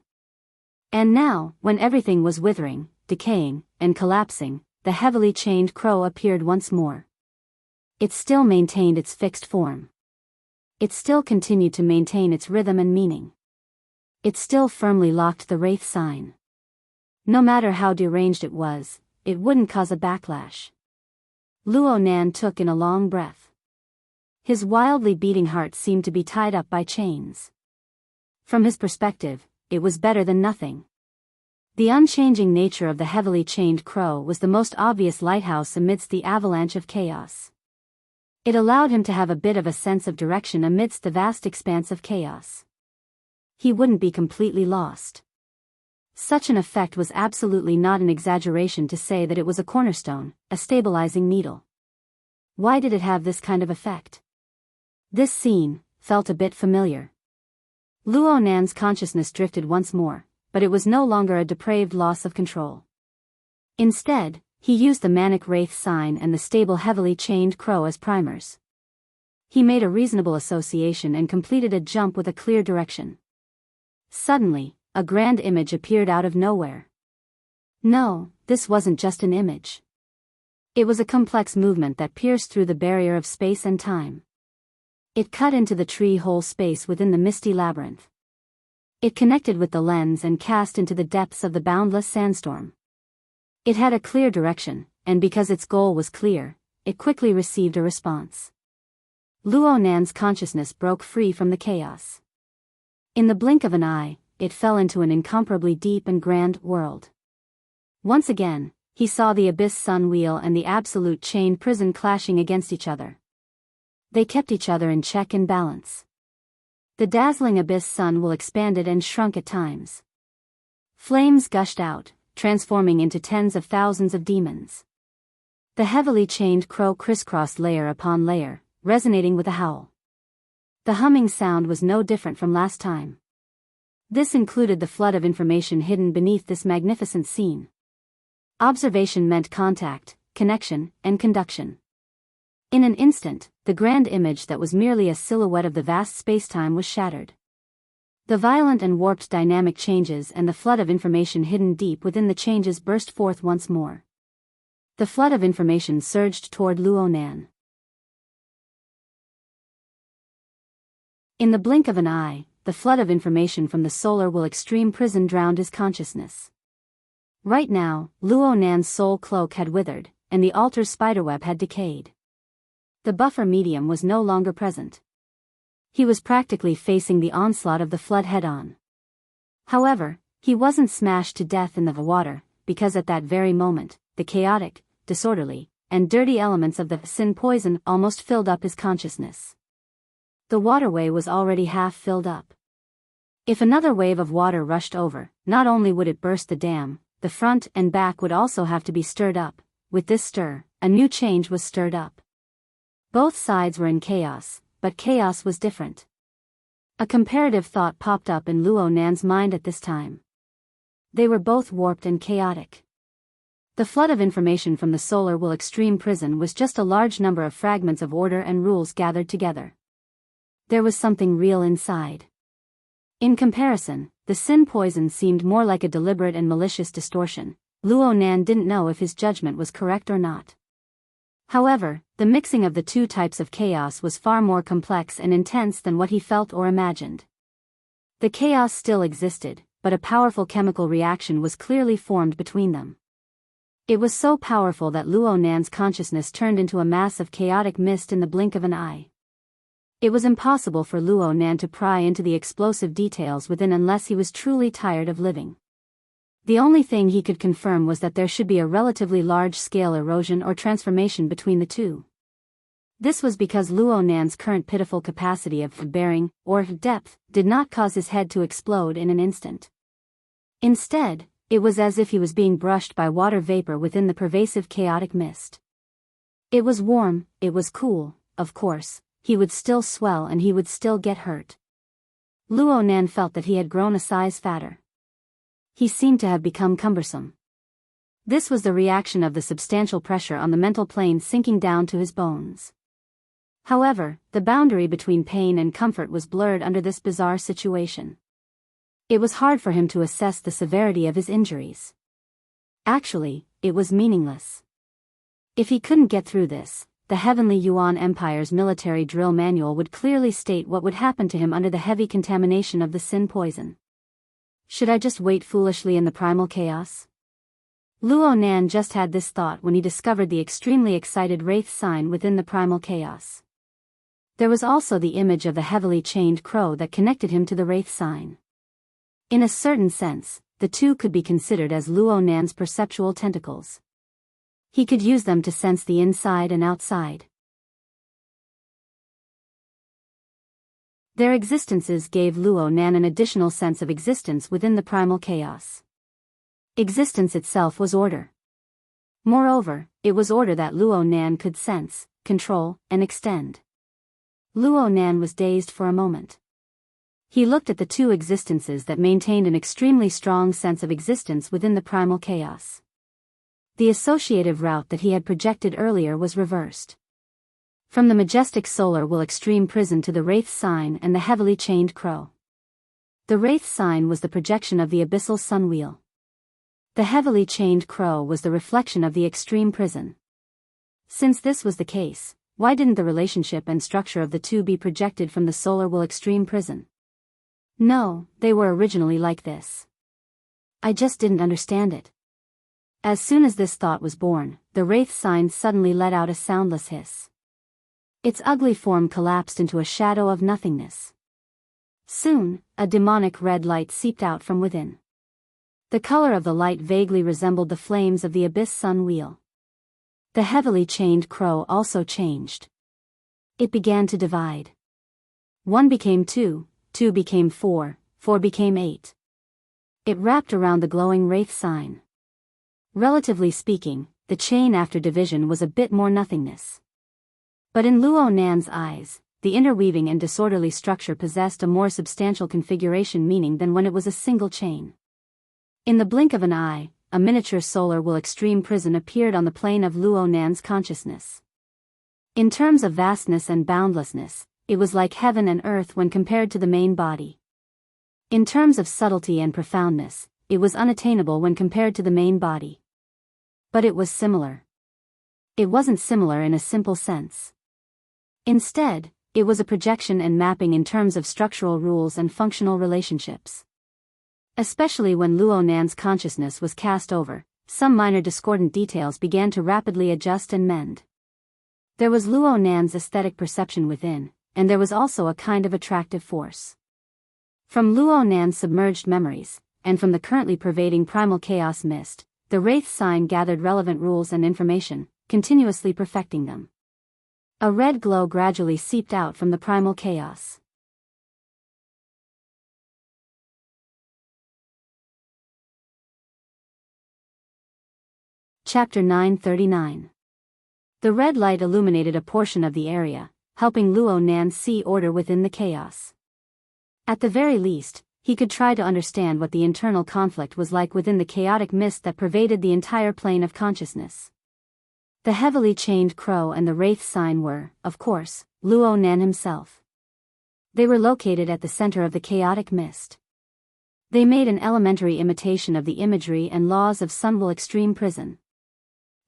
And now, when everything was withering, decaying, and collapsing, the heavily chained crow appeared once more. It still maintained its fixed form. It still continued to maintain its rhythm and meaning. It still firmly locked the Wraith Sign. No matter how deranged it was, it wouldn't cause a backlash. Luo Nan took in a long breath. His wildly beating heart seemed to be tied up by chains. From his perspective, it was better than nothing. The unchanging nature of the heavily chained crow was the most obvious lighthouse amidst the avalanche of chaos. It allowed him to have a bit of a sense of direction amidst the vast expanse of chaos. He wouldn't be completely lost. Such an effect was absolutely not an exaggeration to say that it was a cornerstone, a stabilizing needle. Why did it have this kind of effect? This scene felt a bit familiar. Luo Nan's consciousness drifted once more, but it was no longer a depraved loss of control. Instead, he used the manic wraith sign and the stable heavily chained crow as primers. He made a reasonable association and completed a jump with a clear direction. Suddenly, a grand image appeared out of nowhere. No, this wasn't just an image. It was a complex movement that pierced through the barrier of space and time. It cut into the tree-hole space within the misty labyrinth. It connected with the lens and cast into the depths of the boundless sandstorm. It had a clear direction, and because its goal was clear, it quickly received a response. Luo Nan's consciousness broke free from the chaos. In the blink of an eye, it fell into an incomparably deep and grand world. Once again, he saw the abyss sun wheel and the absolute chained prison clashing against each other. They kept each other in check and balance. The dazzling abyss sun wheel expanded and shrunk at times. Flames gushed out, transforming into tens of thousands of demons. The heavily chained crow crisscrossed layer upon layer, resonating with a howl. The humming sound was no different from last time. This included the flood of information hidden beneath this magnificent scene. Observation meant contact, connection, and conduction. In an instant, the grand image that was merely a silhouette of the vast spacetime was shattered. The violent and warped dynamic changes and the flood of information hidden deep within the changes burst forth once more. The flood of information surged toward Luo Nan. In the blink of an eye, the flood of information from the solar will extreme prison drowned his consciousness. Right now, Luo Nan's soul cloak had withered, and the altar's spiderweb had decayed. The buffer medium was no longer present. He was practically facing the onslaught of the flood head-on. However, he wasn't smashed to death in the water, because at that very moment, the chaotic, disorderly, and dirty elements of the sin poison almost filled up his consciousness. The waterway was already half filled up. If another wave of water rushed over, not only would it burst the dam, the front and back would also have to be stirred up. With this stir, a new change was stirred up. Both sides were in chaos, but chaos was different. A comparative thought popped up in Luo Nan's mind at this time. They were both warped and chaotic. The flood of information from the solar will extreme prison was just a large number of fragments of order and rules gathered together. There was something real inside. In comparison, the sin poison seemed more like a deliberate and malicious distortion. Luo Nan didn't know if his judgment was correct or not. However, the mixing of the two types of chaos was far more complex and intense than what he felt or imagined. The chaos still existed, but a powerful chemical reaction was clearly formed between them. It was so powerful that Luo Nan's consciousness turned into a mass of chaotic mist in the blink of an eye. It was impossible for Luo Nan to pry into the explosive details within unless he was truly tired of living. The only thing he could confirm was that there should be a relatively large-scale erosion or transformation between the two. This was because Luo Nan's current pitiful capacity of bearing, or depth, did not cause his head to explode in an instant. Instead, it was as if he was being brushed by water vapor within the pervasive chaotic mist. It was warm, it was cool, of course, he would still swell and he would still get hurt. Luo Nan felt that he had grown a size fatter. He seemed to have become cumbersome. This was the reaction of the substantial pressure on the mental plane sinking down to his bones. However, the boundary between pain and comfort was blurred under this bizarre situation. It was hard for him to assess the severity of his injuries. Actually, it was meaningless. If he couldn't get through this, the Heavenly Yuan Empire's military drill manual would clearly state what would happen to him under the heavy contamination of the sin poison. Should I just wait foolishly in the primal chaos? Luo Nan just had this thought when he discovered the extremely excited wraith sign within the primal chaos. There was also the image of the heavily chained crow that connected him to the wraith sign. In a certain sense, the two could be considered as Luo Nan's perceptual tentacles. He could use them to sense the inside and outside. Their existences gave Luo Nan an additional sense of existence within the primal chaos. Existence itself was order. Moreover, it was order that Luo Nan could sense, control, and extend. Luo Nan was dazed for a moment. He looked at the two existences that maintained an extremely strong sense of existence within the primal chaos. The associative route that he had projected earlier was reversed. From the majestic solar will extreme prison to the wraith sign and the heavily chained crow. The wraith sign was the projection of the abyssal sun wheel. The heavily chained crow was the reflection of the extreme prison. Since this was the case, why didn't the relationship and structure of the two be projected from the solar will extreme prison? No, they were originally like this. I just didn't understand it. As soon as this thought was born, the wraith sign suddenly let out a soundless hiss. Its ugly form collapsed into a shadow of nothingness. Soon, a demonic red light seeped out from within. The color of the light vaguely resembled the flames of the abyss sun wheel. The heavily chained crow also changed. It began to divide. 1 became 2, 2 became 4, 4 became 8. It wrapped around the glowing wraith sign. Relatively speaking, the chain after division was a bit more nothingness. But in Luo Nan's eyes, the interweaving and disorderly structure possessed a more substantial configuration meaning than when it was a single chain. In the blink of an eye, a miniature solar will extreme prison appeared on the plane of Luo Nan's consciousness. In terms of vastness and boundlessness, it was like heaven and earth when compared to the main body. In terms of subtlety and profoundness, it was unattainable when compared to the main body. But it was similar. It wasn't similar in a simple sense. Instead, it was a projection and mapping in terms of structural rules and functional relationships. Especially when Luo Nan's consciousness was cast over, some minor discordant details began to rapidly adjust and mend. There was Luo Nan's aesthetic perception within, and there was also a kind of attractive force. From Luo Nan's submerged memories, and from the currently pervading primal chaos mist, the wraith sign gathered relevant rules and information, continuously perfecting them. A red glow gradually seeped out from the primal chaos. Chapter 939. The red light illuminated a portion of the area, helping Luo Nan see order within the chaos. At the very least, he could try to understand what the internal conflict was like within the chaotic mist that pervaded the entire plane of consciousness. The heavily chained crow and the wraith sign were, of course, Luo Nan himself. They were located at the center of the chaotic mist. They made an elementary imitation of the imagery and laws of Sunwell Extreme Prison.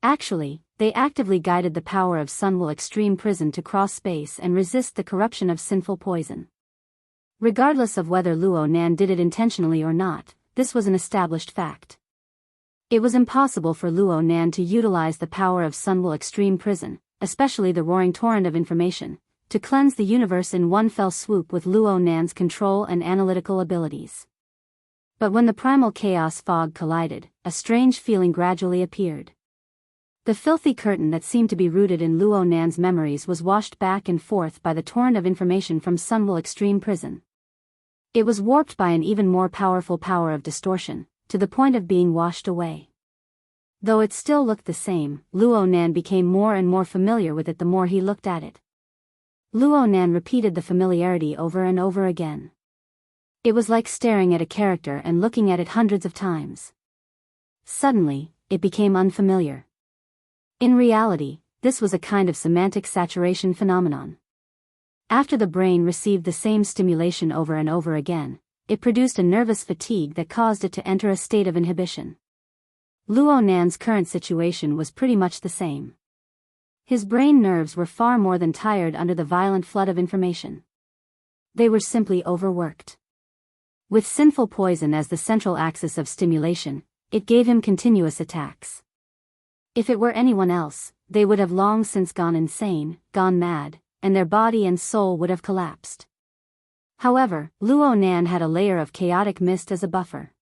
Actually, they actively guided the power of Sunwell Extreme Prison to cross space and resist the corruption of sinful poison. Regardless of whether Luo Nan did it intentionally or not, this was an established fact. It was impossible for Luo Nan to utilize the power of Sunwell Extreme Prison, especially the roaring torrent of information, to cleanse the universe in one fell swoop with Luo Nan's control and analytical abilities. But when the primal chaos fog collided, a strange feeling gradually appeared. The filthy curtain that seemed to be rooted in Luo Nan's memories was washed back and forth by the torrent of information from Sunwell Extreme Prison. It was warped by an even more powerful power of distortion, to the point of being washed away. Though it still looked the same, Luo Nan became more and more familiar with it the more he looked at it. Luo Nan repeated the familiarity over and over again. It was like staring at a character and looking at it hundreds of times. Suddenly, it became unfamiliar. In reality, this was a kind of semantic saturation phenomenon. After the brain received the same stimulation over and over again, it produced a nervous fatigue that caused it to enter a state of inhibition. Luo Nan's current situation was pretty much the same. His brain nerves were far more than tired under the violent flood of information. They were simply overworked. With sinful poison as the central axis of stimulation, it gave him continuous attacks. If it were anyone else, they would have long since gone insane, gone mad, and their body and soul would have collapsed. However, Luo Nan had a layer of chaotic mist as a buffer.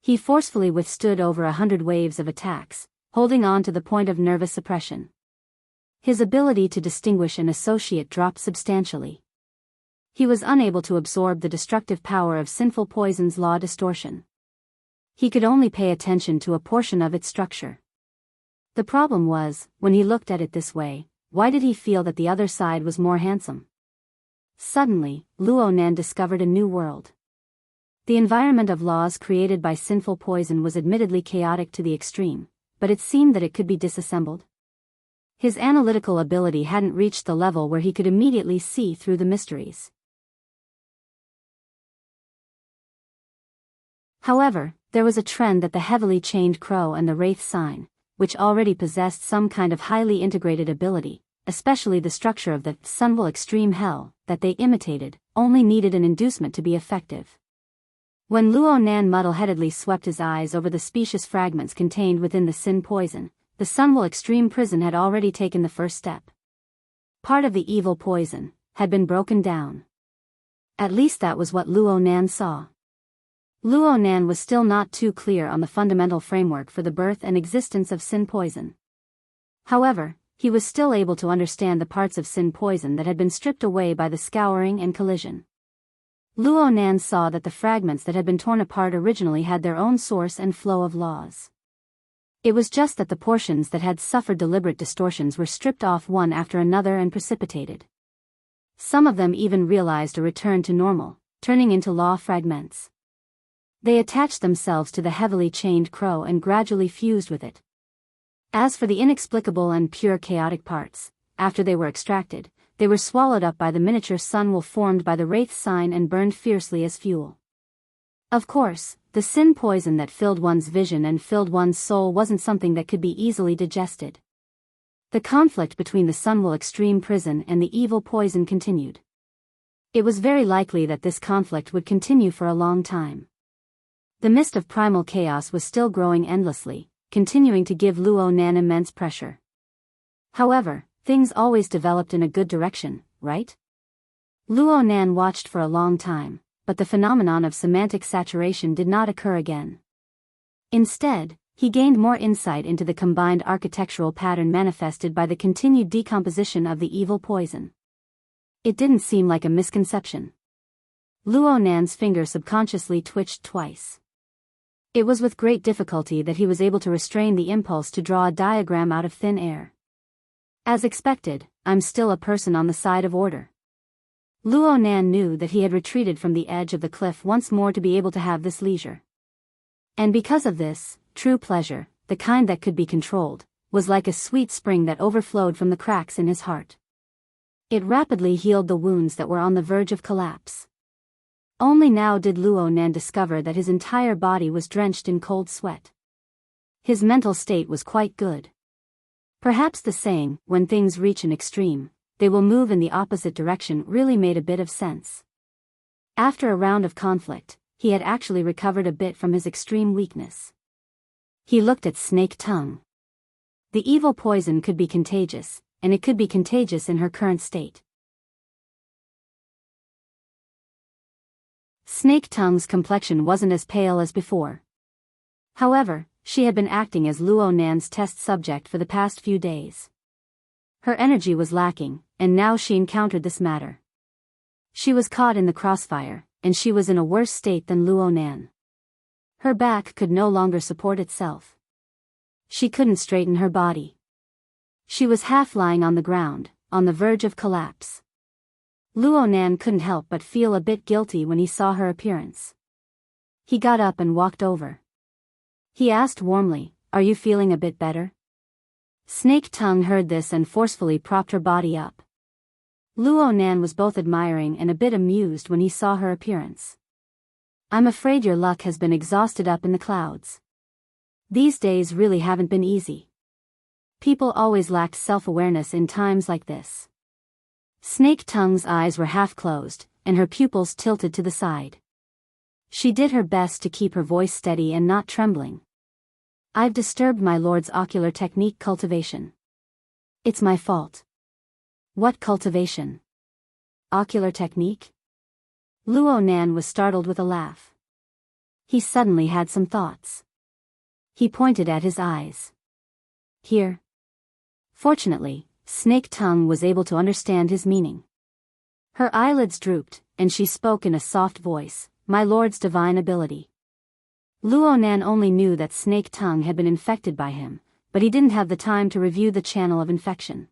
He forcefully withstood over 100 waves of attacks, holding on to the point of nervous suppression. His ability to distinguish and associate dropped substantially. He was unable to absorb the destructive power of sinful poison's law distortion. He could only pay attention to a portion of its structure. The problem was, when he looked at it this way, why did he feel that the other side was more handsome? Suddenly, Luo Nan discovered a new world. The environment of laws created by sinful poison was admittedly chaotic to the extreme, but it seemed that it could be disassembled. His analytical ability hadn't reached the level where he could immediately see through the mysteries. However, there was a trend that the heavily chained crow and the wraith sign, which already possessed some kind of highly integrated ability, especially the structure of the Sunwell Extreme Hell, that they imitated, only needed an inducement to be effective. When Luo Nan muddle-headedly swept his eyes over the specious fragments contained within the Sin Poison, the Sunwell Extreme Prison had already taken the first step. Part of the evil poison had been broken down. At least that was what Luo Nan saw. Luo Nan was still not too clear on the fundamental framework for the birth and existence of Sin Poison. However, he was still able to understand the parts of Sin Poison that had been stripped away by the scouring and collision. Luo Nan saw that the fragments that had been torn apart originally had their own source and flow of laws. It was just that the portions that had suffered deliberate distortions were stripped off one after another and precipitated. Some of them even realized a return to normal, turning into law fragments. They attached themselves to the heavily chained crow and gradually fused with it. As for the inexplicable and pure chaotic parts, after they were extracted, they were swallowed up by the miniature Sunwell formed by the Wraith sign and burned fiercely as fuel. Of course, the Sin Poison that filled one's vision and filled one's soul wasn't something that could be easily digested. The conflict between the Sunwell Extreme Prison and the evil poison continued. It was very likely that this conflict would continue for a long time. The mist of primal chaos was still growing endlessly, continuing to give Luo Nan immense pressure. However, things always developed in a good direction, right? Luo Nan watched for a long time, but the phenomenon of semantic saturation did not occur again. Instead, he gained more insight into the combined architectural pattern manifested by the continued decomposition of the evil poison. It didn't seem like a misconception. Luo Nan's finger subconsciously twitched twice. It was with great difficulty that he was able to restrain the impulse to draw a diagram out of thin air. As expected, I'm still a person on the side of order. Luo Nan knew that he had retreated from the edge of the cliff once more to be able to have this leisure. And because of this, true pleasure, the kind that could be controlled, was like a sweet spring that overflowed from the cracks in his heart. It rapidly healed the wounds that were on the verge of collapse. Only now did Luo Nan discover that his entire body was drenched in cold sweat. His mental state was quite good. Perhaps the saying, when things reach an extreme, they will move in the opposite direction, really made a bit of sense. After a round of conflict, he had actually recovered a bit from his extreme weakness. He looked at Snake Tongue. The evil poison could be contagious, and it could be contagious in her current state. Snake Tongue's complexion wasn't as pale as before. However, she had been acting as Luo Nan's test subject for the past few days. Her energy was lacking, and now she encountered this matter. She was caught in the crossfire, and she was in a worse state than Luo Nan. Her back could no longer support itself. She couldn't straighten her body. She was half lying on the ground, on the verge of collapse. Luo Nan couldn't help but feel a bit guilty when he saw her appearance. He got up and walked over. He asked warmly, "Are you feeling a bit better?" Snake Tongue heard this and forcefully propped her body up. Luo Nan was both admiring and a bit amused when he saw her appearance. "I'm afraid your luck has been exhausted up in the clouds. These days really haven't been easy. People always lacked self-awareness in times like this." Snake Tongue's eyes were half closed, and her pupils tilted to the side. She did her best to keep her voice steady and not trembling. "I've disturbed my lord's ocular technique cultivation. It's my fault." "What cultivation? Ocular technique?" Luo Nan was startled with a laugh. He suddenly had some thoughts. He pointed at his eyes. "Here." Fortunately, Snake Tongue was able to understand his meaning. Her eyelids drooped, and she spoke in a soft voice, "My lord's divine ability." Luo Nan only knew that Snake Tongue had been infected by him, but he didn't have the time to review the channel of infection.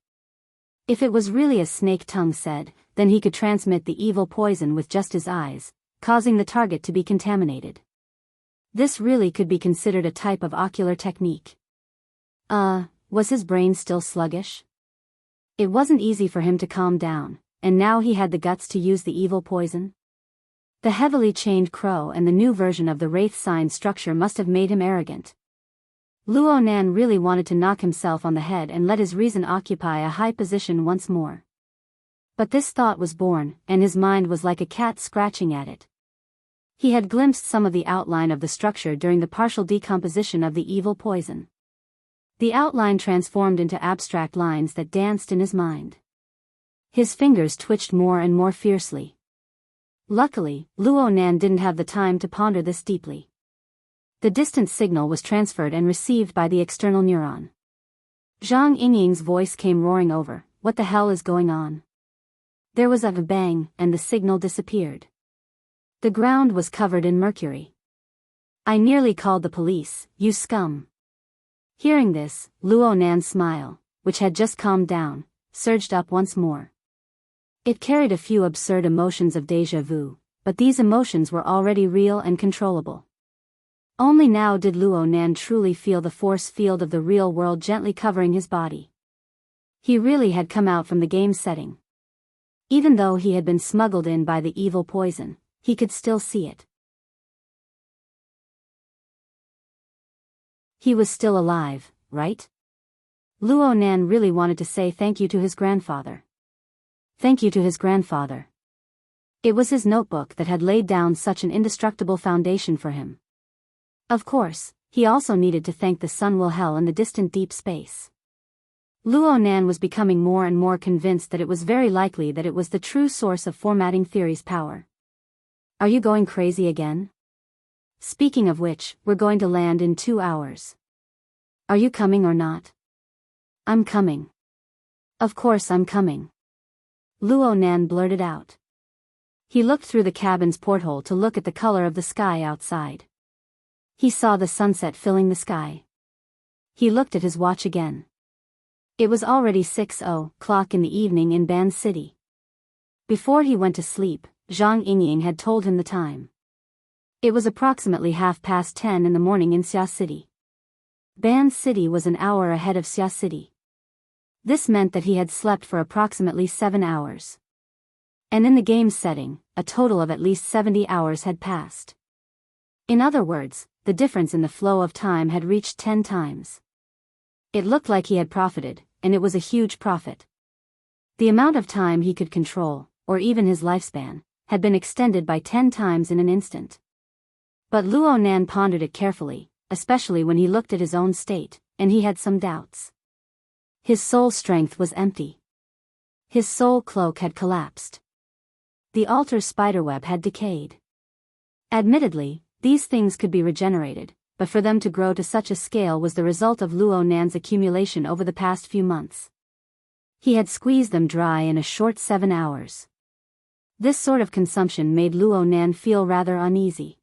If it was really as Snake Tongue said, then he could transmit the evil poison with just his eyes, causing the target to be contaminated. This really could be considered a type of ocular technique. Was his brain still sluggish? It wasn't easy for him to calm down, and now he had the guts to use the evil poison? The heavily chained crow and the new version of the wraith sign structure must have made him arrogant. Luo Nan really wanted to knock himself on the head and let his reason occupy a high position once more. But this thought was born, and his mind was like a cat scratching at it. He had glimpsed some of the outline of the structure during the partial decomposition of the evil poison. The outline transformed into abstract lines that danced in his mind. His fingers twitched more and more fiercely. Luckily, Luo Nan didn't have the time to ponder this deeply. The distant signal was transferred and received by the external neuron. Zhang Yingying's voice came roaring over, "What the hell is going on?" There was a bang, and the signal disappeared. The ground was covered in mercury. "I nearly called the police, you scum." Hearing this, Luo Nan's smile, which had just calmed down, surged up once more. It carried a few absurd emotions of déjà vu, but these emotions were already real and controllable. Only now did Luo Nan truly feel the force field of the real world gently covering his body. He really had come out from the game setting. Even though he had been smuggled in by the evil poison, he could still see it. He was still alive, right? Luo Nan really wanted to say thank you to his grandfather. Thank you to his grandfather. It was his notebook that had laid down such an indestructible foundation for him. Of course, he also needed to thank the sun will hell in the distant deep space. Luo Nan was becoming more and more convinced that it was very likely that it was the true source of formatting theory's power. Are you going crazy again? Speaking of which, we're going to land in 2 hours. Are you coming or not? I'm coming. Of course I'm coming. Luo Nan blurted out. He looked through the cabin's porthole to look at the color of the sky outside. He saw the sunset filling the sky. He looked at his watch again. It was already 6:00 in the evening in Ban City. Before he went to sleep, Zhang Yingying had told him the time. It was approximately 10:30 in the morning in Xia City. Ban City was an hour ahead of Xia City. This meant that he had slept for approximately 7 hours. And in the game setting, a total of at least 70 hours had passed. In other words, the difference in the flow of time had reached 10 times. It looked like he had profited, and it was a huge profit. The amount of time he could control, or even his lifespan, had been extended by 10 times in an instant. But Luo Nan pondered it carefully, especially when he looked at his own state, and he had some doubts. His soul strength was empty. His soul cloak had collapsed. The altar's spiderweb had decayed. Admittedly, these things could be regenerated, but for them to grow to such a scale was the result of Luo Nan's accumulation over the past few months. He had squeezed them dry in a short 7 hours. This sort of consumption made Luo Nan feel rather uneasy.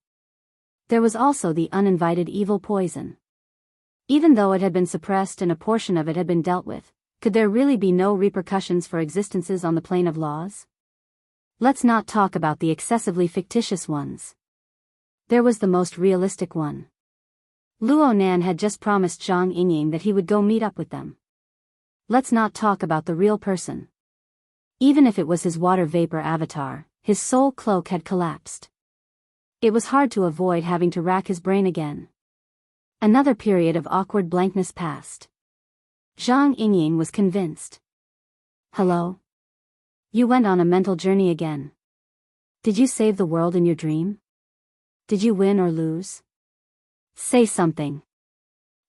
There was also the uninvited evil poison. Even though it had been suppressed and a portion of it had been dealt with, could there really be no repercussions for existences on the plane of laws? Let's not talk about the excessively fictitious ones. There was the most realistic one. Luo Nan had just promised Zhang Yingying that he would go meet up with them. Let's not talk about the real person. Even if it was his water vapor avatar, his soul cloak had collapsed. It was hard to avoid having to rack his brain again. Another period of awkward blankness passed. Zhang Yingying was convinced. Hello? You went on a mental journey again. Did you save the world in your dream? Did you win or lose? Say something.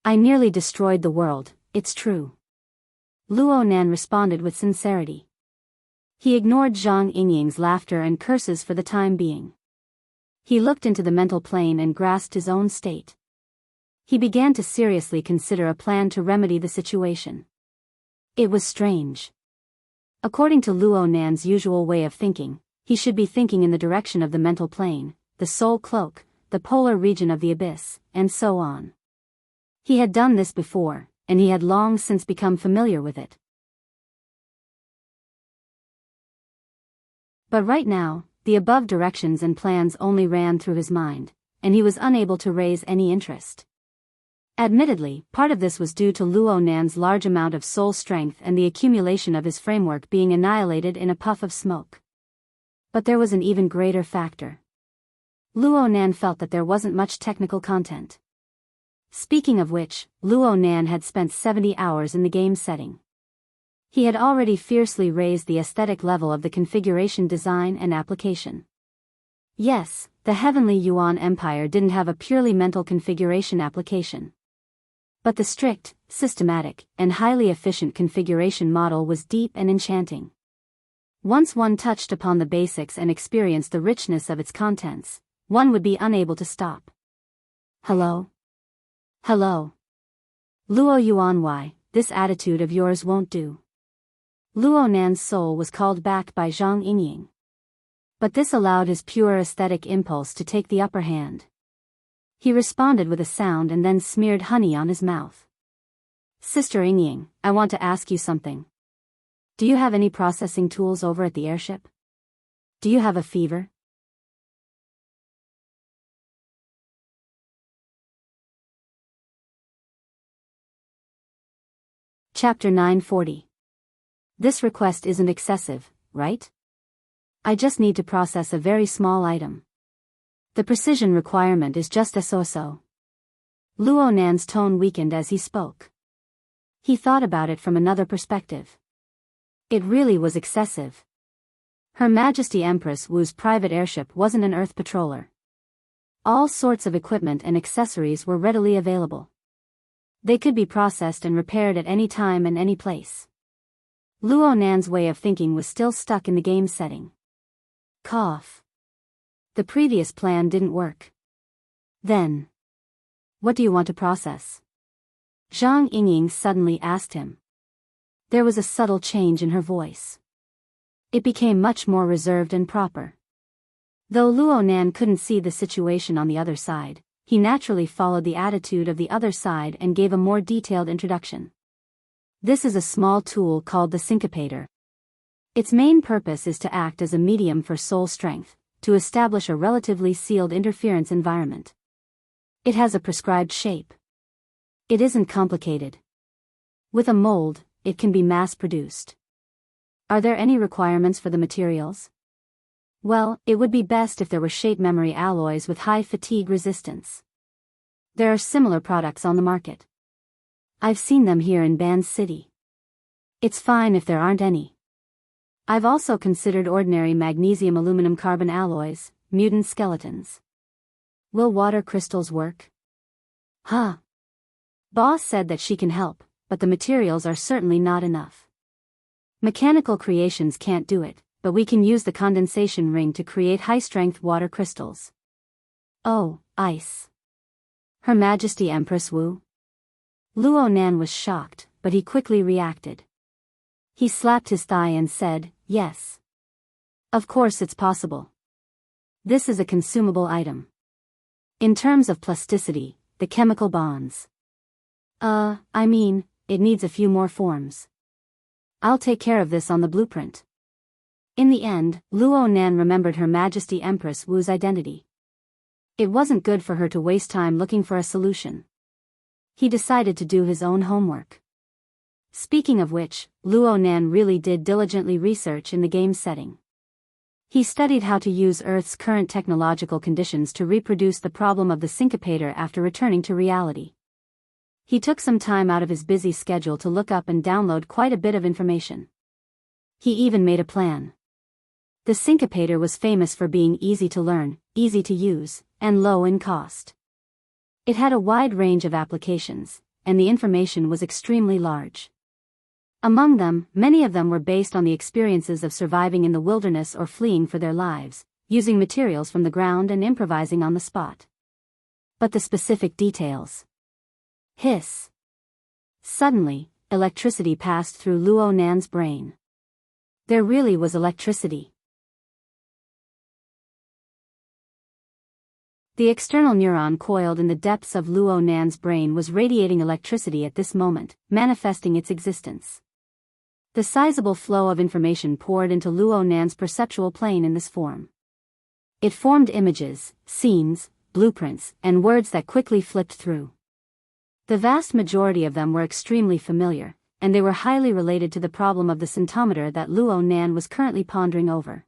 I nearly destroyed the world, it's true. Luo Nan responded with sincerity. He ignored Zhang Yingying's laughter and curses for the time being. He looked into the mental plane and grasped his own state. He began to seriously consider a plan to remedy the situation. It was strange. According to Luo Nan's usual way of thinking, he should be thinking in the direction of the mental plane, the soul cloak, the polar region of the abyss, and so on. He had done this before, and he had long since become familiar with it. But right now, the above directions and plans only ran through his mind, and he was unable to raise any interest. Admittedly, part of this was due to Luo Nan's large amount of soul strength and the accumulation of his framework being annihilated in a puff of smoke. But there was an even greater factor. Luo Nan felt that there wasn't much technical content. Speaking of which, Luo Nan had spent 70 hours in the game setting. He had already fiercely raised the aesthetic level of the configuration design and application. Yes, the Heavenly Yuan Empire didn't have a purely mental configuration application. But the strict, systematic, and highly efficient configuration model was deep and enchanting. Once one touched upon the basics and experienced the richness of its contents, one would be unable to stop. Hello? Hello? Luo Yuan, why, this attitude of yours won't do. Luo Nan's soul was called back by Zhang Yingying. But this allowed his pure aesthetic impulse to take the upper hand. He responded with a sound and then smeared honey on his mouth. Sister Yingying, I want to ask you something. Do you have any processing tools over at the airship? Do you have a fever? Chapter 940. This request isn't excessive, right? I just need to process a very small item. The precision requirement is just a so-so. Luo Nan's tone weakened as he spoke. He thought about it from another perspective. It really was excessive. Her Majesty Empress Wu's private airship wasn't an Earth patroller. All sorts of equipment and accessories were readily available. They could be processed and repaired at any time and any place. Luo Nan's way of thinking was still stuck in the game setting. Cough. The previous plan didn't work. Then, what do you want to process? Zhang Yingying suddenly asked him. There was a subtle change in her voice. It became much more reserved and proper. Though Luo Nan couldn't see the situation on the other side, he naturally followed the attitude of the other side and gave a more detailed introduction. This is a small tool called the syncopator. Its main purpose is to act as a medium for soul strength, to establish a relatively sealed interference environment. It has a prescribed shape. It isn't complicated. With a mold, it can be mass-produced. Are there any requirements for the materials? Well, it would be best if there were shape memory alloys with high fatigue resistance. There are similar products on the market. I've seen them here in Ban City. It's fine if there aren't any. I've also considered ordinary magnesium aluminum carbon alloys, mutant skeletons. Will water crystals work? Huh. Boss said that she can help, but the materials are certainly not enough. Mechanical creations can't do it, but we can use the condensation ring to create high-strength water crystals. Oh, ice. Her Majesty Empress Wu? Luo Nan was shocked, but he quickly reacted. He slapped his thigh and said, yes. Of course it's possible. This is a consumable item. In terms of plasticity, the chemical bonds. It needs a few more forms. I'll take care of this on the blueprint. In the end, Luo Nan remembered Her Majesty Empress Wu's identity. It wasn't good for her to waste time looking for a solution. He decided to do his own homework. Speaking of which, Luo Nan really did diligently research in the game setting. He studied how to use Earth's current technological conditions to reproduce the problem of the syncopator after returning to reality. He took some time out of his busy schedule to look up and download quite a bit of information. He even made a plan. The syncopator was famous for being easy to learn, easy to use, and low in cost. It had a wide range of applications, and the information was extremely large. Among them, many of them were based on the experiences of surviving in the wilderness or fleeing for their lives, using materials from the ground and improvising on the spot. But the specific details. Hiss. Suddenly, electricity passed through Luo Nan's brain. There really was electricity. The external neuron coiled in the depths of Luo Nan's brain was radiating electricity at this moment, manifesting its existence. The sizable flow of information poured into Luo Nan's perceptual plane in this form. It formed images, scenes, blueprints, and words that quickly flipped through. The vast majority of them were extremely familiar, and they were highly related to the problem of the centometer that Luo Nan was currently pondering over.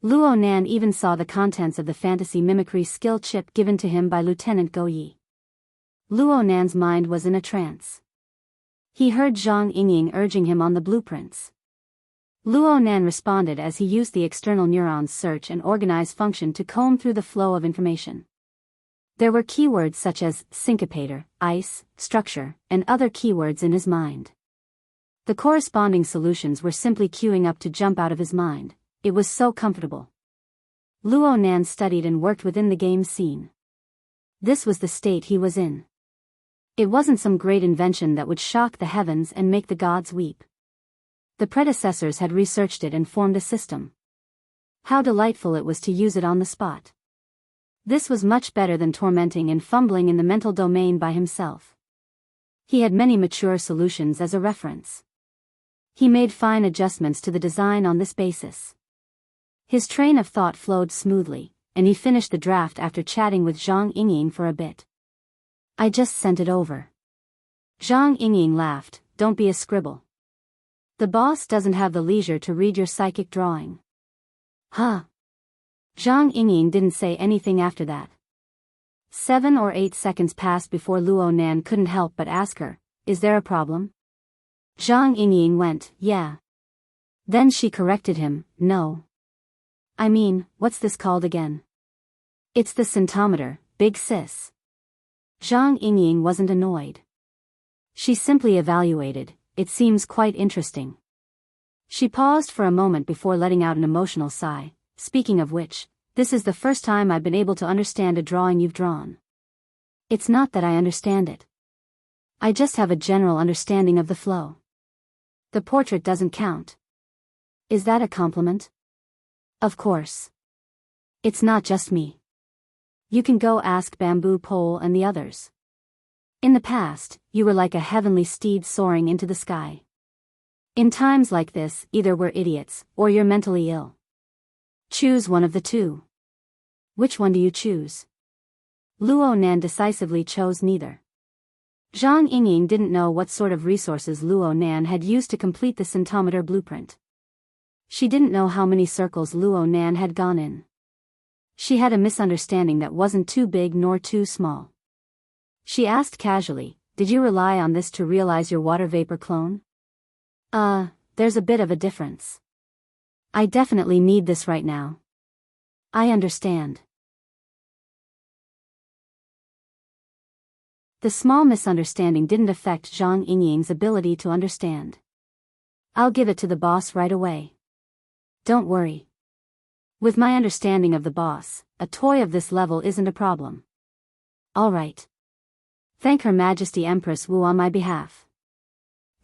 Luo Nan even saw the contents of the fantasy mimicry skill chip given to him by Lieutenant Go Yi. Luo Nan's mind was in a trance. He heard Zhang Yingying urging him on the blueprints. Luo Nan responded as he used the external neurons search and organize function to comb through the flow of information. There were keywords such as syncopator, ice, structure, and other keywords in his mind. The corresponding solutions were simply queuing up to jump out of his mind. It was so comfortable. Luo Nan studied and worked within the game scene. This was the state he was in. It wasn't some great invention that would shock the heavens and make the gods weep. The predecessors had researched it and formed a system. How delightful it was to use it on the spot. This was much better than tormenting and fumbling in the mental domain by himself. He had many mature solutions as a reference. He made fine adjustments to the design on this basis. His train of thought flowed smoothly, and he finished the draft after chatting with Zhang Yingying for a bit. I just sent it over. Zhang Yingying laughed. Don't be a scribble. The boss doesn't have the leisure to read your psychic drawing. Huh? Zhang Yingying didn't say anything after that. 7 or 8 seconds passed before Luo Nan couldn't help but ask her, is there a problem? Zhang Yingying went, yeah. Then she corrected him, no. I mean, what's this called again? It's the centometer, big sis. Zhang Yingying wasn't annoyed. She simply evaluated, it seems quite interesting. She paused for a moment before letting out an emotional sigh. Speaking of which, this is the first time I've been able to understand a drawing you've drawn. It's not that I understand it. I just have a general understanding of the flow. The portrait doesn't count. Is that a compliment? Of course. It's not just me. You can go ask Bamboo Pole and the others. In the past, you were like a heavenly steed soaring into the sky. In times like this, either we're idiots, or you're mentally ill. Choose one of the two. Which one do you choose? Luo Nan decisively chose neither. Zhang Yingying didn't know what sort of resources Luo Nan had used to complete the centometer blueprint. She didn't know how many circles Luo Nan had gone in. She had a misunderstanding that wasn't too big nor too small. She asked casually, did you rely on this to realize your water vapor clone? There's a bit of a difference. I definitely need this right now. I understand. The small misunderstanding didn't affect Zhang Yingying's ability to understand. I'll give it to the boss right away. Don't worry. With my understanding of the boss, a toy of this level isn't a problem. All right. Thank Her Majesty Empress Wu on my behalf.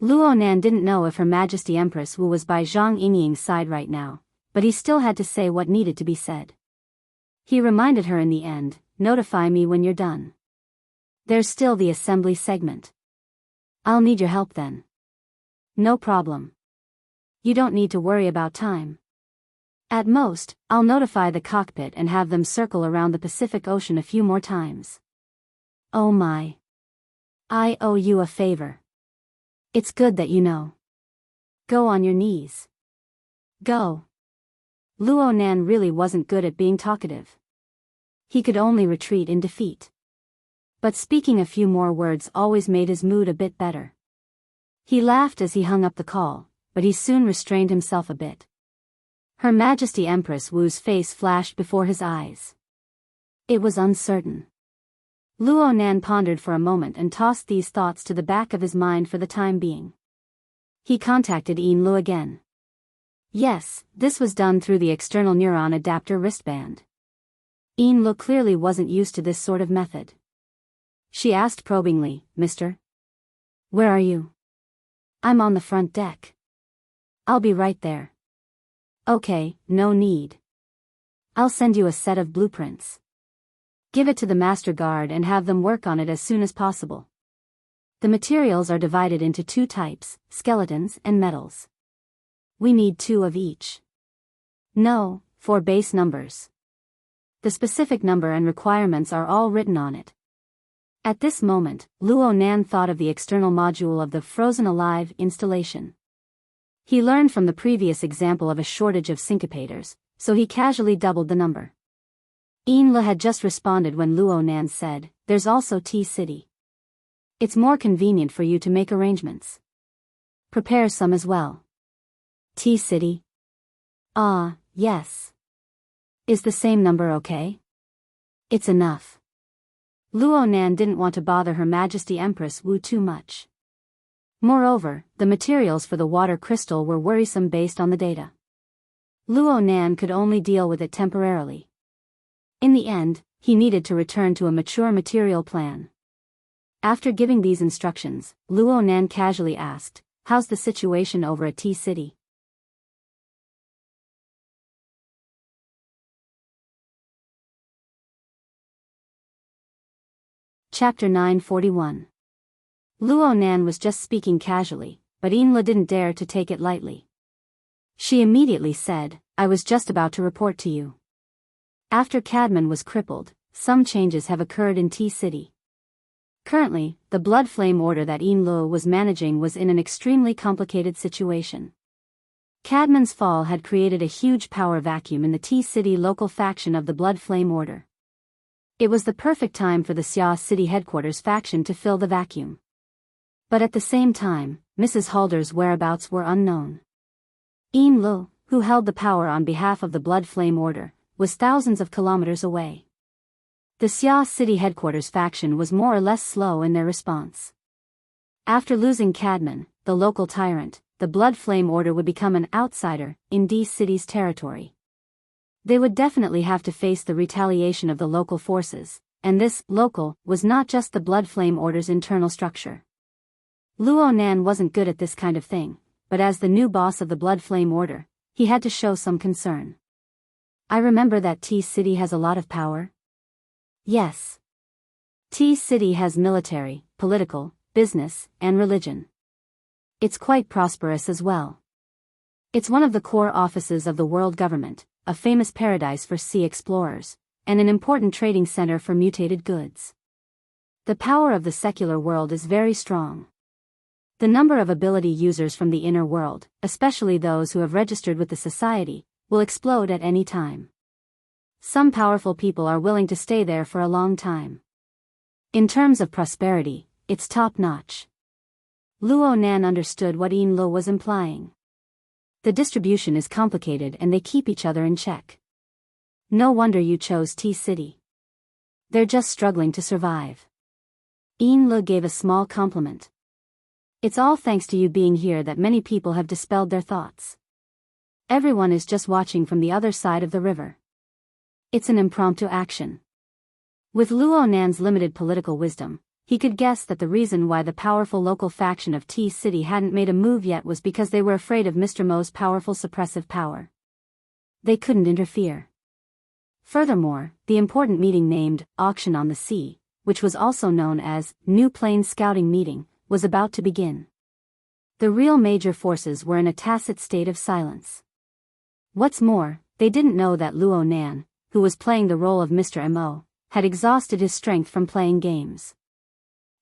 Luo Nan didn't know if Her Majesty Empress Wu was by Zhang Yingying's side right now, but he still had to say what needed to be said. He reminded her in the end, notify me when you're done. There's still the assembly segment. I'll need your help then. No problem. You don't need to worry about time. At most, I'll notify the cockpit and have them circle around the Pacific Ocean a few more times. Oh my. I owe you a favor. It's good that you know. Go on your knees. Go. Luo Nan really wasn't good at being talkative. He could only retreat in defeat. But speaking a few more words always made his mood a bit better. He laughed as he hung up the call, but he soon restrained himself a bit. Her Majesty Empress Wu's face flashed before his eyes. It was uncertain. Luo Nan pondered for a moment and tossed these thoughts to the back of his mind for the time being. He contacted Yin Lu again. Yes, this was done through the external neuron adapter wristband. Yin Lu clearly wasn't used to this sort of method. She asked probingly, Mister? Where are you? I'm on the front deck. I'll be right there. Okay, no need. I'll send you a set of blueprints. Give it to the Master Guard and have them work on it as soon as possible. The materials are divided into 2 types, skeletons and metals. We need 2 of each. No, 4 base numbers. The specific number and requirements are all written on it. At this moment, Luo Nan thought of the external module of the Frozen Alive installation. He learned from the previous example of a shortage of syncopators, so he casually doubled the number. Enla had just responded when Luo Nan said, "There's also T-City. It's more convenient for you to make arrangements. Prepare some as well." T-City? Ah, yes. Is the same number okay? It's enough. Luo Nan didn't want to bother Her Majesty Empress Wu too much. Moreover, the materials for the water crystal were worrisome based on the data. Luo Nan could only deal with it temporarily. In the end, he needed to return to a mature material plan. After giving these instructions, Luo Nan casually asked, "How's the situation over at T-City?" Chapter 941. Luo Nan was just speaking casually, but Enla didn't dare to take it lightly. She immediately said, "I was just about to report to you. After Cadman was crippled, some changes have occurred in T-City. Currently, the blood flame order that Enla was managing was in an extremely complicated situation. Cadman's fall had created a huge power vacuum in the T-City local faction of the blood flame order. It was the perfect time for the Xia City headquarters faction to fill the vacuum. But at the same time, Mrs. Halder's whereabouts were unknown. Enla, who held the power on behalf of the blood flame order, was thousands of kilometers away. The Xia City headquarters faction was more or less slow in their response. After losing Cadman, the local tyrant, the blood flame order would become an outsider in D-City's territory. They would definitely have to face the retaliation of the local forces, and this local was not just the blood flame order's internal structure. Luo Nan wasn't good at this kind of thing, but as the new boss of the blood flame order, he had to show some concern. "I remember that T-City has a lot of power?" "Yes. T-City has military, political, business, and religion. It's quite prosperous as well. It's one of the core offices of the world government, a famous paradise for sea explorers, and an important trading center for mutated goods. The power of the secular world is very strong. The number of ability users from the inner world, especially those who have registered with the society, will explode at any time. Some powerful people are willing to stay there for a long time. In terms of prosperity, it's top-notch." Luo Nan understood what Enla was implying. The distribution is complicated and they keep each other in check. No wonder you chose T-City. They're just struggling to survive. Enla gave a small compliment. "It's all thanks to you being here that many people have dispelled their thoughts. Everyone is just watching from the other side of the river. It's an impromptu action." With Luo Nan's limited political wisdom, he could guess that the reason why the powerful local faction of T-City hadn't made a move yet was because they were afraid of Mr. Mo's powerful suppressive power. They couldn't interfere. Furthermore, the important meeting named Auction on the Sea, which was also known as New Plane Scouting Meeting, was about to begin. The real major forces were in a tacit state of silence. What's more, they didn't know that Luo Nan, who was playing the role of Mr. Mo, had exhausted his strength from playing games.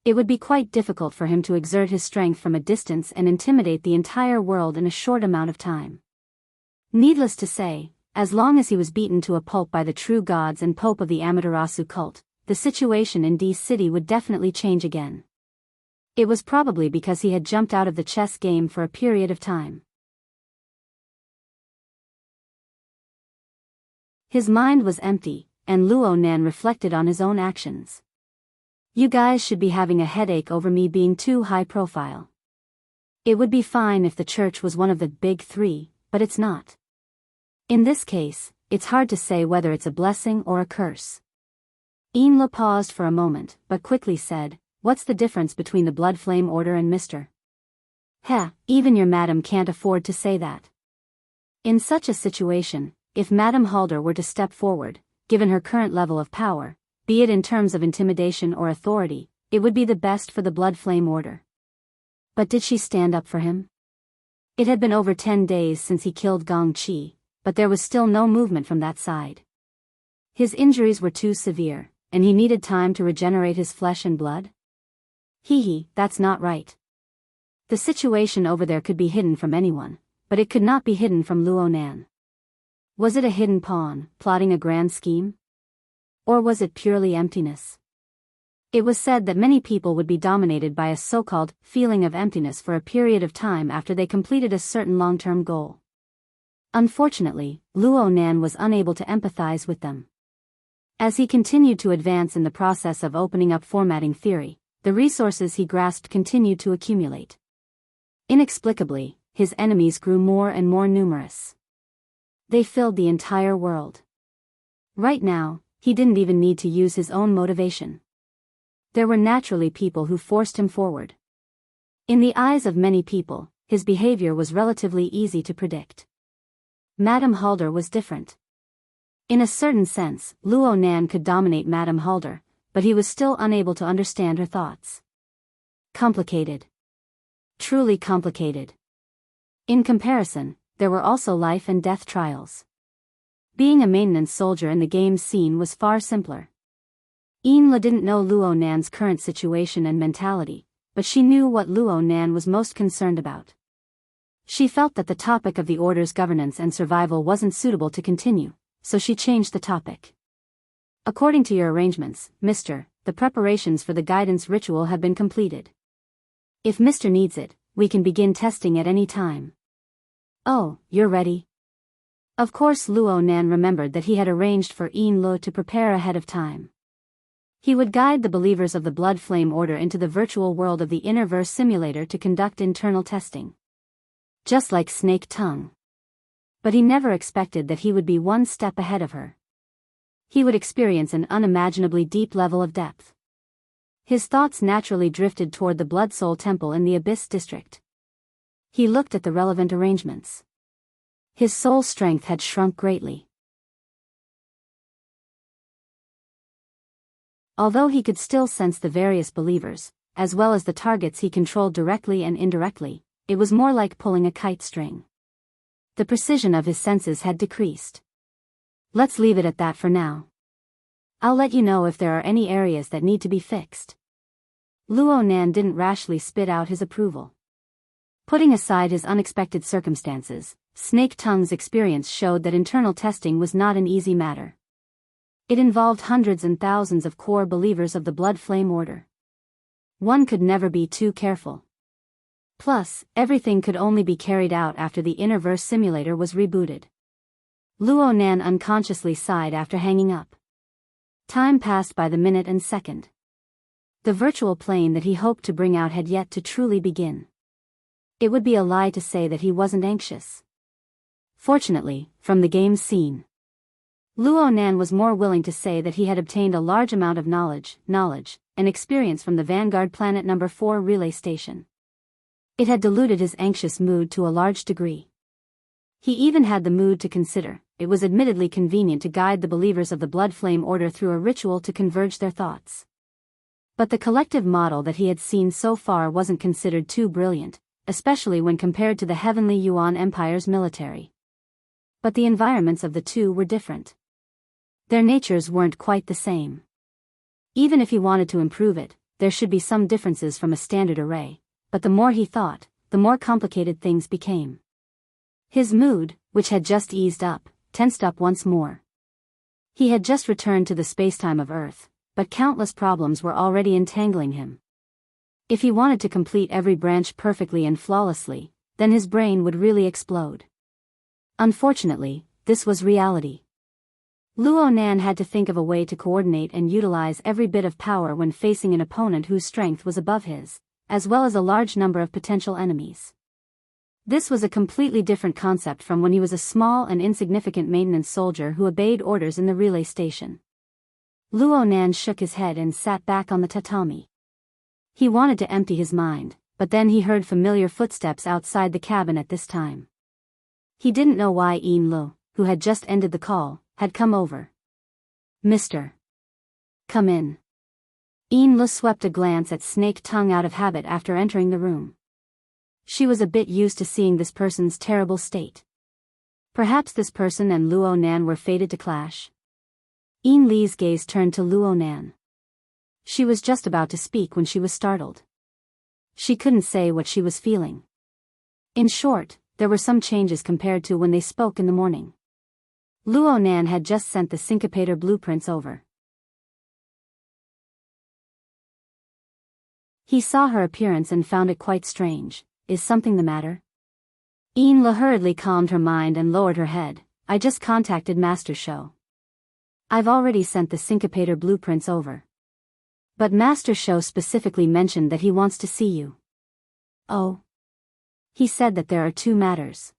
It would be quite difficult for him to exert his strength from a distance and intimidate the entire world in a short amount of time. Needless to say, as long as he was beaten to a pulp by the true gods and Pope of the Amaterasu cult, the situation in D-City would definitely change again. It was probably because he had jumped out of the chess game for a period of time. His mind was empty, and Luo Nan reflected on his own actions. "You guys should be having a headache over me being too high profile. It would be fine if the church was one of the big three, but it's not. In this case, it's hard to say whether it's a blessing or a curse." Enla paused for a moment, but quickly said, "What's the difference between the Blood Flame Order and Mr. Heh, even your madam can't afford to say that." In such a situation, if Madame Halder were to step forward, given her current level of power, be it in terms of intimidation or authority, it would be the best for the Blood Flame Order. But did she stand up for him? It had been over 10 days since he killed Gong Qi, but there was still no movement from that side. His injuries were too severe, and he needed time to regenerate his flesh and blood? That's not right. The situation over there could be hidden from anyone, but it could not be hidden from Luo Nan. Was it a hidden pawn, plotting a grand scheme? Or was it purely emptiness? It was said that many people would be dominated by a so-called feeling of emptiness for a period of time after they completed a certain long-term goal. Unfortunately, Luo Nan was unable to empathize with them. As he continued to advance in the process of opening up formatting theory, the resources he grasped continued to accumulate. Inexplicably, his enemies grew more and more numerous. They filled the entire world. Right now, he didn't even need to use his own motivation. There were naturally people who forced him forward. In the eyes of many people, his behavior was relatively easy to predict. Madame Halder was different. In a certain sense, Luo Nan could dominate Madame Halder, but he was still unable to understand her thoughts. Complicated. Truly complicated. In comparison, there were also life and death trials. Being a maintenance soldier in the game's scene was far simpler. Enla didn't know Luo Nan's current situation and mentality, but she knew what Luo Nan was most concerned about. She felt that the topic of the Order's governance and survival wasn't suitable to continue, so she changed the topic. According to your arrangements, Mr., the preparations for the guidance ritual have been completed. If Mr. needs it, we can begin testing at any time. Oh, you're ready? Of course Luo Nan remembered that he had arranged for Enla to prepare ahead of time. He would guide the believers of the Blood Flame Order into the virtual world of the Innerverse simulator to conduct internal testing. Just like Snake Tongue. But he never expected that he would be one step ahead of her. He would experience an unimaginably deep level of depth. His thoughts naturally drifted toward the Blood Soul Temple in the Abyss District. He looked at the relevant arrangements. His soul strength had shrunk greatly. Although he could still sense the various believers, as well as the targets he controlled directly and indirectly, it was more like pulling a kite string. The precision of his senses had decreased. Let's leave it at that for now. I'll let you know if there are any areas that need to be fixed. Luo Nan didn't rashly spit out his approval. Putting aside his unexpected circumstances, Snake Tongue's experience showed that internal testing was not an easy matter. It involved hundreds and thousands of core believers of the Blood Flame Order. One could never be too careful. Plus, everything could only be carried out after the Innerverse simulator was rebooted. Luo Nan unconsciously sighed after hanging up. Time passed by the minute and second. The virtual plane that he hoped to bring out had yet to truly begin. It would be a lie to say that he wasn't anxious. Fortunately, from the game's scene, Luo Nan was more willing to say that he had obtained a large amount of knowledge, and experience from the Vanguard Planet No. 4 relay station. It had diluted his anxious mood to a large degree. He even had the mood to consider. It was admittedly convenient to guide the believers of the Blood Flame Order through a ritual to converge their thoughts. But the collective model that he had seen so far wasn't considered too brilliant, especially when compared to the Heavenly Yuan Empire's military. But the environments of the two were different. Their natures weren't quite the same. Even if he wanted to improve it, there should be some differences from a standard array, but the more he thought, the more complicated things became. His mood, which had just eased up, tensed up once more. He had just returned to the spacetime of Earth, but countless problems were already entangling him. If he wanted to complete every branch perfectly and flawlessly, then his brain would really explode. Unfortunately, this was reality. Luo Nan had to think of a way to coordinate and utilize every bit of power when facing an opponent whose strength was above his, as well as a large number of potential enemies. This was a completely different concept from when he was a small and insignificant maintenance soldier who obeyed orders in the relay station. Luo Nan shook his head and sat back on the tatami. He wanted to empty his mind, but then he heard familiar footsteps outside the cabin at this time. He didn't know why Enla, who had just ended the call, had come over. Mr. Come in. Enla swept a glance at Snake Tongue out of habit after entering the room. She was a bit used to seeing this person's terrible state. Perhaps this person and Luo Nan were fated to clash. Ian Lee's gaze turned to Luo Nan. She was just about to speak when she was startled. She couldn't say what she was feeling. In short, there were some changes compared to when they spoke in the morning. Luo Nan had just sent the syncopator blueprints over. He saw her appearance and found it quite strange. Is something the matter? Ian Le hurriedly calmed her mind and lowered her head. I just contacted Master Shou. I've already sent the syncopator blueprints over. But Master Shou specifically mentioned that he wants to see you. Oh. He said that there are two matters.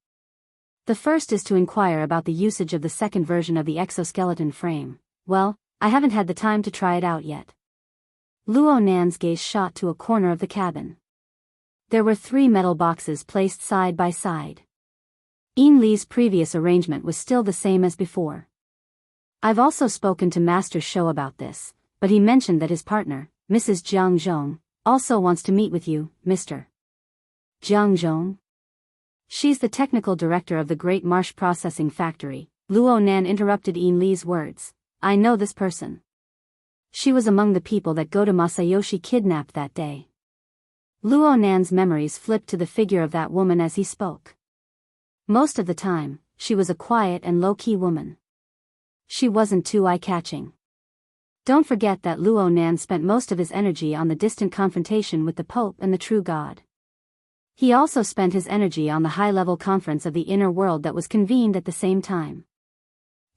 The first is to inquire about the usage of the second version of the exoskeleton frame. Well, I haven't had the time to try it out yet. Luo Nan's gaze shot to a corner of the cabin. There were 3 metal boxes placed side by side. Ian Lee's previous arrangement was still the same as before. I've also spoken to Master Shou about this, but he mentioned that his partner, Mrs. Jiang Zhong, also wants to meet with you, Mr. Jiang Zhong? She's the technical director of the Great Marsh Processing Factory. Luo Nan interrupted Ian Lee's words. I know this person. She was among the people that Goto Masayoshi kidnapped that day. Luo Nan's memories flipped to the figure of that woman as he spoke. Most of the time, she was a quiet and low-key woman. She wasn't too eye-catching. Don't forget that Luo Nan spent most of his energy on the distant confrontation with the Pope and the true God. He also spent his energy on the high-level conference of the inner world that was convened at the same time.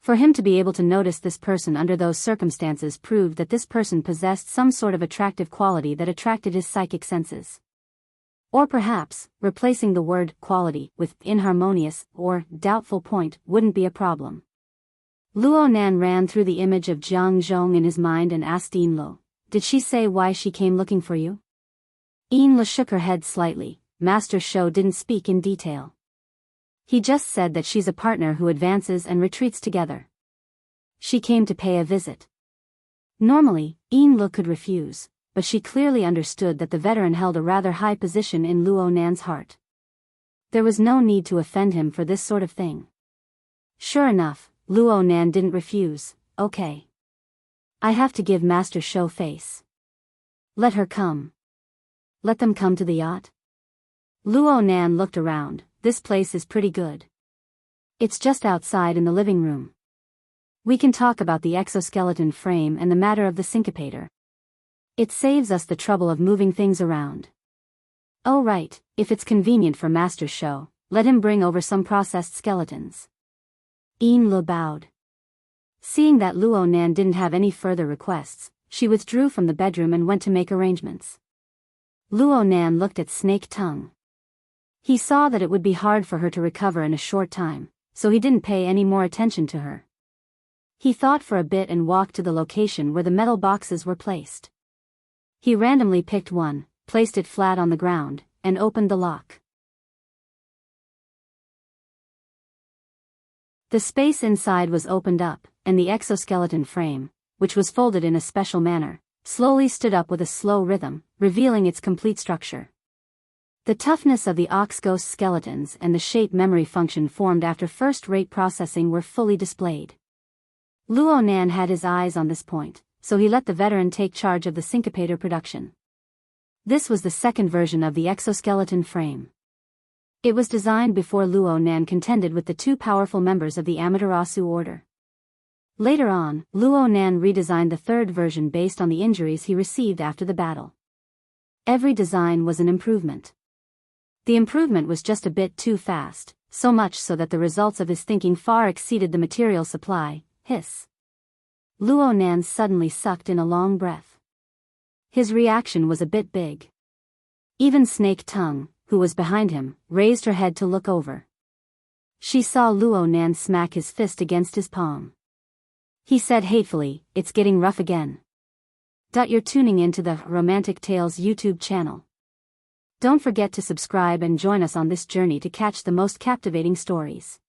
For him to be able to notice this person under those circumstances proved that this person possessed some sort of attractive quality that attracted his psychic senses. Or perhaps, replacing the word quality with inharmonious or doubtful point wouldn't be a problem. Luo Nan ran through the image of Jiang Zhong in his mind and asked Ian Le, did she say why she came looking for you? Ian Le shook her head slightly. Master Shou didn't speak in detail. He just said that she's a partner who advances and retreats together. She came to pay a visit. Normally, Ian Le could refuse, but she clearly understood that the veteran held a rather high position in Luo Nan's heart. There was no need to offend him for this sort of thing. Sure enough, Luo Nan didn't refuse. Okay. I have to give Master Shou face. Let her come. Let them come to the yacht? Luo Nan looked around. This place is pretty good. It's just outside in the living room. We can talk about the exoskeleton frame and the matter of the syncopator. It saves us the trouble of moving things around. Oh right, if it's convenient for Master Shou, let him bring over some processed skeletons. Ian Le bowed. Seeing that Luo Nan didn't have any further requests, she withdrew from the bedroom and went to make arrangements. Luo Nan looked at Snake Tongue. He saw that it would be hard for her to recover in a short time, so he didn't pay any more attention to her. He thought for a bit and walked to the location where the metal boxes were placed. He randomly picked one, placed it flat on the ground, and opened the lock. The space inside was opened up, and the exoskeleton frame, which was folded in a special manner, slowly stood up with a slow rhythm, revealing its complete structure. The toughness of the ox ghost skeletons and the shape memory function formed after first-rate processing were fully displayed. Luo Nan had his eyes on this point, so he let the veteran take charge of the syncopator production. This was the second version of the exoskeleton frame. It was designed before Luo Nan contended with the 2 powerful members of the Amaterasu Order. Later on, Luo Nan redesigned the third version based on the injuries he received after the battle. Every design was an improvement. The improvement was just a bit too fast, so much so that the results of his thinking far exceeded the material supply. Hiss. Luo Nan suddenly sucked in a long breath. His reaction was a bit big. Even Snake Tongue, who was behind him, raised her head to look over. She saw Luo Nan smack his fist against his palm. He said hatefully, "It's getting rough again." You're tuning into the Romantic Tales YouTube channel. Don't forget to subscribe and join us on this journey to catch the most captivating stories.